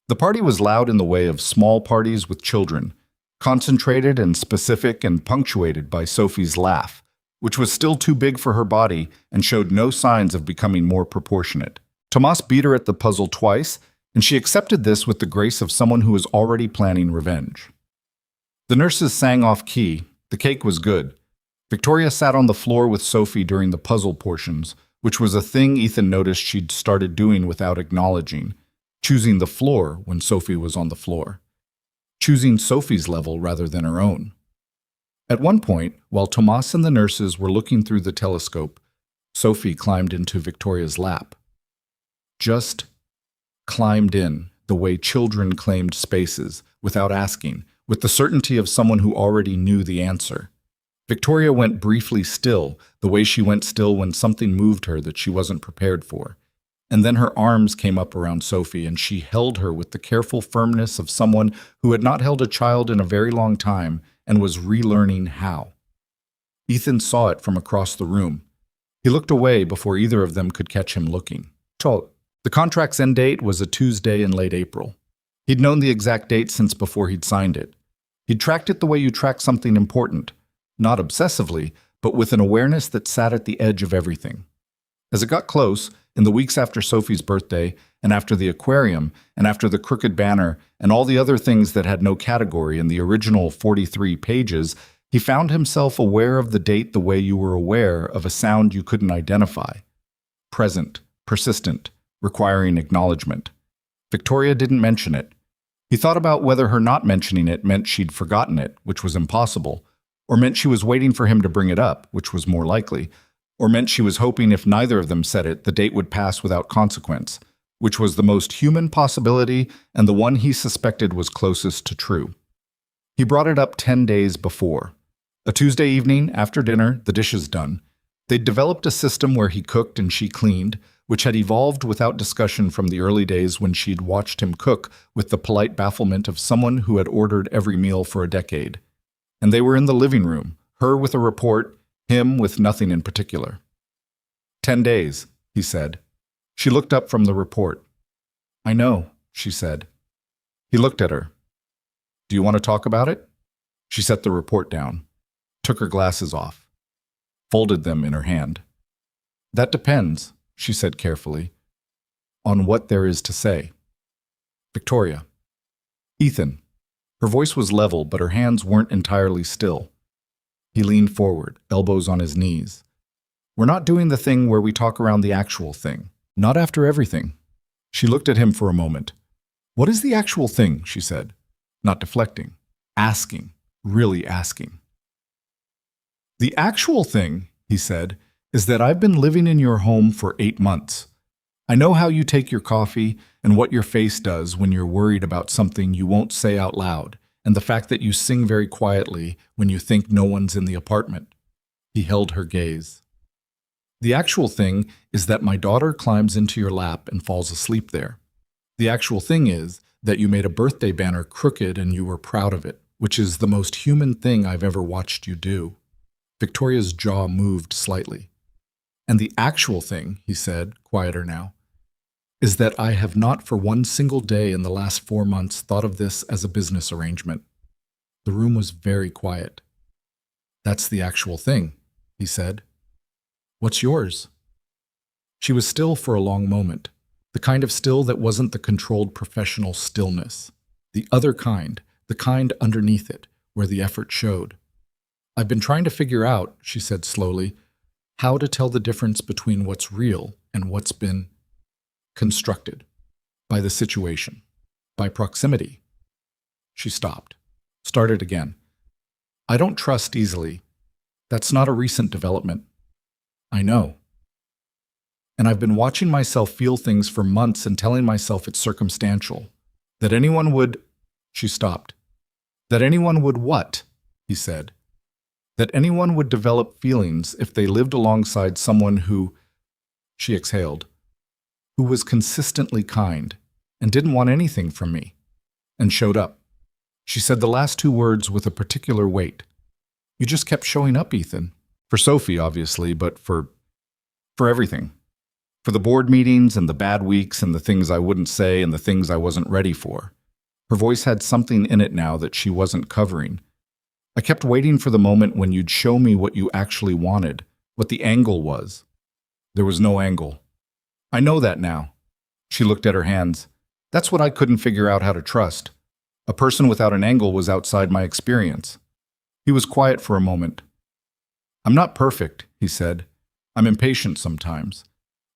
The party was loud in the way of small parties with children, concentrated and specific and punctuated by Sophie's laugh, which was still too big for her body and showed no signs of becoming more proportionate. Tomas beat her at the puzzle twice, and she accepted this with the grace of someone who was already planning revenge. The nurses sang off key. The cake was good. Victoria sat on the floor with Sophie during the puzzle portions, which was a thing Ethan noticed she'd started doing without acknowledging, choosing the floor when Sophie was on the floor, choosing Sophie's level rather than her own. At one point, while Tomas and the nurses were looking through the telescope, Sophie climbed into Victoria's lap. Just climbed in, the way children claimed spaces, without asking, with the certainty of someone who already knew the answer. Victoria went briefly still, the way she went still when something moved her that she wasn't prepared for. And then her arms came up around Sophie and she held her with the careful firmness of someone who had not held a child in a very long time and was relearning how. Ethan saw it from across the room. He looked away before either of them could catch him looking. The contract's end date was a Tuesday in late April. He'd known the exact date since before he'd signed it. He'd tracked it the way you track something important, not obsessively, but with an awareness that sat at the edge of everything. As it got close, in the weeks after Sophie's birthday, and after the aquarium, and after the crooked banner, and all the other things that had no category in the original 43 pages, he found himself aware of the date the way you were aware of a sound you couldn't identify. Present, persistent, requiring acknowledgement. Victoria didn't mention it. He thought about whether her not mentioning it meant she'd forgotten it, which was impossible, or meant she was waiting for him to bring it up, which was more likely, or meant she was hoping if neither of them said it, the date would pass without consequence, which was the most human possibility and the one he suspected was closest to true. He brought it up 10 days before. A Tuesday evening, after dinner, the dishes done. They'd developed a system where he cooked and she cleaned, which had evolved without discussion from the early days when she'd watched him cook with the polite bafflement of someone who had ordered every meal for a decade. And they were in the living room, her with a report, him with nothing in particular. 10 days, he said. She looked up from the report. "I know," she said. He looked at her. "Do you want to talk about it?" She set the report down, took her glasses off, folded them in her hand. "That depends," she said carefully, on what there is to say. Victoria. Ethan. Her voice was level, but her hands weren't entirely still. He leaned forward, elbows on his knees. We're not doing the thing where we talk around the actual thing. Not after everything. She looked at him for a moment. What is the actual thing? She said, not deflecting. Asking. Really asking. The actual thing, he said, is that I've been living in your home for 8 months. I know how you take your coffee and what your face does when you're worried about something you won't say out loud, and the fact that you sing very quietly when you think no one's in the apartment. He held her gaze. The actual thing is that my daughter climbs into your lap and falls asleep there. The actual thing is that you made a birthday banner crooked and you were proud of it, which is the most human thing I've ever watched you do. Victoria's jaw moved slightly. And the actual thing, he said, quieter now, is that I have not for one single day in the last 4 months thought of this as a business arrangement. The room was very quiet. That's the actual thing, he said. What's yours? She was still for a long moment, the kind of still that wasn't the controlled professional stillness, the other kind, the kind underneath it, where the effort showed. I've been trying to figure out, she said slowly, how to tell the difference between what's real and what's been constructed by the situation, by proximity. She stopped, started again. I don't trust easily. That's not a recent development. I know. And I've been watching myself feel things for months and telling myself it's circumstantial. That anyone would... She stopped. That anyone would what? He said. That anyone would develop feelings if they lived alongside someone who... She exhaled. Who was consistently kind and didn't want anything from me, and showed up. She said the last 2 words with a particular weight. You just kept showing up, Ethan. For Sophie, obviously, but for everything. For the board meetings and the bad weeks and the things I wouldn't say and the things I wasn't ready for. Her voice had something in it now that she wasn't covering. I kept waiting for the moment when you'd show me what you actually wanted, what the angle was. There was no angle. I know that now. She looked at her hands. That's what I couldn't figure out how to trust. A person without an angle was outside my experience. He was quiet for a moment. I'm not perfect, he said. I'm impatient sometimes.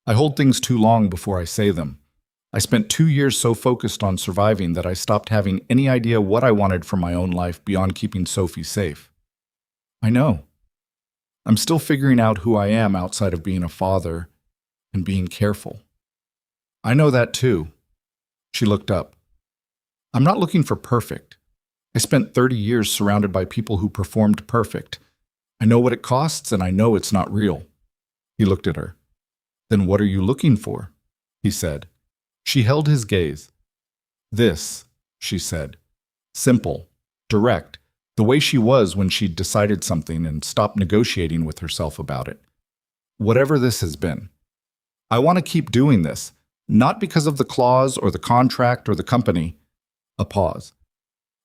I hold things too long before I say them. I spent 2 years so focused on surviving that I stopped having any idea what I wanted from my own life beyond keeping Sophie safe. I know. I'm still figuring out who I am outside of being a father and being careful. I know that too. She looked up. I'm not looking for perfect. I spent 30 years surrounded by people who performed perfect. I know what it costs and I know it's not real. He looked at her. Then what are you looking for? He said. She held his gaze. This, she said. Simple, direct, the way she was when she'd decided something and stopped negotiating with herself about it. Whatever this has been. I want to keep doing this, not because of the clause or the contract or the company. A pause.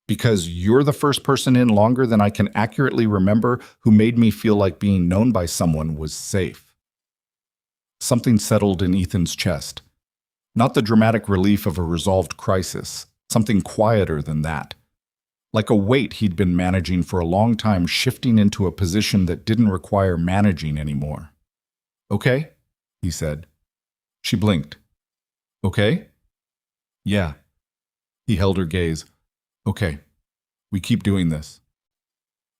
Because you're the first person in longer than I can accurately remember who made me feel like being known by someone was safe. Something settled in Ethan's chest. Not the dramatic relief of a resolved crisis, something quieter than that. Like a weight he'd been managing for a long time shifting into a position that didn't require managing anymore. Okay, he said. She blinked. Okay? Yeah. He held her gaze. Okay, we keep doing this.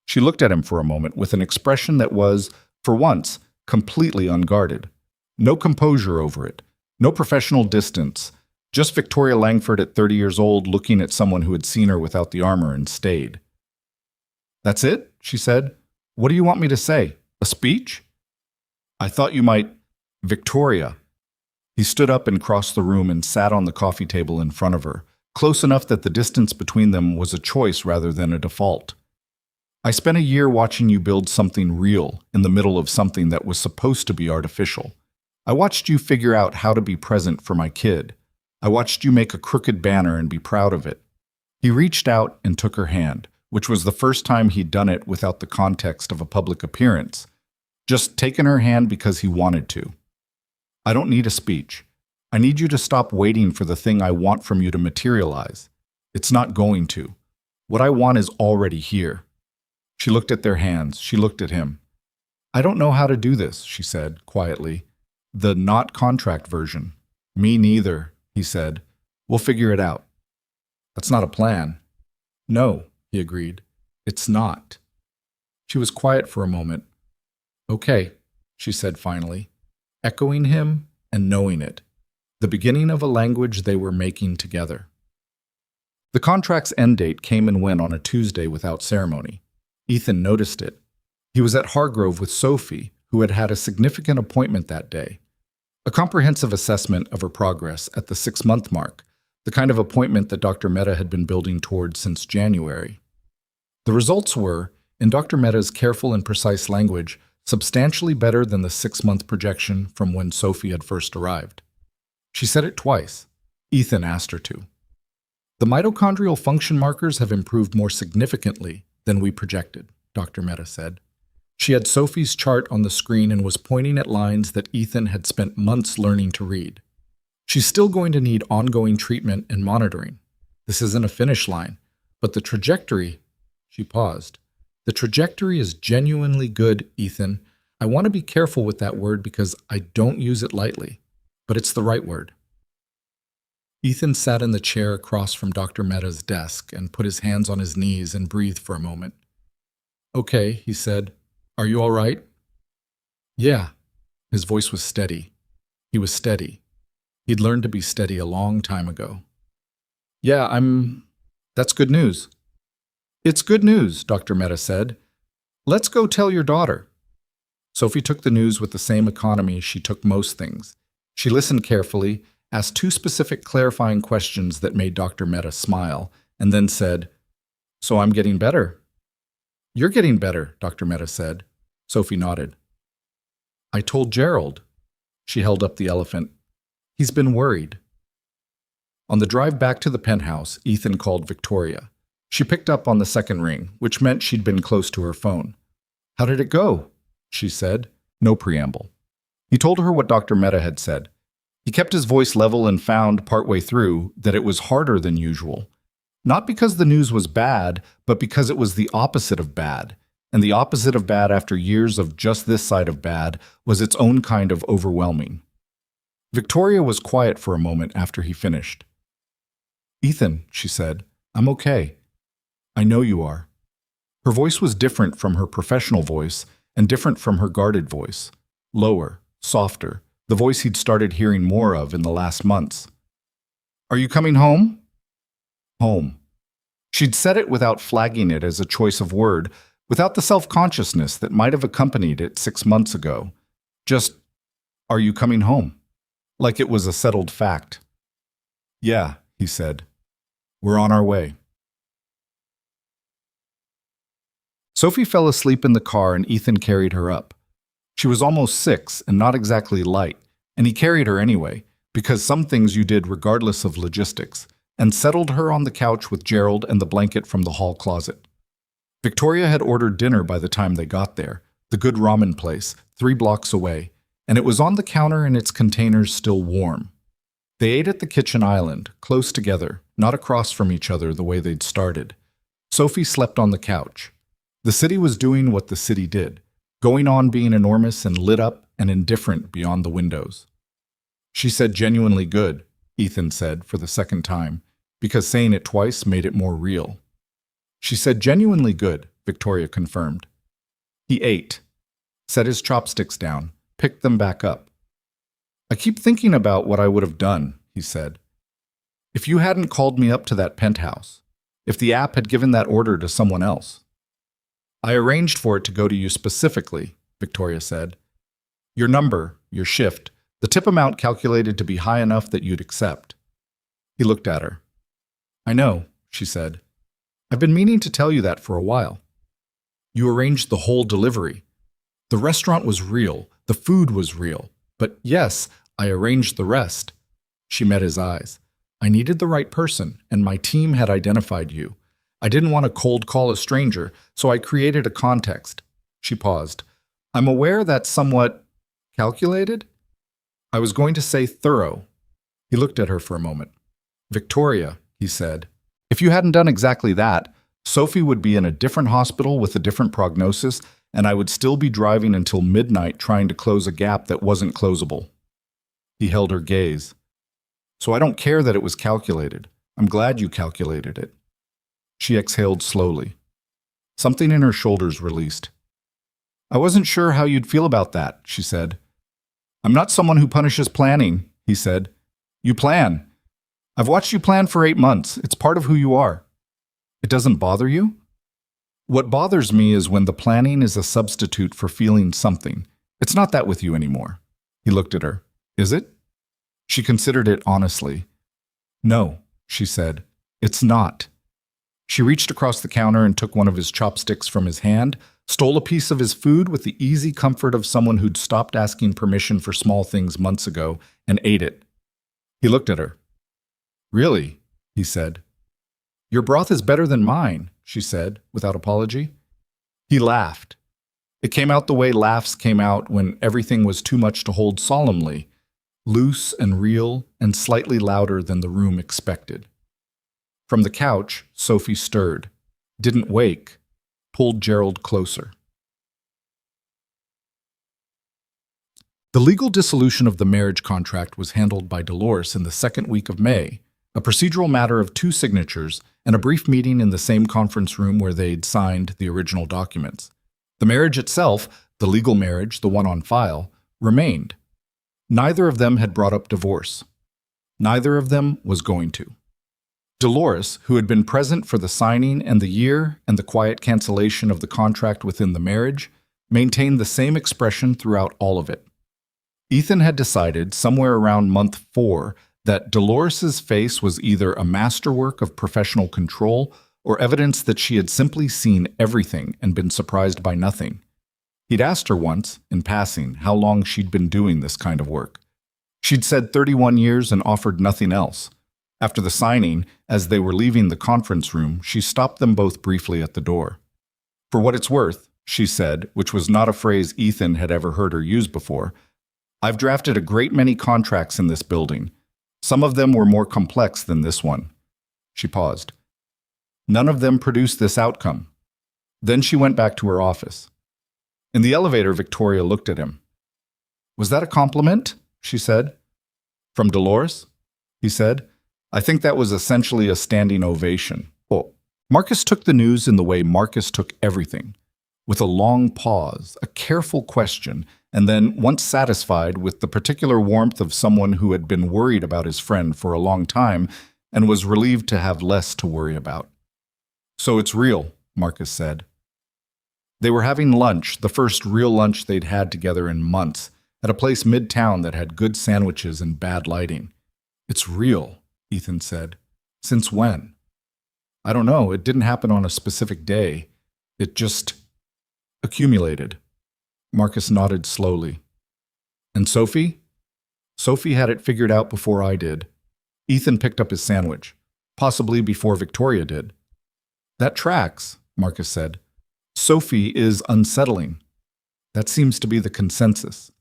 She looked at him for a moment with an expression that was, for once, completely unguarded. No composure over it. No professional distance, just Victoria Langford at 30 years old looking at someone who had seen her without the armor and stayed. That's it? She said. What do you want me to say? A speech? I thought you might... Victoria. He stood up and crossed the room and sat on the coffee table in front of her, close enough that the distance between them was a choice rather than a default. I spent a year watching you build something real in the middle of something that was supposed to be artificial. I watched you figure out how to be present for my kid. I watched you make a crooked banner and be proud of it. He reached out and took her hand, which was the first time he'd done it without the context of a public appearance. Just taken her hand because he wanted to. I don't need a speech. I need you to stop waiting for the thing I want from you to materialize. It's not going to. What I want is already here." She looked at their hands. She looked at him. "I don't know how to do this," she said, quietly. "The not contract version." "Me neither," he said. "We'll figure it out." "That's not a plan." "No," he agreed. "It's not." She was quiet for a moment. "Okay," she said finally, echoing him and knowing it. The beginning of a language they were making together. The contract's end date came and went on a Tuesday without ceremony. Ethan noticed it. He was at Hargrove with Sophie, who had had a significant appointment that day. A comprehensive assessment of her progress at the 6-month mark, the kind of appointment that Dr. Mehta had been building towards since January. The results were, in Dr. Mehta's careful and precise language, substantially better than the 6-month projection from when Sophie had first arrived. She said it twice. Ethan asked her to. "The mitochondrial function markers have improved more significantly than we projected," Dr. Mehta said. She had Sophie's chart on the screen and was pointing at lines that Ethan had spent months learning to read. "She's still going to need ongoing treatment and monitoring. This isn't a finish line, but the trajectory—" She paused. "The trajectory is genuinely good, Ethan. I want to be careful with that word because I don't use it lightly, but it's the right word." Ethan sat in the chair across from Dr. Mehta's desk and put his hands on his knees and breathed for a moment. "Okay," he said. "Are you all right?" "Yeah." His voice was steady. He was steady. He'd learned to be steady a long time ago. "Yeah, That's good news." "It's good news," Dr. Mehta said. "Let's go tell your daughter." Sophie took the news with the same economy she took most things. She listened carefully, asked 2 specific clarifying questions that made Dr. Mehta smile, and then said, "So I'm getting better." "You're getting better," Dr. Mehta said. Sophie nodded. "I told Gerald." She held up the elephant. "He's been worried." On the drive back to the penthouse, Ethan called Victoria. She picked up on the second ring, which meant she'd been close to her phone. "How did it go?" she said. No preamble. He told her what Dr. Mehta had said. He kept his voice level and found, partway through, that it was harder than usual. Not because the news was bad, but because it was the opposite of bad. And the opposite of bad after years of just this side of bad was its own kind of overwhelming. Victoria was quiet for a moment after he finished. "Ethan," she said, "I'm okay. I know you are." Her voice was different from her professional voice and different from her guarded voice. Lower, softer, the voice he'd started hearing more of in the last months. "Are you coming home?" Home. She'd said it without flagging it as a choice of word, without the self-consciousness that might have accompanied it 6 months ago. Just, "Are you coming home?" Like it was a settled fact. "Yeah," he said. "We're on our way." Sophie fell asleep in the car and Ethan carried her up. She was almost 6 and not exactly light, and he carried her anyway, because some things you did regardless of logistics, and settled her on the couch with Gerald and the blanket from the hall closet. Victoria had ordered dinner by the time they got there, the good ramen place, 3 blocks away, and it was on the counter in its containers still warm. They ate at the kitchen island, close together, not across from each other the way they'd started. Sophie slept on the couch. The city was doing what the city did, going on being enormous and lit up and indifferent beyond the windows. "She said genuinely good," Ethan said for the second time, because saying it twice made it more real. "She said genuinely good," Victoria confirmed. He ate, set his chopsticks down, picked them back up. "I keep thinking about what I would have done," he said. "If you hadn't called me up to that penthouse, if the app had given that order to someone else." "I arranged for it to go to you specifically," Victoria said. "Your number, your shift, the tip amount calculated to be high enough that you'd accept." He looked at her. "I know," she said. "I've been meaning to tell you that for a while. You arranged the whole delivery. The restaurant was real, the food was real, but yes, I arranged the rest." She met his eyes. "I needed the right person, and my team had identified you. I didn't want to cold call a stranger, so I created a context." She paused. "I'm aware that's somewhat calculated." I was going to say thorough. He looked at her for a moment. Victoria, he said, if you hadn't done exactly that, Sophie would be in a different hospital with a different prognosis, and I would still be driving until midnight trying to close a gap that wasn't closable. He held her gaze. So I don't care that it was calculated. I'm glad you calculated it. She exhaled slowly. Something in her shoulders released. I wasn't sure how you'd feel about that, she said. I'm not someone who punishes planning, he said. You plan. I've watched you plan for 8 months. It's part of who you are. It doesn't bother you? What bothers me is when the planning is a substitute for feeling something. It's not that with you anymore. He looked at her. Is it? She considered it honestly. No, she said. It's not. She reached across the counter and took one of his chopsticks from his hand, stole a piece of his food with the easy comfort of someone who'd stopped asking permission for small things months ago, and ate it. He looked at her. Really? He said. Your broth is better than mine, she said, without apology. He laughed. It came out the way laughs came out when everything was too much to hold solemnly, loose and real and slightly louder than the room expected. From the couch, Sophie stirred, didn't wake, pulled Gerald closer. The legal dissolution of the marriage contract was handled by Dolores in the second week of May, a procedural matter of 2 signatures and a brief meeting in the same conference room where they'd signed the original documents. The marriage itself, the legal marriage, the one on file, remained. Neither of them had brought up divorce. Neither of them was going to. Dolores, who had been present for the signing and the year and the quiet cancellation of the contract within the marriage, maintained the same expression throughout all of it. Ethan had decided, somewhere around month 4, that Dolores's face was either a masterwork of professional control or evidence that she had simply seen everything and been surprised by nothing. He'd asked her once, in passing, how long she'd been doing this kind of work. She'd said 31 years and offered nothing else. After the signing, as they were leaving the conference room, she stopped them both briefly at the door. For what it's worth, she said, which was not a phrase Ethan had ever heard her use before, I've drafted a great many contracts in this building. Some of them were more complex than this one. She paused. None of them produced this outcome. Then she went back to her office. In the elevator, Victoria looked at him. Was that a compliment? She said. From Dolores? He said. I think that was essentially a standing ovation. Oh. Marcus took the news in the way Marcus took everything, with a long pause, a careful question, and then, once satisfied with the particular warmth of someone who had been worried about his friend for a long time and was relieved to have less to worry about. So it's real, Marcus said. They were having lunch, the first real lunch they'd had together in months, at a place midtown that had good sandwiches and bad lighting. It's real, Ethan said. Since when? I don't know. It didn't happen on a specific day. It just accumulated. Marcus nodded slowly. And Sophie? Sophie had it figured out before I did. Ethan picked up his sandwich, possibly before Victoria did. That tracks, Marcus said. Sophie is unsettling. That seems to be the consensus.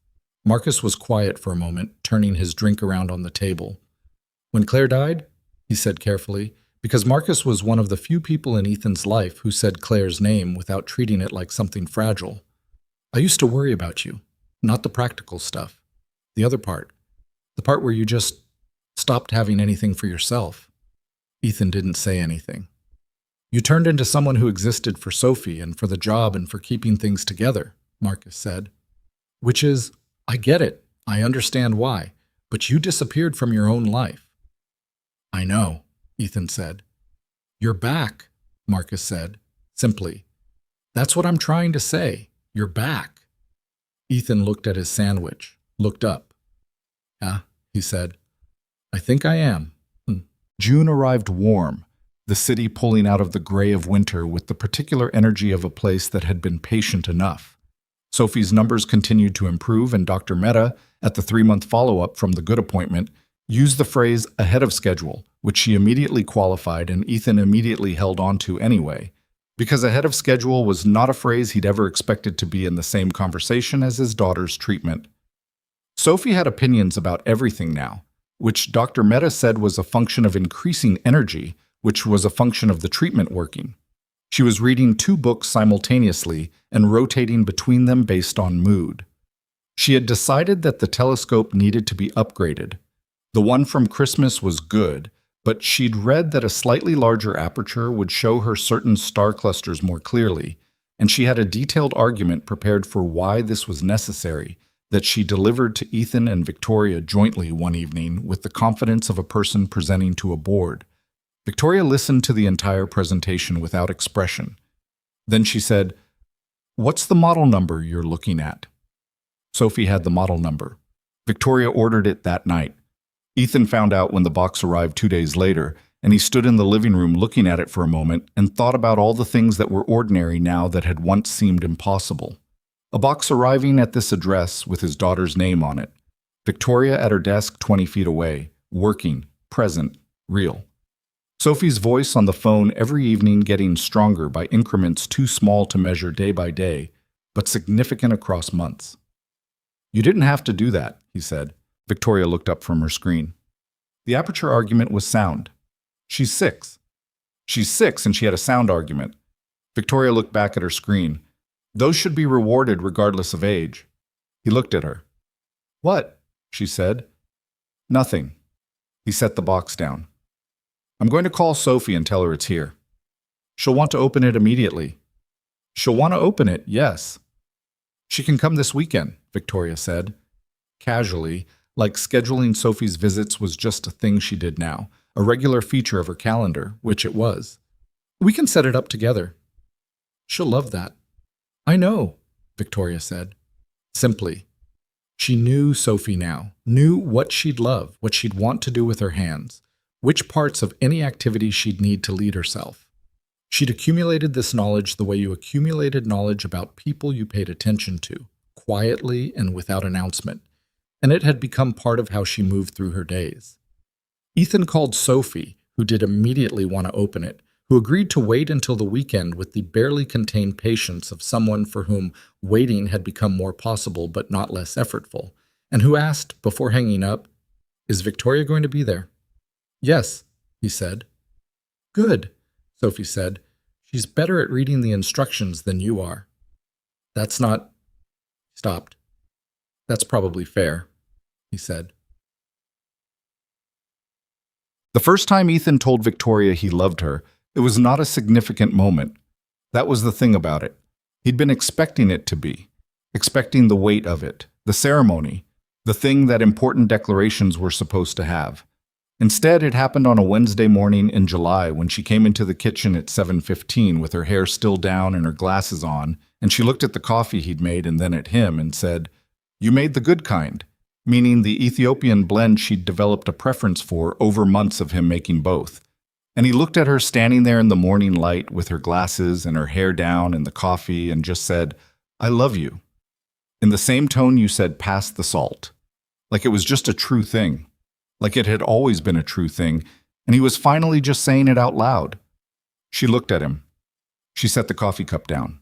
Marcus was quiet for a moment, turning his drink around on the table. When Claire died, he said carefully, because Marcus was one of the few people in Ethan's life who said Claire's name without treating it like something fragile. I used to worry about you, not the practical stuff. The other part. The part where you just stopped having anything for yourself. Ethan didn't say anything. You turned into someone who existed for Sophie and for the job and for keeping things together, Marcus said. Which is, I get it. I understand why. But you disappeared from your own life. I know, Ethan said. You're back, Marcus said, simply. That's what I'm trying to say. You're back. Ethan looked at his sandwich, looked up. Yeah, he said. I think I am. June arrived warm, the city pulling out of the gray of winter with the particular energy of a place that had been patient enough. Sophie's numbers continued to improve, and Dr. Mehta, at the 3-month follow-up from the good appointment, used the phrase ahead of schedule, which she immediately qualified and Ethan immediately held on to anyway, because ahead of schedule was not a phrase he'd ever expected to be in the same conversation as his daughter's treatment. Sophie had opinions about everything now, which Dr. Mehta said was a function of increasing energy, which was a function of the treatment working. She was reading 2 books simultaneously and rotating between them based on mood. She had decided that the telescope needed to be upgraded. The one from Christmas was good, but she'd read that a slightly larger aperture would show her certain star clusters more clearly, and she had a detailed argument prepared for why this was necessary that she delivered to Ethan and Victoria jointly one evening with the confidence of a person presenting to a board. Victoria listened to the entire presentation without expression. Then she said, "What's the model number you're looking at?" Sophie had the model number. Victoria ordered it that night. Ethan found out when the box arrived 2 days later, and he stood in the living room looking at it for a moment and thought about all the things that were ordinary now that had once seemed impossible. A box arriving at this address with his daughter's name on it. Victoria at her desk 20 feet away, working, present, real. Sophie's voice on the phone every evening getting stronger by increments too small to measure day by day, but significant across months. "You didn't have to do that," he said. Victoria looked up from her screen. The aperture argument was sound. She's 6. She's 6 and she had a sound argument. Victoria looked back at her screen. Those should be rewarded regardless of age. He looked at her. "What?" she said. "Nothing." He set the box down. "I'm going to call Sophie and tell her it's here. She'll want to open it immediately." "She'll want to open it, yes." "She can come this weekend," Victoria said. Casually, like scheduling Sophie's visits was just a thing she did now, a regular feature of her calendar, which it was. "We can set it up together." "She'll love that." "I know," Victoria said. Simply. She knew Sophie now, knew what she'd love, what she'd want to do with her hands, which parts of any activity she'd need to lead herself. She'd accumulated this knowledge the way you accumulated knowledge about people you paid attention to, quietly and without announcement, and it had become part of how she moved through her days. Ethan called Sophie, who did immediately want to open it, who agreed to wait until the weekend with the barely contained patience of someone for whom waiting had become more possible but not less effortful, and who asked, before hanging up, "Is Victoria going to be there?" "Yes," he said. "Good," Sophie said. "She's better at reading the instructions than you are." "That's not—" Stopped. "That's probably fair," he said. The first time Ethan told Victoria he loved her, it was not a significant moment. That was the thing about it. He'd been expecting it to be, expecting the weight of it, the ceremony, the thing that important declarations were supposed to have. Instead, it happened on a Wednesday morning in July when she came into the kitchen at 7:15 with her hair still down and her glasses on, and she looked at the coffee he'd made and then at him and said, "You made the good kind," meaning the Ethiopian blend she'd developed a preference for over months of him making both. And he looked at her standing there in the morning light with her glasses and her hair down and the coffee and just said, "I love you." In the same tone you said, "Pass the salt." Like it was just a true thing. Like it had always been a true thing, and he was finally just saying it out loud. She looked at him. She set the coffee cup down.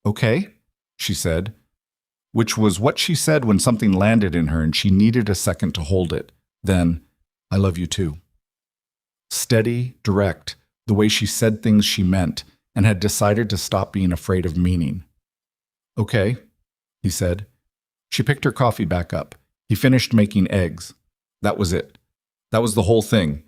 "Okay," she said, which was what she said when something landed in her and she needed a second to hold it. Then, "I love you too." Steady, direct, the way she said things she meant, and had decided to stop being afraid of meaning. "Okay," he said. She picked her coffee back up. He finished making eggs. That was it. That was the whole thing.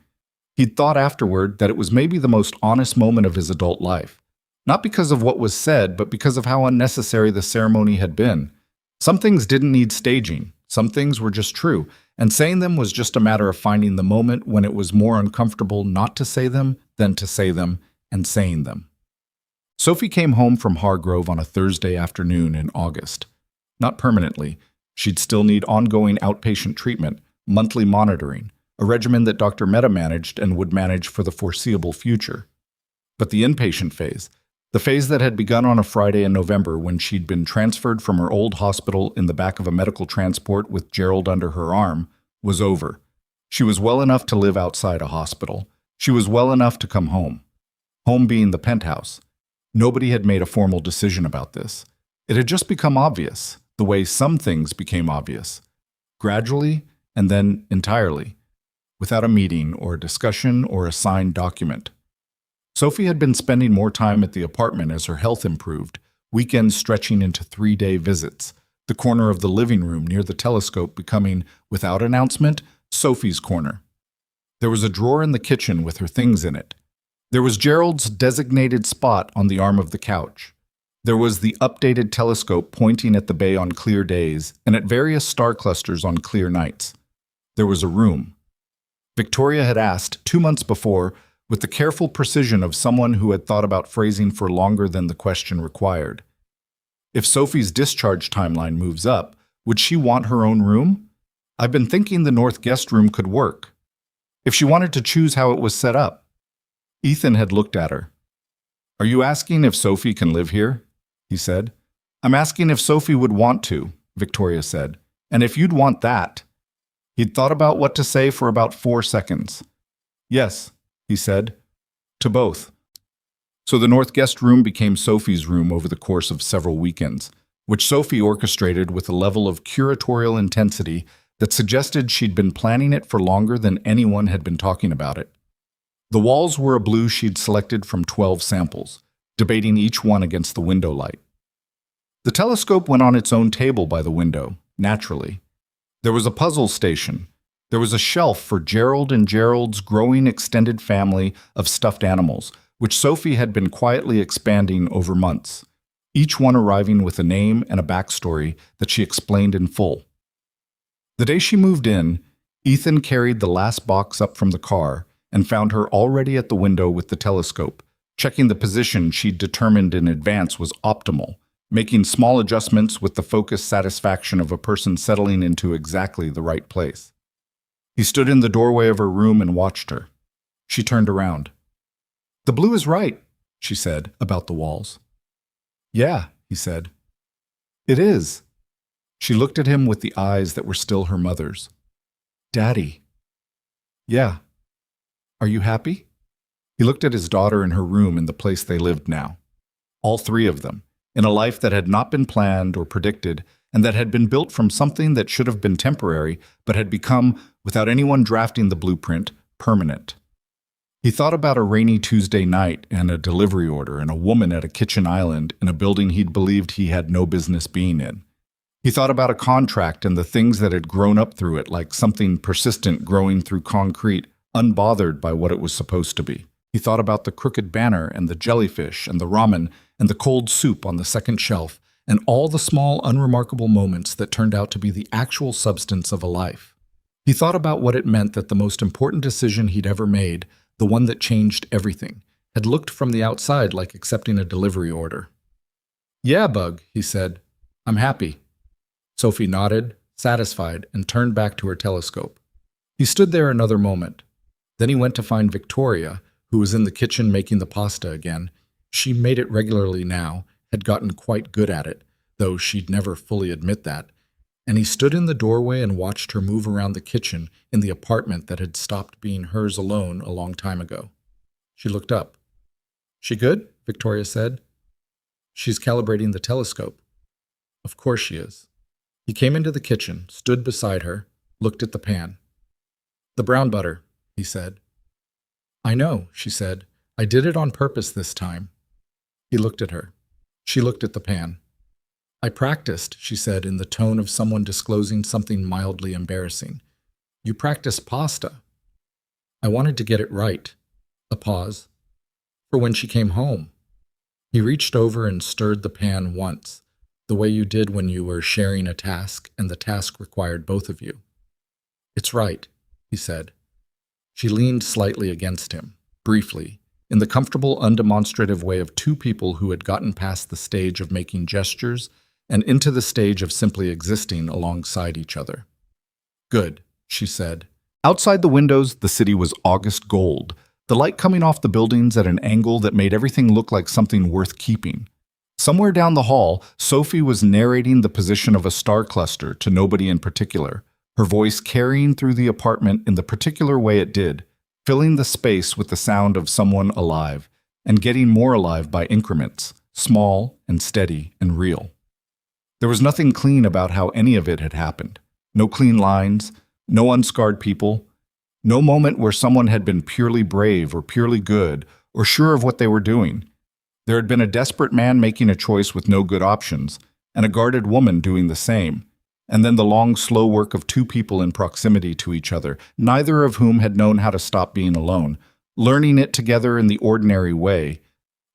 He'd thought afterward that it was maybe the most honest moment of his adult life. Not because of what was said, but because of how unnecessary the ceremony had been. Some things didn't need staging. Some things were just true, and saying them was just a matter of finding the moment when it was more uncomfortable not to say them than to say them, and saying them. Sophie came home from Hargrove on a Thursday afternoon in August. Not permanently. She'd still need ongoing outpatient treatment, monthly monitoring, a regimen that Dr. Mehta managed and would manage for the foreseeable future. But the inpatient phase, the phase that had begun on a Friday in November when she'd been transferred from her old hospital in the back of a medical transport with Gerald under her arm, was over. She was well enough to live outside a hospital. She was well enough to come home. Home being the penthouse. Nobody had made a formal decision about this. It had just become obvious, the way some things became obvious. gradually and then entirely, without a meeting or a discussion or a signed document. Sophie had been spending more time at the apartment as her health improved, weekends stretching into 3-day visits, the corner of the living room near the telescope becoming, without announcement, Sophie's corner. There was a drawer in the kitchen with her things in it. There was Gerald's designated spot on the arm of the couch. There was the updated telescope pointing at the bay on clear days and at various star clusters on clear nights. There was a room. Victoria had asked 2 months before, with the careful precision of someone who had thought about phrasing for longer than the question required. If Sophie's discharge timeline moves up, would she want her own room? I've been thinking the north guest room could work. If she wanted to choose how it was set up. Ethan had looked at her. "Are you asking if Sophie can live here?" he said. "I'm asking if Sophie would want to," Victoria said. "And if you'd want that." He'd thought about what to say for about 4 seconds. "Yes," he said, "to both." So the north guest room became Sophie's room over the course of several weekends, which Sophie orchestrated with a level of curatorial intensity that suggested she'd been planning it for longer than anyone had been talking about it. The walls were a blue she'd selected from 12 samples, debating each one against the window light. The telescope went on its own table by the window, naturally. There was a puzzle station. There was a shelf for Gerald and Gerald's growing extended family of stuffed animals, which Sophie had been quietly expanding over months, each one arriving with a name and a backstory that she explained in full. The day she moved in, Ethan carried the last box up from the car and found her already at the window with the telescope, checking the position she'd determined in advance was optimal, making small adjustments with the focused satisfaction of a person settling into exactly the right place. He stood in the doorway of her room and watched her. She turned around. "The blue is right," she said, about the walls. "Yeah," he said. "It is." She looked at him with the eyes that were still her mother's. "Daddy." "Yeah." "Are you happy?" He looked at his daughter in her room in the place they lived now. All 3 of them, in a life that had not been planned or predicted, and that had been built from something that should have been temporary, but had become, without anyone drafting the blueprint, permanent. He thought about a rainy Tuesday night and a delivery order and a woman at a kitchen island in a building he'd believed he had no business being in. He thought about a contract and the things that had grown up through it, like something persistent growing through concrete, unbothered by what it was supposed to be. He thought about the crooked banner and the jellyfish and the ramen and the cold soup on the second shelf and all the small, unremarkable moments that turned out to be the actual substance of a life. He thought about what it meant that the most important decision he'd ever made, the one that changed everything, had looked from the outside like accepting a delivery order. "Yeah, Bug," he said. "I'm happy." Sophie nodded, satisfied, and turned back to her telescope. He stood there another moment. Then he went to find Victoria, who was in the kitchen making the pasta again. She made it regularly now, had gotten quite good at it, though she'd never fully admit that, and he stood in the doorway and watched her move around the kitchen in the apartment that had stopped being hers alone a long time ago. She looked up. "She good?" Victoria said. "She's calibrating the telescope." "Of course she is." He came into the kitchen, stood beside her, looked at the pan. "The brown butter," he said. "I know," she said. "I did it on purpose this time." He looked at her. She looked at the pan. "I practiced," she said in the tone of someone disclosing something mildly embarrassing. "You practiced pasta." "I wanted to get it right." A pause. "For when she came home." He reached over and stirred the pan once, the way you did when you were sharing a task and the task required both of you. "It's right," he said. She leaned slightly against him, briefly, in the comfortable, undemonstrative way of 2 people who had gotten past the stage of making gestures and into the stage of simply existing alongside each other. "Good," she said. Outside the windows, the city was August gold, the light coming off the buildings at an angle that made everything look like something worth keeping. Somewhere down the hall, Sophie was narrating the position of a star cluster to nobody in particular, her voice carrying through the apartment in the particular way it did, filling the space with the sound of someone alive, and getting more alive by increments, small and steady and real. There was nothing clean about how any of it had happened. No clean lines, no unscarred people, no moment where someone had been purely brave or purely good or sure of what they were doing. There had been a desperate man making a choice with no good options, and a guarded woman doing the same, and then the long, slow work of two people in proximity to each other, neither of whom had known how to stop being alone, learning it together in the ordinary way,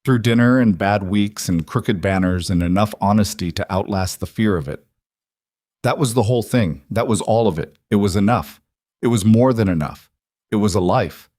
through dinner and bad weeks and crooked banners and enough honesty to outlast the fear of it. That was the whole thing. That was all of it. It was enough. It was more than enough. It was a life.